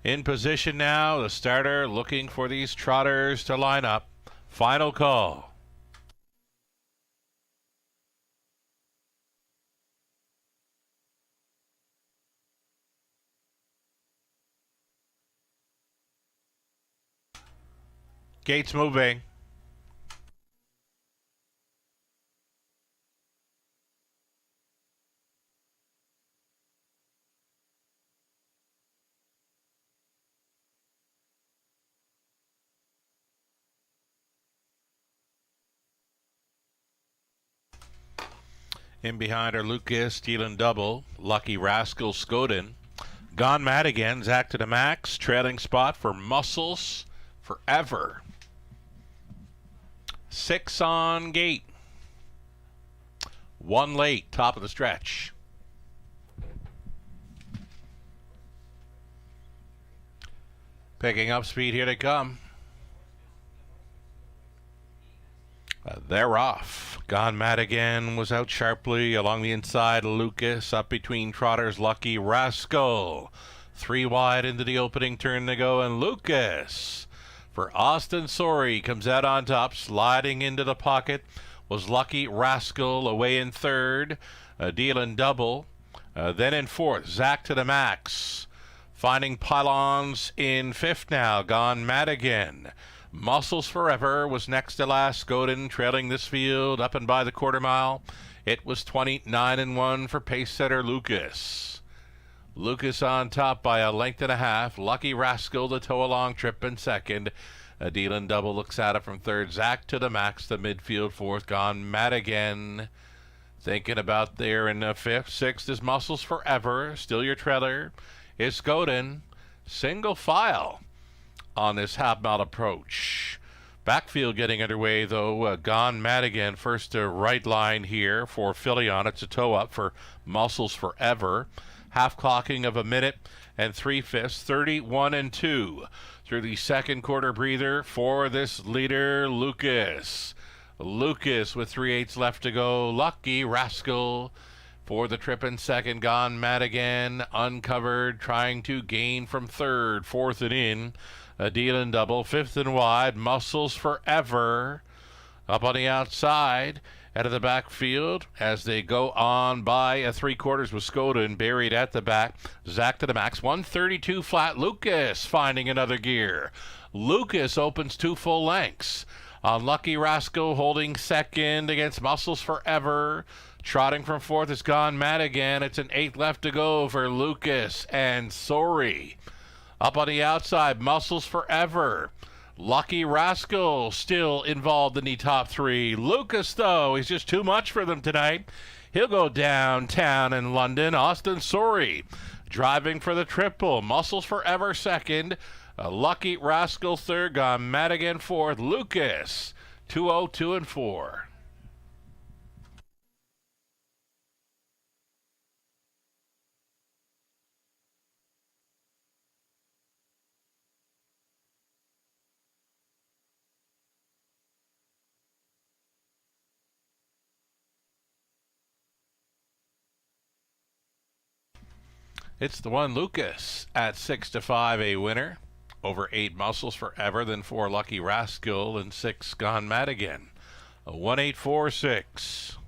in position now. The starter looking for these trotters to line up. Final call. Gates moving. In behind are Lucas, Stealing Double, Lucky Rascal, Skoden. Gone Mad Again, Zach to the Max, trailing spot for Muscles Forever. 6 on gate. 1 late, top of the stretch. Picking up speed, here they come. They're off. Gone Mad Again was out sharply along the inside. Lucas up between trotters. Lucky Rascal. 3 wide into the opening turn to go, and Lucas for Austin Sorey comes out on top. Sliding into the pocket was Lucky Rascal away in third. Dealing Double. Then in fourth, Zach to the Max. Finding pylons in fifth now. Gone Mad Again. Muscles Forever was next to last. Skoden trailing this field up and by the quarter mile. It was 29-1 for pace setter Lucas. Lucas on top by a length and a half. Lucky Rascal the tow along trip in second. Dealing Double looks at it from third. Zach to the Max, the midfield fourth. Gone Mad Again. Thinking about there in the fifth. Sixth is Muscles Forever. Still your trailer is Skoden. Single file on this half-mile approach. Backfield getting underway, though. Gone Mad Again. First to right line here for Philion. It's a toe up for Muscles Forever. Half clocking of a minute and 3/5, 31-2 through the second quarter breather for this leader, Lucas. Lucas with 3/8 left to go. Lucky Rascal for the trip in second. Gone Mad Again. Uncovered, trying to gain from third. Fourth and in. Dealing Double. Fifth and wide. Muscles Forever up on the outside. Out of the backfield as they go on by 3/4 with Skoden buried at the back. Zach to the Max. 132 flat. Lucas finding another gear. Lucas opens 2 full lengths. Lucky Rascal holding second against Muscles Forever. Trotting from fourth is Gone Mad Again. It's an 8 left to go for Lucas and Sorey. Up on the outside, Muscles Forever. Lucky Rascal still involved in the top 3. Lucas, though, is just too much for them tonight. He'll go downtown in London. Austin Sorey driving for the triple. Muscles Forever second. Lucky Rascal third. Gone Mad Again fourth. Lucas 202 and 4. It's the one Lucas at 6-5, a winner. Over 8 Muscles Forever, then 4 Lucky Rascal, and 6 Gone Mad Again. A 1846.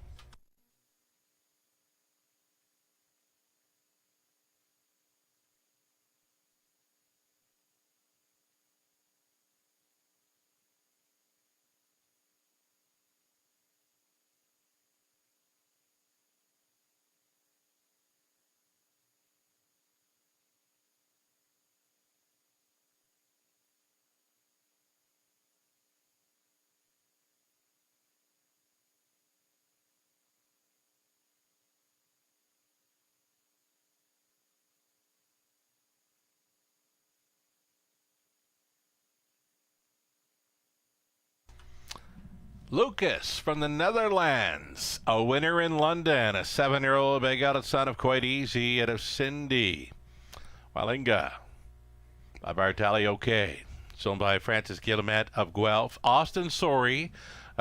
Lucas from the Netherlands, a winner in London, a 7-year-old big out son of Quite Easy out of Cindy. Walinga by Bartali OK. It's owned by Francis Guillemette of Guelph. Austin Sorry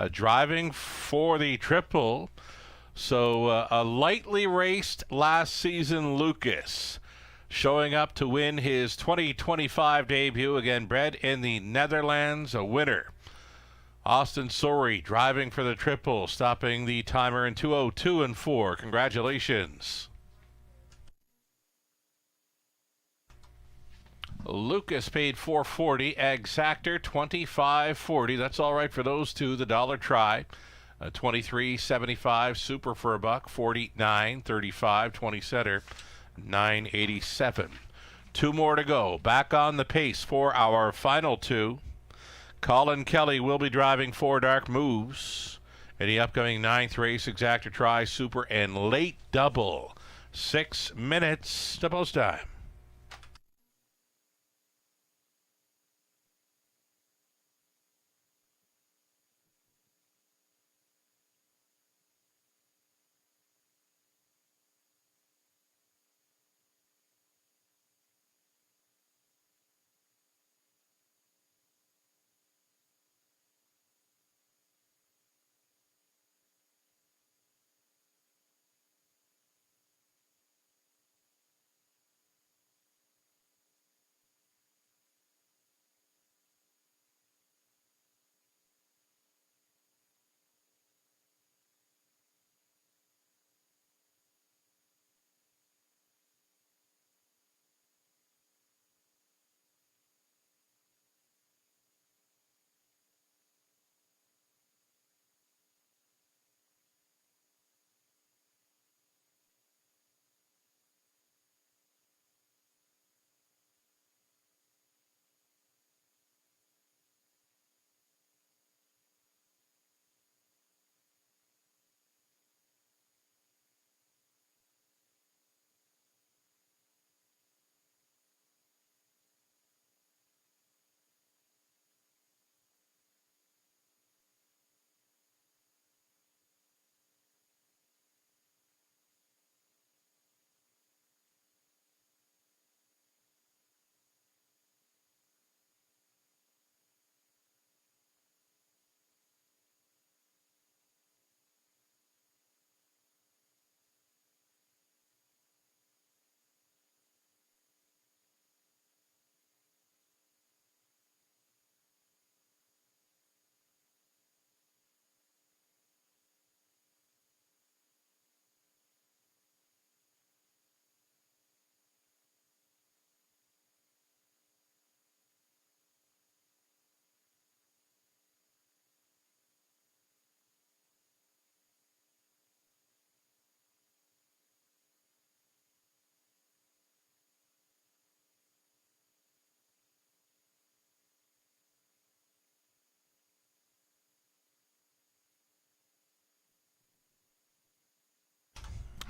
driving for the triple. So a lightly raced last season Lucas showing up to win his 2025 debut, again bred in the Netherlands, a winner. Austin Sorry driving for the triple, stopping the timer in 2:02 and 4. Congratulations. Lucas paid $4.40. Exactor $25.40. That's all right for those two. The dollar try. $23.75. Super for $1. $49.35. 20 setter. $9.87. 2 more to go. Back on the pace for our final 2. Colin Kelly will be driving 4 Dark Moves in the upcoming 9th race. Exactor try, super, and late double. 6 minutes to post time.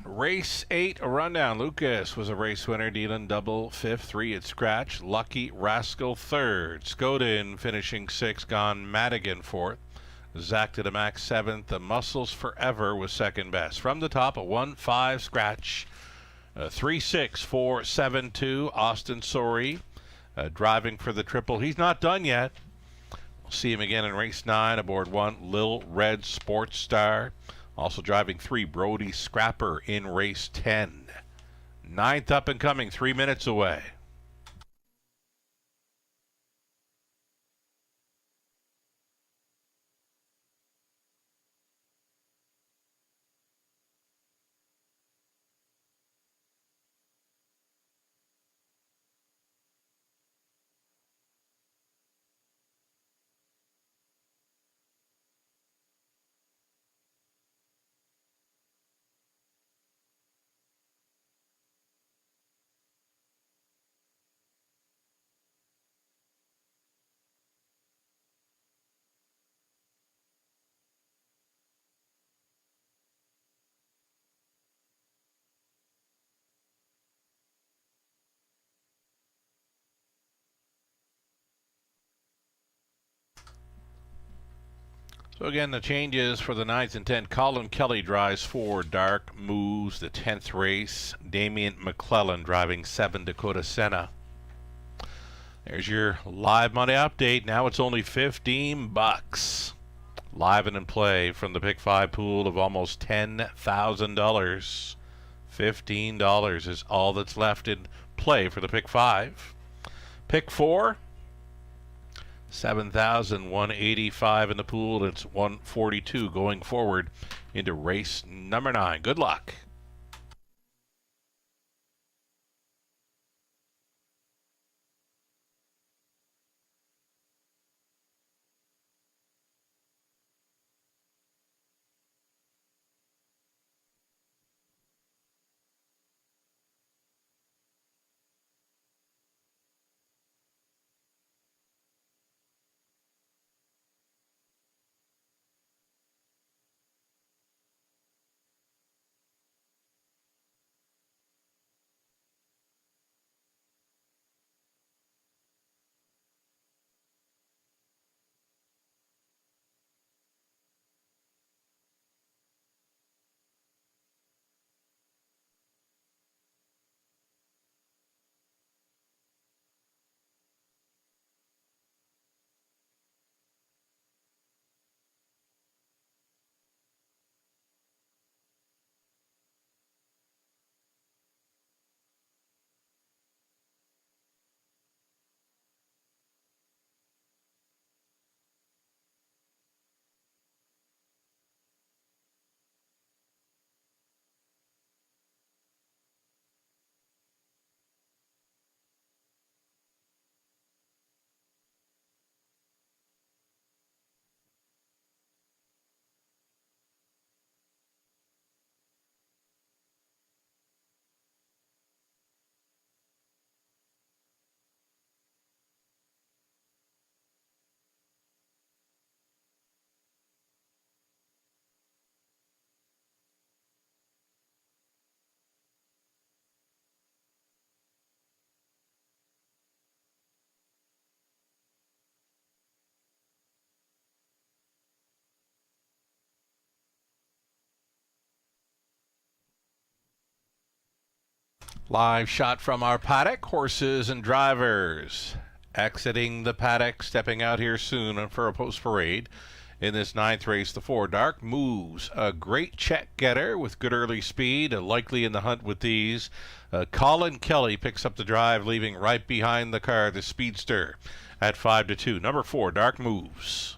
Race 8 rundown. Lucas was a race winner. Dealing double 5th, 3 at scratch. Lucky Rascal 3rd. Skodin finishing 6th. Gone Madigan 4th. Zach to the Max 7th. The Muscles Forever was second best. From the top, a 1-5 scratch. 3-6-4-7-2. Austin Sorry driving for the triple. He's not done yet. We'll see him again in race 9 aboard 1 Lil Red Sports Star. Also driving 3 Brody Scrapper in race 10. Ninth up and coming, 3 minutes away. So again, the changes for the 9th and 10th. Colin Kelly drives 4. Dark moves the 10th race. Damian McClellan driving 7. Dakota Senna. There's your live money update. Now it's only $15. Live and in play from the Pick 5 pool of almost $10,000. $15 is all that's left in play for the Pick 5. Pick 4. 7,185 in the pool. It's 142 going forward into race number 9. Good luck. Live shot from our paddock. Horses and drivers exiting the paddock, stepping out here soon for a post parade. In this 9th race, the 4 Dark moves a great check getter with good early speed, likely in the hunt with these. Colin Kelly picks up the drive, leaving right behind the car the Speedster at 5-2. Number 4 Dark moves.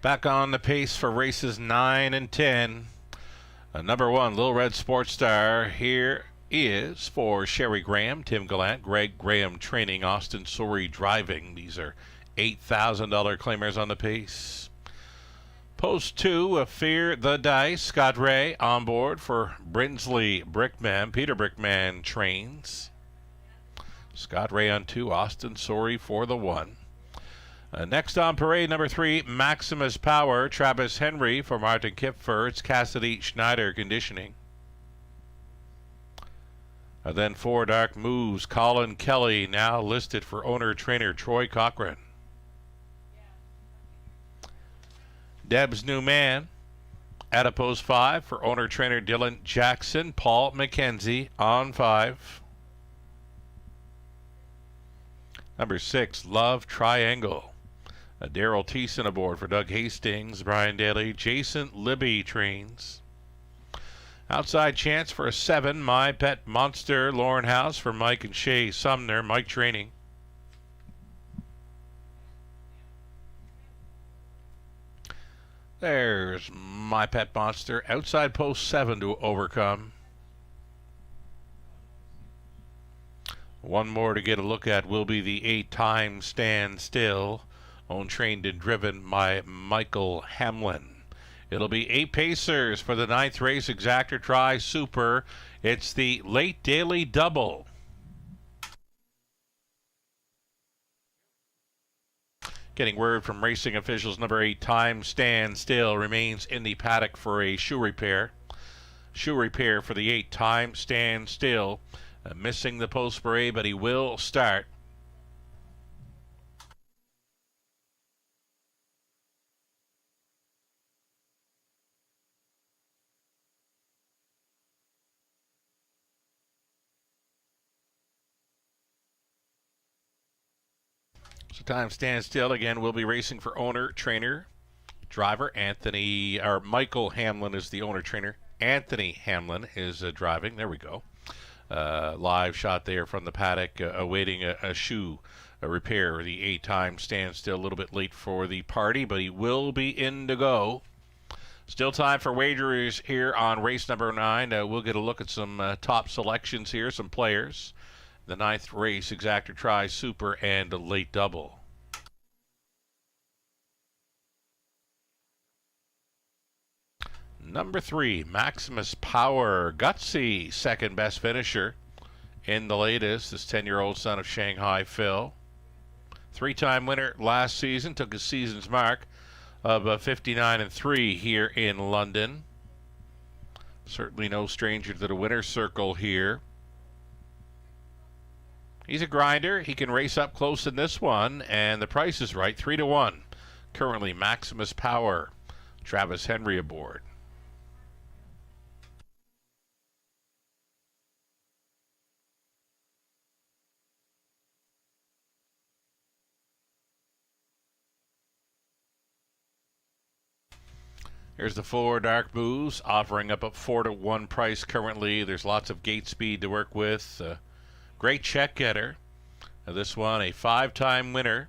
Back on the pace for races 9 and 10. Number 1, Little Red Sports Star. Here is for Sherry Graham, Tim Gallant, Greg Graham training, Austin Sorey driving. These are $8,000 claimers on the pace. Post 2, Fear the Dice. Scott Ray on board for Brinsley Brickman. Peter Brickman trains. Scott Ray on 2, Austin Sorey for the 1. Next on parade, number 3, Maximus Power. Travis Henry for Martin Kipfer. It's Cassidy Schneider conditioning. Then 4, Dark Moves. Colin Kelly, now listed for owner-trainer Troy Cochran. Deb's New Man. Adipose 5 for owner-trainer Dylan Jackson. Paul McKenzie on 5. Number 6, Love Triangle. Daryl Thiessen aboard for Doug Hastings, Brian Daly, Jason Libby trains. Outside chance for a 7, My Pet Monster, Lauren House for Mike and Shay Sumner, Mike training. There's My Pet Monster, outside post 7 to overcome. One more to get a look at will be the 8 Time Stand Still, owned, trained, and driven by Michael Hamlin. It'll be 8 pacers for the 9th race, Exactor Tri Super. It's the late daily double. Getting word from racing officials, number 8 Time Stand Still remains in the paddock for a shoe repair. Shoe repair for the 8 Time Stand Still. Missing the post parade, but he will start. So Time Stand Still again will be racing for owner, trainer, driver Michael Hamlin is the owner trainer. Anthony Hamlin is driving. There we go. Live shot there from the paddock, awaiting a shoe repair. The 8 Time Stand Still, a little bit late for the party, but he will be in to go. Still time for wagerers here on race number 9. We'll get a look at some top selections here, some players. The 9th race, Exactor Tri Super and a late double. Number 3, Maximus Power. Gutsy, second best finisher in the latest. This 10-year-old son of Shanghai Phil. 3-time winner last season. Took his season's mark of 59-3 here in London. Certainly no stranger to the winner's circle here. He's a grinder. He can race up close in this one, and the price is right, 3-1. Currently, Maximus Power. Travis Henry aboard. Here's the 4 Dark Moves, offering up a 4-1 price currently. There's lots of gate speed to work with. Great check getter. This one, a 5-time winner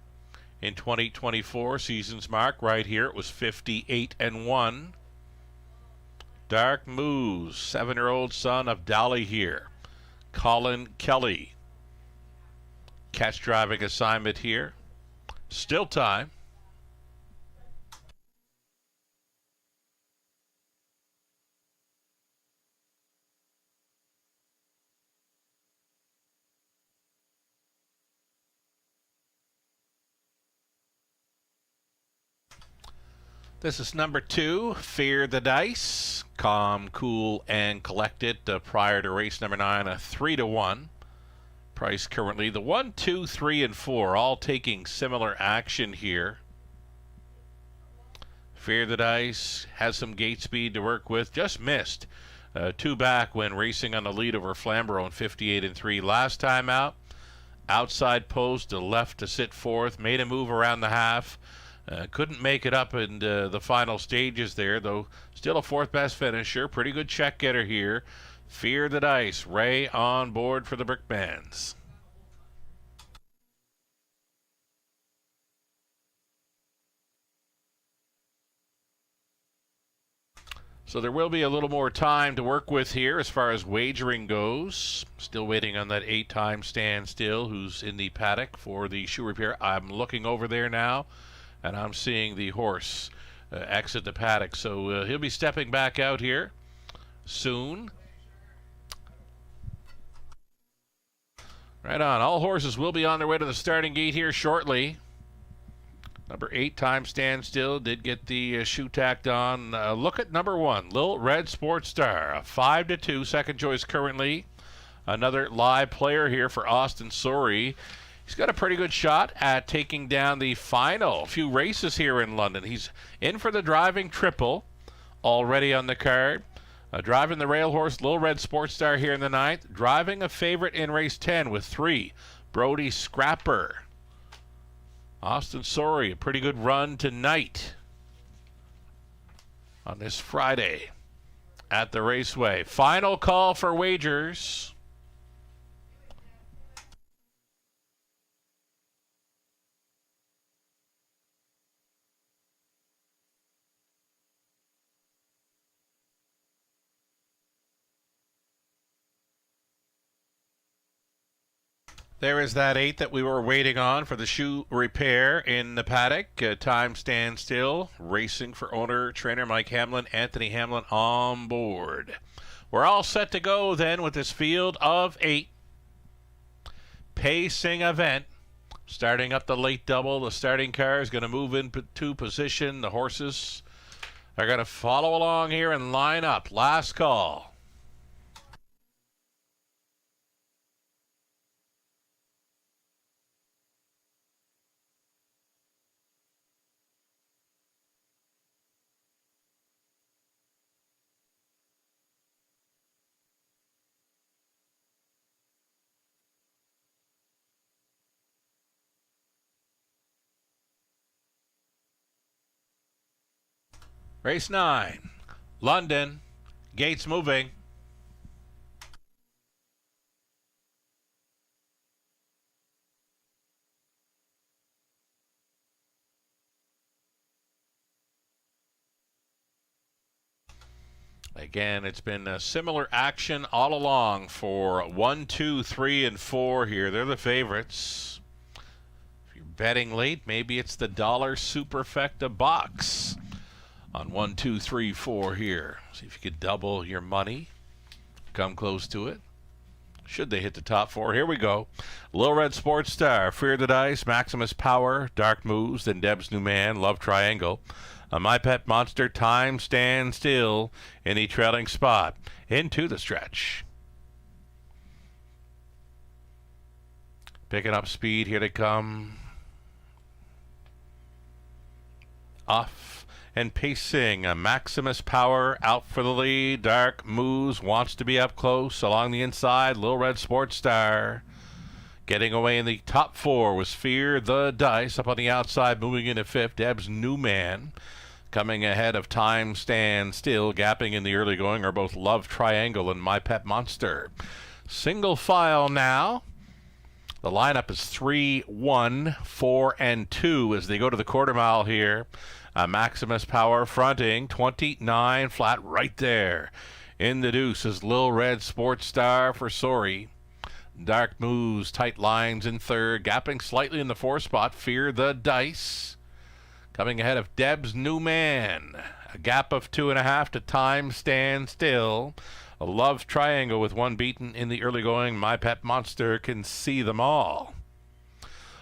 in 2024. Season's mark right here. It was 58-1. Dark Moves, 7-year-old son of Dolly here. Colin Kelly. Catch driving assignment here. Still time. This is number 2, Fear the Dice. Calm, cool, and collected prior to race number 9, a 3-1. Price currently the 1, 2, 3, and 4, all taking similar action here. Fear the Dice has some gate speed to work with. Just missed 2 back when racing on the lead over Flamborough in 58-3 last time out. Outside post to left to sit 4th. Made a move around the half. Couldn't make it up in the final stages there, though still a 4th best finisher. Pretty good check getter here. Fear the Dice. Ray on board for the Brickmans. So there will be a little more time to work with here as far as wagering goes. Still waiting on that 8-time standstill who's in the paddock for the shoe repair. I'm looking over there now, and I'm seeing the horse exit the paddock. So he'll be stepping back out here soon. Right on. All horses will be on their way to the starting gate here shortly. Number 8-time standstill did get the shoe tacked on. Look at number 1, Lil Red Sports Star, a 5-2 second choice currently. Another live player here for Austin Sorey. He's got a pretty good shot at taking down the final few races here in London. He's in for the driving triple already on the card. Driving the rail horse Lil Red Sports Star here in the 9th. Driving a favorite in race 10 with 3, Brody Scrapper. Austin Sorey, a pretty good run tonight on this Friday at the Raceway. Final call for wagers. There is that 8 that we were waiting on for the shoe repair in the paddock. Time standstill. Racing for owner, trainer Mike Hamlin, Anthony Hamlin on board. We're all set to go then with this field of 8. Pacing event. Starting up the late double. The starting car is going to move into position. The horses are going to follow along here and line up. Last call. Race 9, London, gates moving. Again, it's been a similar action all along for 1, 2, 3, and 4 here. They're the favorites. If you're betting late, maybe it's the dollar superfecta box on 1, 2, 3, 4 here. See if you could double your money. Come close to it. Should they hit the top 4? Here we go. Lil Red Sports Star, Fear the Dice, Maximus Power, Dark Moves, then Deb's New Man, Love Triangle. My Pet Monster, Time Stand Still in the trailing spot. Into the stretch. Picking up speed. Here they come. Off. And pacing, Maximus Power out for the lead. Dark Moves wants to be up close along the inside. Lil Red Sports Star getting away in the top 4 was Fear the Dice up on the outside, moving into 5th. Deb's New Man coming ahead of Time Stand Still. Gapping in the early going are both Love Triangle and My Pet Monster. Single file now. The lineup is 3, 1, 4, and 2 as they go to the quarter mile here. Maximus Power fronting, 29 flat right there. In the deuce is Lil Red Sports Star for Sorey. Dark Moves, tight lines in 3rd. Gapping slightly in the 4th spot, Fear the Dice. Coming ahead of Deb's New Man. A gap of 2.5 to Time Stand Still. A Love Triangle with 1 beaten in the early going. My Pet Monster can see them all.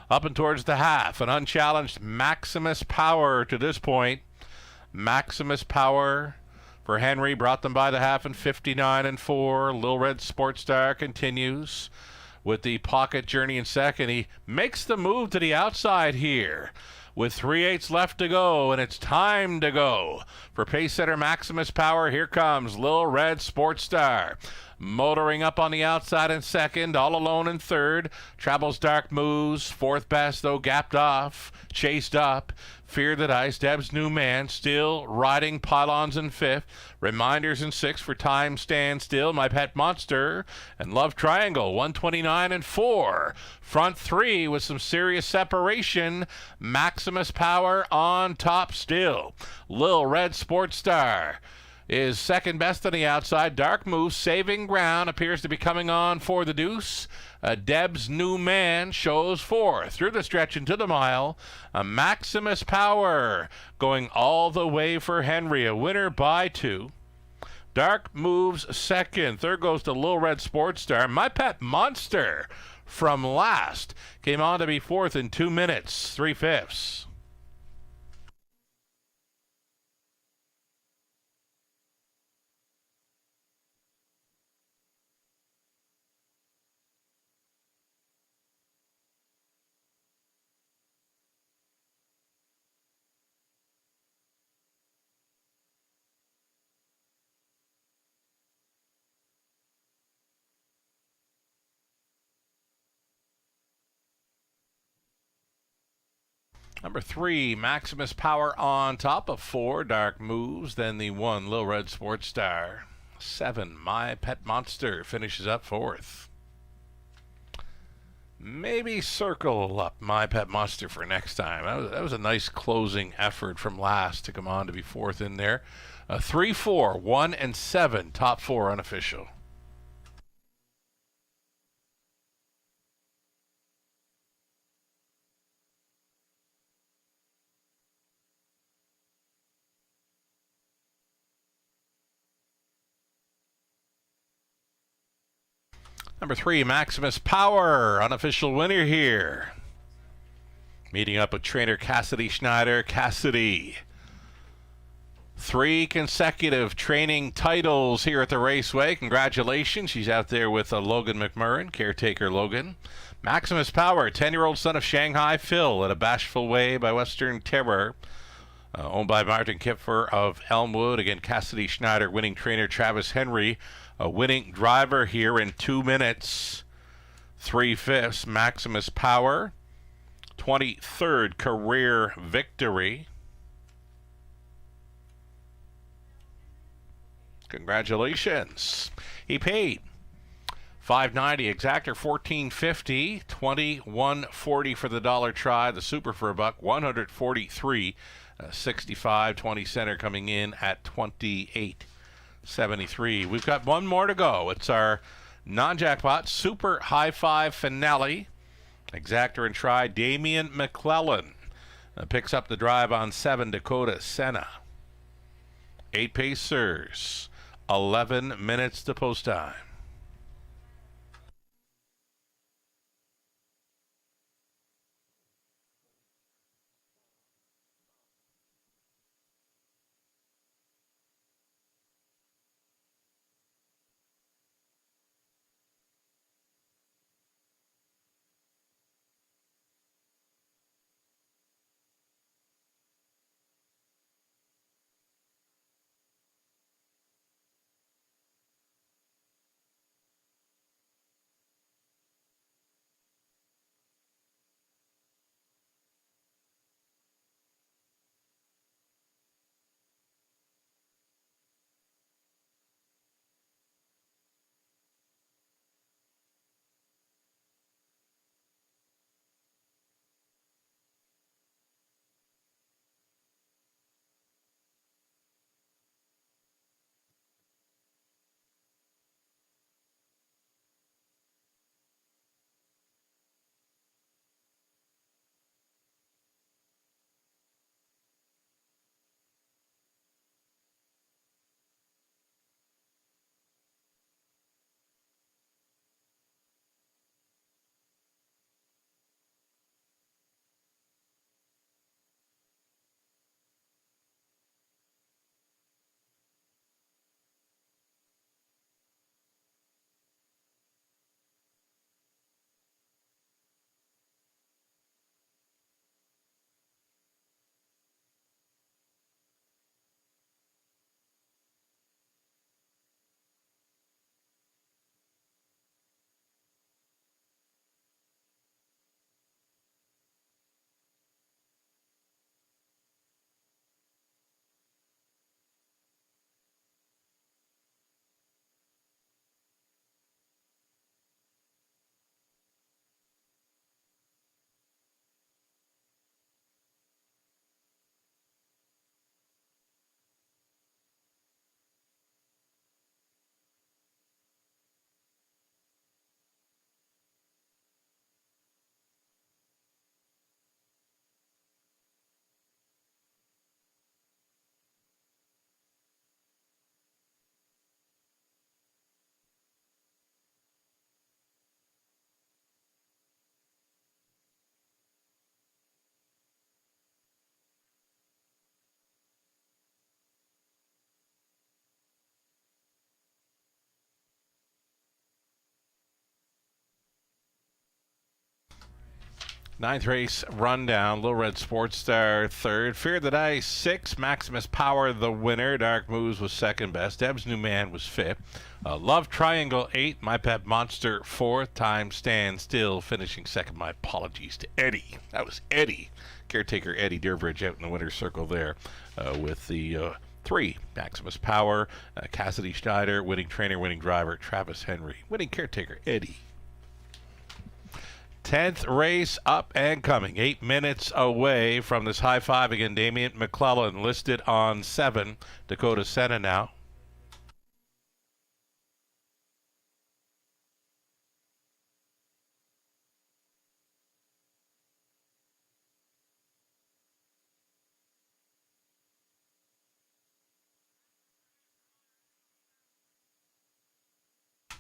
Up and towards the half, an unchallenged Maximus Power to this point. Maximus Power for Henry brought them by the half in 59 and 4. Lil Red Sports Star continues with the pocket journey in second. He makes the move to the outside here with 3/8 left to go, and it's time to go for pace setter Maximus Power. Here comes Lil Red Sports Star. Motoring up on the outside in second, all alone in 3rd. Travels Dark Moves, 4th best though, gapped off, chased up. Fear the Dice, Deb's New Man, still riding pylons in 5th. Reminders in 6th for Time Stand Still, My Pet Monster, and Love Triangle, 129 and 4. Front 3 with some serious separation. Maximus Power on top still. Lil Red Sports Star is second best on the outside. Dark Moose saving ground, appears to be coming on for the deuce. Deb's New Man shows fourth through the stretch into the mile. Maximus Power going all the way for Henry, a winner by 2. Dark moves second. Third goes to Little Red Sports Star. My Pet Monster from last came on to be fourth in 2 minutes, 3/5. Number 3, Maximus Power on top of 4, Dark Moves. Then the 1, Little Red Sports Star. 7, My Pet Monster finishes up fourth. Maybe circle up My Pet Monster for next time. That was a nice closing effort from last to come on to be fourth in there. 3, 4, 1, and 7, top 4 unofficial. Number 3, Maximus Power, unofficial winner here. Meeting up with trainer Cassidy Schneider. Cassidy, 3 consecutive training titles here at the Raceway. Congratulations. She's out there with Logan McMurrin, caretaker Logan. Maximus Power, 10-year-old son of Shanghai Phil, at a bashful way by Western Terror. Owned by Martin Kipfer of Elmwood. Again, Cassidy Schneider, winning trainer Travis Henry. A winning driver here in 2 minutes, 3/5. Maximus Power, 23rd career victory. Congratulations. He paid $5.90, exactor $14.50, $21.40 for the dollar try, the super for a buck, $143, 65, 20 center coming in at $28.73. We've got one more to go. It's our non-jackpot super high five finale. Exactor and try Damian McClellan picks up the drive on 7, Dakota Senna. 8 pacers, 11 minutes to post time. Ninth race rundown. Little Red Sports Star third. Fear the Dice 6. Maximus Power the winner. Dark Moves was second best. Ebbs New Man was fifth. Love Triangle 8. My Pet Monster 4th. Time Stand Still finishing second. My apologies to Eddie. That was Eddie. Caretaker Eddie Dearbridge out in the winner's circle there with the 3. Maximus Power. Cassidy Schneider. Winning trainer, winning driver. Travis Henry. Winning caretaker Eddie. 10th race up and coming. 8 minutes away from this high five again. Damian McClellan listed on 7. Dakota Senna now.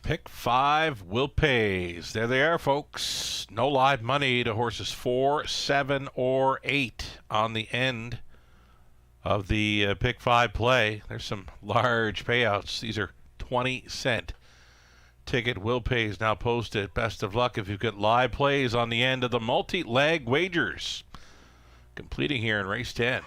Pick 5 will pays. There they are, folks. No live money to horses 4, 7, or 8 on the end of the pick 5 play. There's some large payouts. These are 20-cent ticket will pays now posted. Best of luck if you've got live plays on the end of the multi-leg wagers. Completing here in race 10.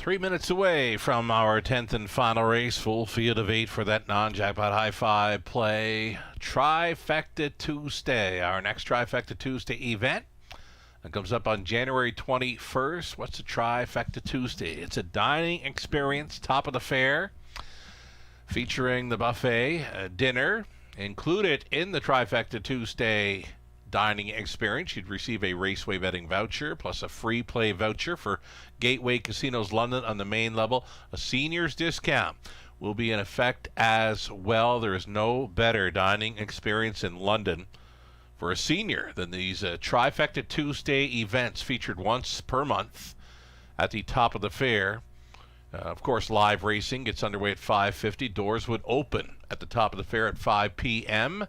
3 minutes away from our 10th and final race, full field of 8 for that non-jackpot high five play. Trifecta Tuesday, our next Trifecta Tuesday event. It comes up on January 21st. What's a Trifecta Tuesday? It's a dining experience, top of the fair, featuring the buffet dinner. Included in the Trifecta Tuesday dining experience, you'd receive a Raceway betting voucher plus a free play voucher for Gateway Casinos London on the main level. A seniors discount will be in effect as well. There is no better dining experience in London for a senior than these Trifecta Tuesday events featured once per month at the top of the fair. Of course, live racing gets underway at 5:50. Doors would open at the top of the fair at 5 p.m.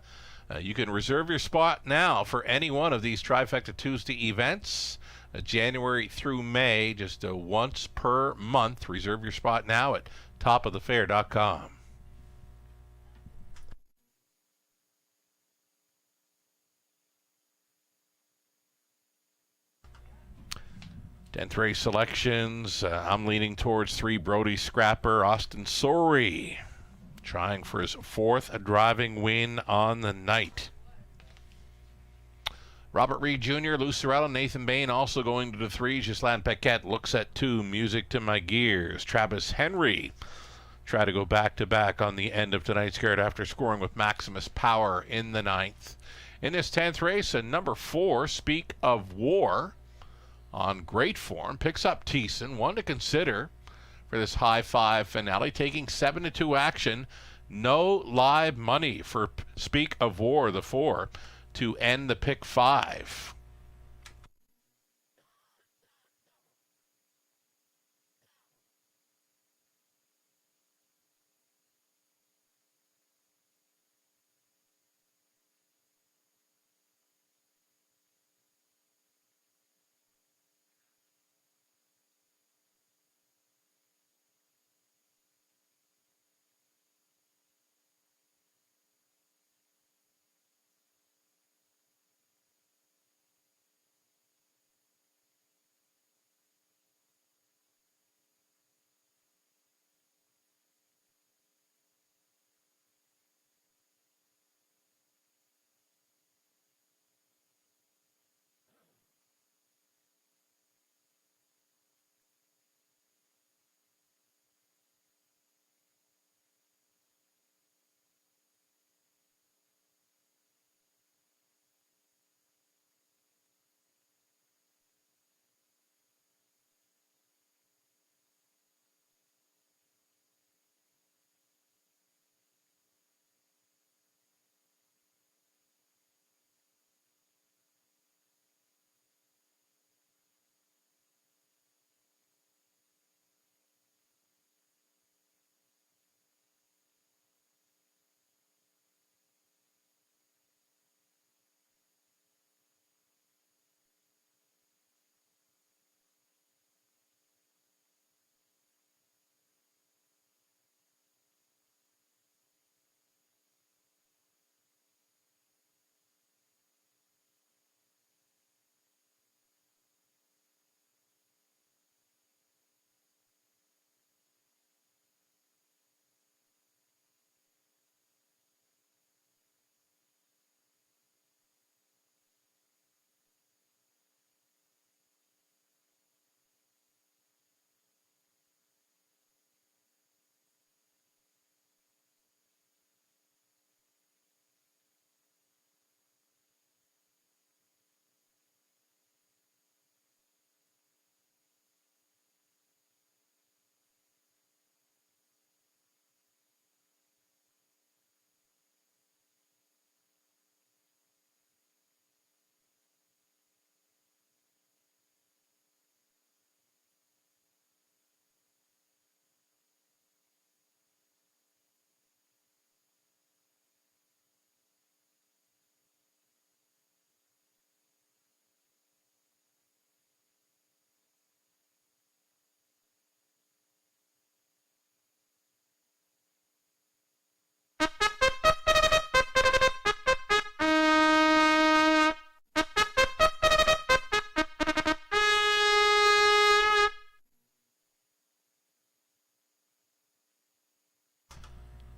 You can reserve your spot now for any one of these Trifecta Tuesday events, January through May, just once per month. Reserve your spot now at topofthefair.com. Tenth race selections. I'm leaning towards 3 Brody Scrapper, Austin Sorey, trying for his 4th driving win on the night. Robert Reed Jr., Lucerella, Nathan Bain also going to the 3. Ghislain Paquette looks at 2. Music to My Gears. Travis Henry try to go back-to-back on the end of tonight's card after scoring with Maximus Power in the 9th. In this 10th race, number 4, Speak of War, on great form, picks up Thiessen, one to consider for this high five finale, taking 7-2 action. No live money for Speak of War, the 4, to end the pick 5.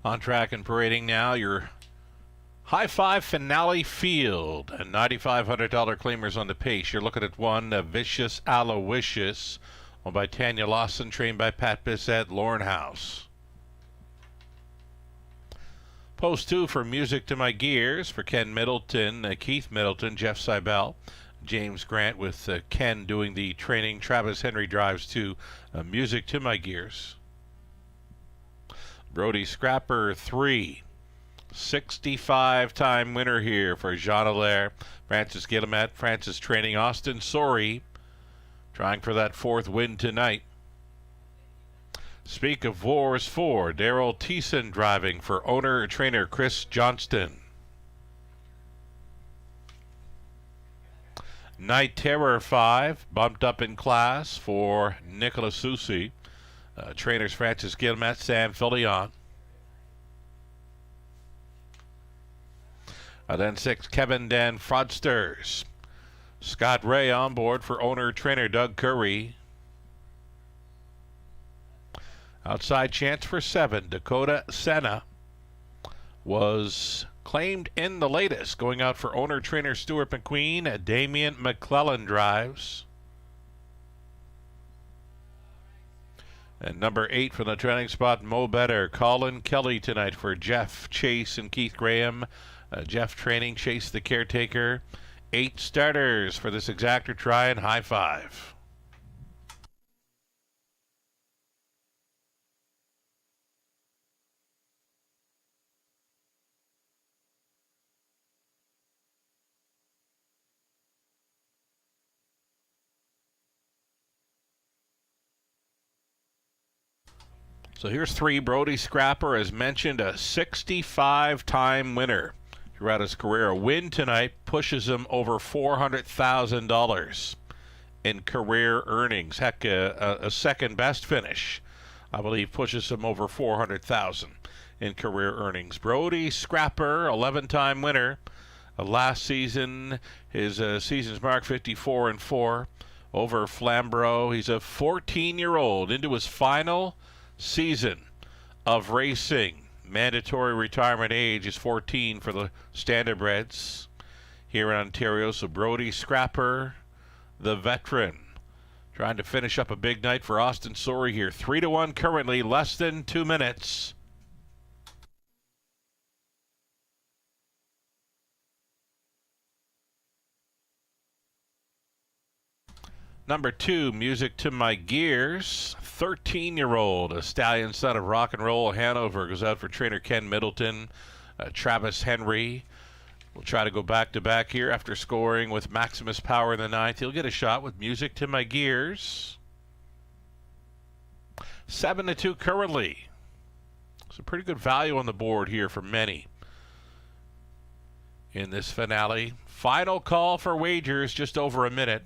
On track and parading now, your High Five Finale Field and $9,500 claimers on the pace. You're looking at one, Vicious Aloysius, owned by Tanya Lawson, trained by Pat Bissett, Lauren House. Post 2 for Music to My Gears for Ken Middleton, Keith Middleton, Jeff Seibel, James Grant with Ken doing the training. Travis Henry drives to Music to My Gears. Brody Scrapper 3. 65-time winner here for Jean Allaire. Francis Guillemette, Francis training. Austin Sorey trying for that 4th win tonight. Speak of Wars 4. Daryl Thiessen driving for owner-trainer Chris Johnston. Night Terror 5, bumped up in class for Nicolas Soucy. Trainers Francis Guillemette, Sam Fillion. Then 6, Kevin Dan Fraudsters. Scott Ray on board for owner-trainer Doug Curry. Outside chance for 7, Dakota Senna was claimed in the latest, going out for owner-trainer Stuart McQueen. Damian McClellan drives. And number 8 from the trailing spot, Mo Better. Colin Kelly tonight for Jeff Chase and Keith Graham. Jeff training, Chase the caretaker. 8 starters for this exactor try and High Five. So here's 3. Brody Scrapper, as mentioned, a 65-time winner throughout his career. A win tonight pushes him over $400,000 in career earnings. Heck, a second-best finish, I believe, pushes him over $400,000 in career earnings. Brody Scrapper, 11-time winner. Last season, his season's mark 54-4 over Flamborough. He's a 14-year-old into his final season of racing. Mandatory retirement age is 14 for the standardbreds here in Ontario. So Brody Scrapper, the veteran, trying to finish up a big night for Austin Sorey here. 3-1 currently, less than 2 minutes. Number 2, Music to My Gears. 13-year-old, a stallion son of rock and roll, Hanover, goes out for trainer Ken Middleton. Travis Henry will try to go back-to-back here after scoring with Maximus Power in the 9th. He'll get a shot with Music to My Gears. 7-2 currently. So pretty good value on the board here for many in this finale. Final call for wagers, just over a minute.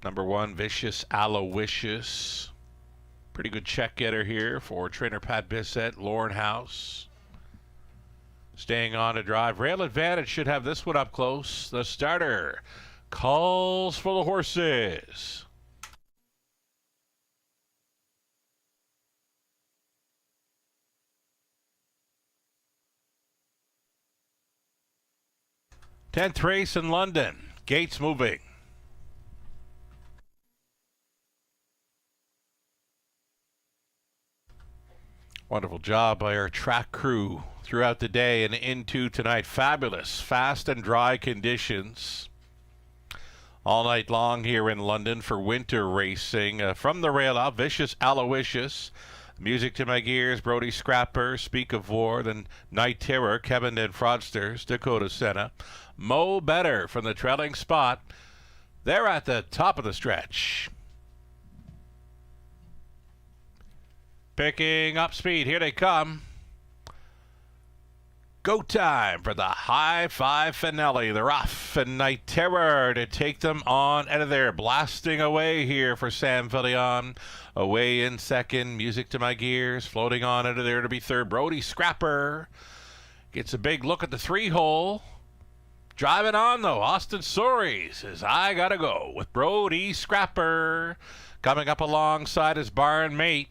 Number 1, Vicious Aloysius. Pretty good check getter here for trainer Pat Bissett, Lauren House. Staying on to drive. Rail Advantage should have this one up close. The starter calls for the horses. Tenth race in London. Gates moving. Wonderful job by our track crew throughout the day and into tonight. Fabulous, fast and dry conditions all night long here in London for winter racing. From the rail out, Vicious Aloysius. Music to My Gears, Brody Scrapper, Speak of War, then Night Terror, Kevin and Fraudsters, Dakota Senna. Mo Better from the trailing spot. They're at the top of the stretch. Picking up speed. Here they come. Go time for the High Five finale. They're off, and Night Terror to take them on out of there. Blasting away here for Sam Fillion. Away in second. Music to My Gears. Floating on out of there to be third. Brody Scrapper Gets a big look at the 3-hole. Driving on, though, Austin Sorey says, I gotta go with Brody Scrapper. Coming up alongside his barn mate.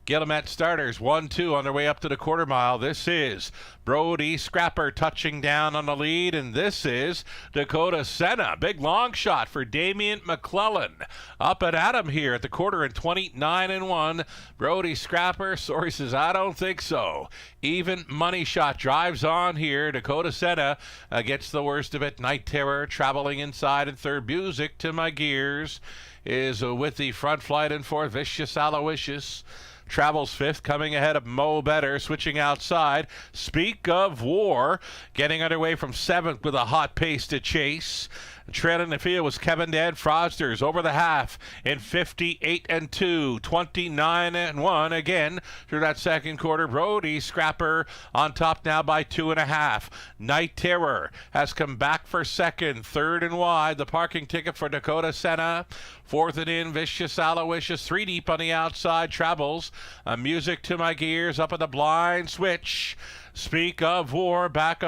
Guillemette starters 1-2 on their way up to the quarter mile. This is Brody Scrapper touching down on the lead, and this is Dakota Senna. Big long shot for Damian McClellan. Up and at him here at the quarter in 29-1. Brody Scrapper, Sorey says, I don't think so. Even money shot drives on here. Dakota Senna gets the worst of it. Night Terror traveling inside in third. Music to My Gears is with the front flight and fourth. Vicious Aloysius travels fifth, coming ahead of Mo Better, switching outside. Speak of War getting underway from seventh with a hot pace to chase. Trailing the field was Kevin Dan Frosters over the half in 58-2, 29-1 again through that second quarter. Brody Scrapper on top now by 2.5. Night Terror has come back for second, third and wide. The parking ticket for Dakota Senna. Fourth and in, Vicious Aloysius, 3 deep on the outside, travels. Music to My Gears up at the blind switch. Speak of War, back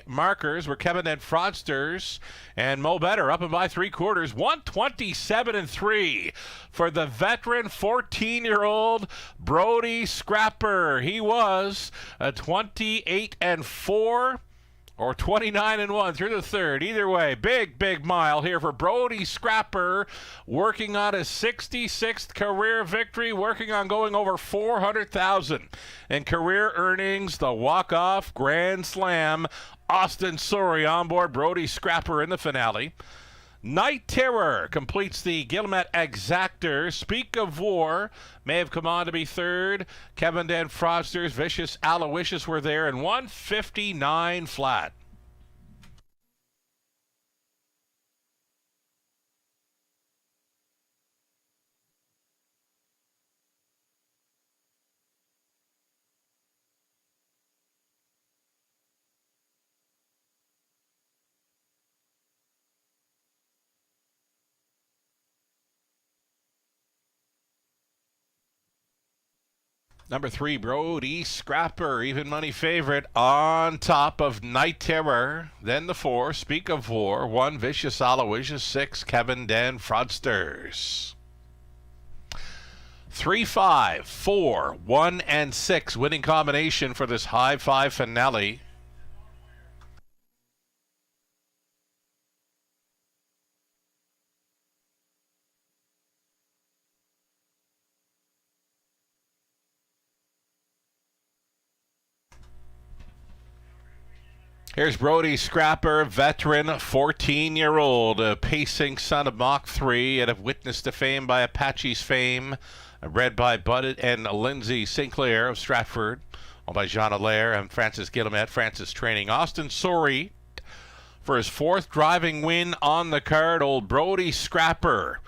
markers were Kevin and Fraudsters, and Mo Better up and by 3/4, 127-3 for the veteran 14-year-old Brody Scrapper. He was a 28-4. Or 29-1 through the third. Either way, big mile here for Brody Scrapper, working on his 66th career victory, working on going over $400,000 in career earnings. The walk-off grand slam. Austin Sorey on board Brody Scrapper in the finale. Night Terror completes the Guillemette Exactor. Speak of War may have come on to be third. Kevin Dan Frosters, Vicious Aloysius were there in 159 flat. Number 3, Brody Scrapper, even money favorite, on top of Night Terror. Then the 4, Speak of War. 1, Vicious Aloysius. 6, Kevin Dan Fraudsters. 3, 5, 4, 1, and 6 winning combination for this high five finale. Here's Brody Scrapper, veteran, 14-year-old, pacing son of Mach 3, and have witnessed the fame by Apache's fame, read by Bud and Lindsay Sinclair of Stratford, owned by Jean Allaire and Francis Guillemette. Francis training Austin Sorey for his 4th driving win on the card. Old Brody Scrapper,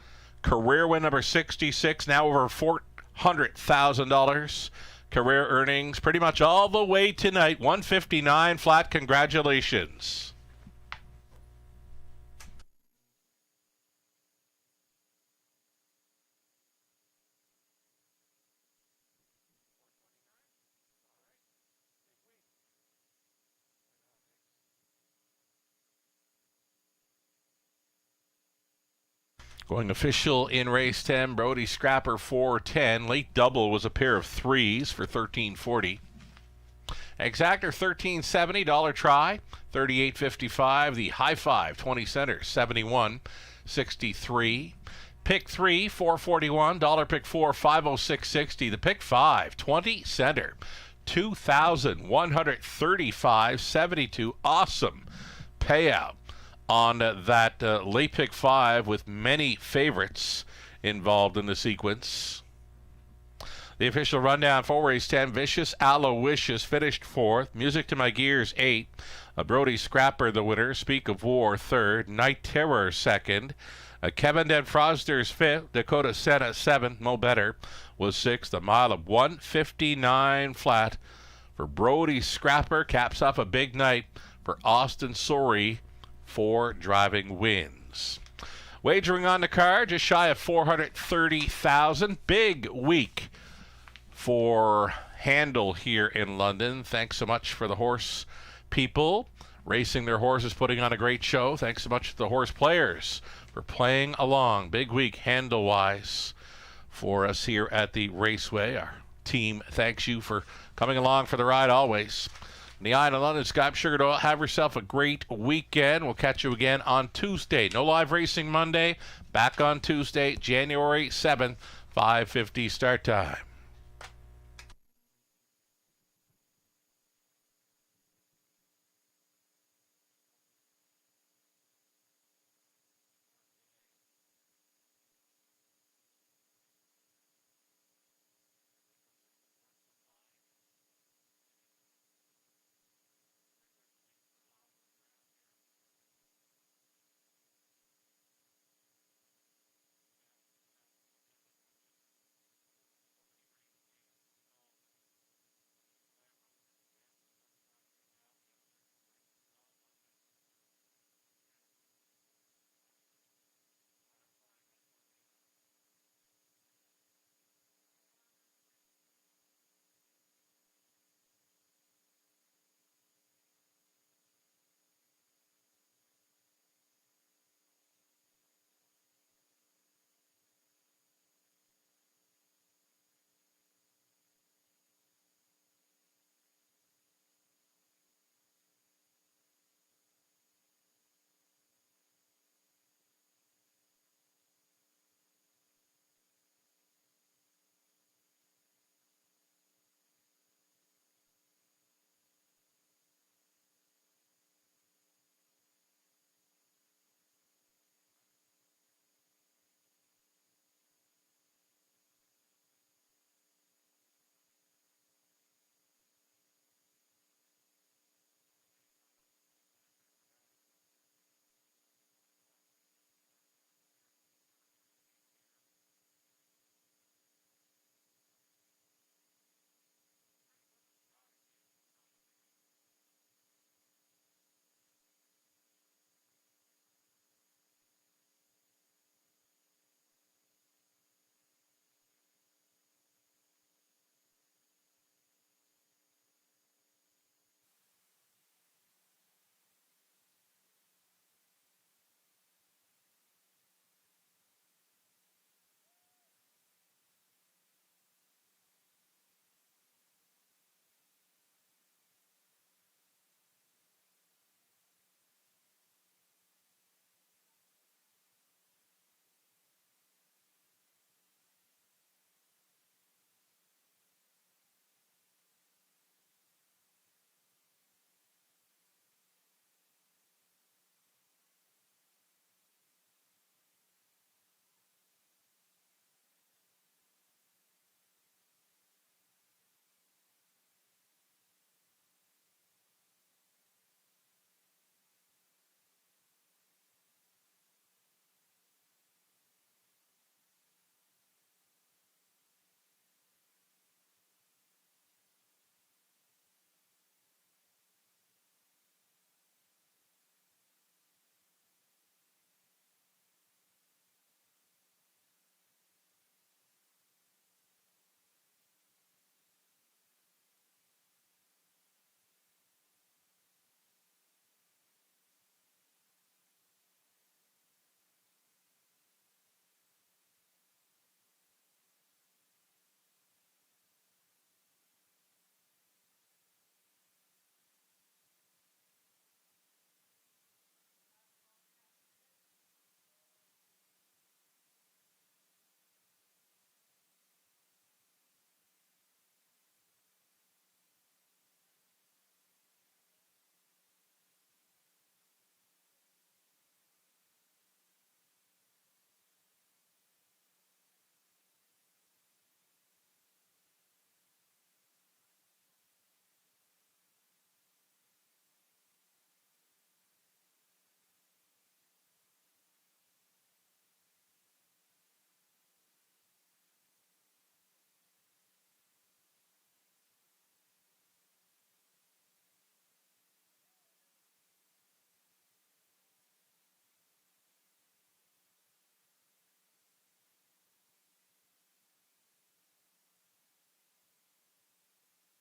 career win number 66, now over $400,000. Career earnings pretty much all the way tonight. 159 flat. Congratulations. Going official in race 10, Brody Scrapper 410. Late double was a pair of 3s for $13.40. Exactor $13.70. Dollar try $38.55. The high five 20 centers $71.63. Pick 3 $441. Dollar pick 4 $506.60. The pick 5 20 center $2,135.72. Awesome payout on that late pick 5 with many favorites involved in the sequence. The official rundown for race 10, Vicious Aloysius finished 4th. Music to My Gears 8. Brody Scrapper the winner. Speak of War 3rd. Night Terror 2nd. Kevin Dan Frosters 5th. Dakota Senna 7th. Mo Better was 6th. A mile of 159 flat for Brody Scrapper. Caps off a big night for Austin Sorey. 4 driving wins. Wagering on the card, just shy of $430,000. Big week for Handle here in London. Thanks so much for the horse people racing their horses, putting on a great show. Thanks so much to the horse players for playing along. Big week handle-wise for us here at the Raceway. Our team thanks you for coming along for the ride always. In the Eye in London Sky, I'm Sugar Doyle. Have yourself a great weekend. We'll catch you again on Tuesday. No live racing Monday. Back on Tuesday, January 7th, 5:50 start time.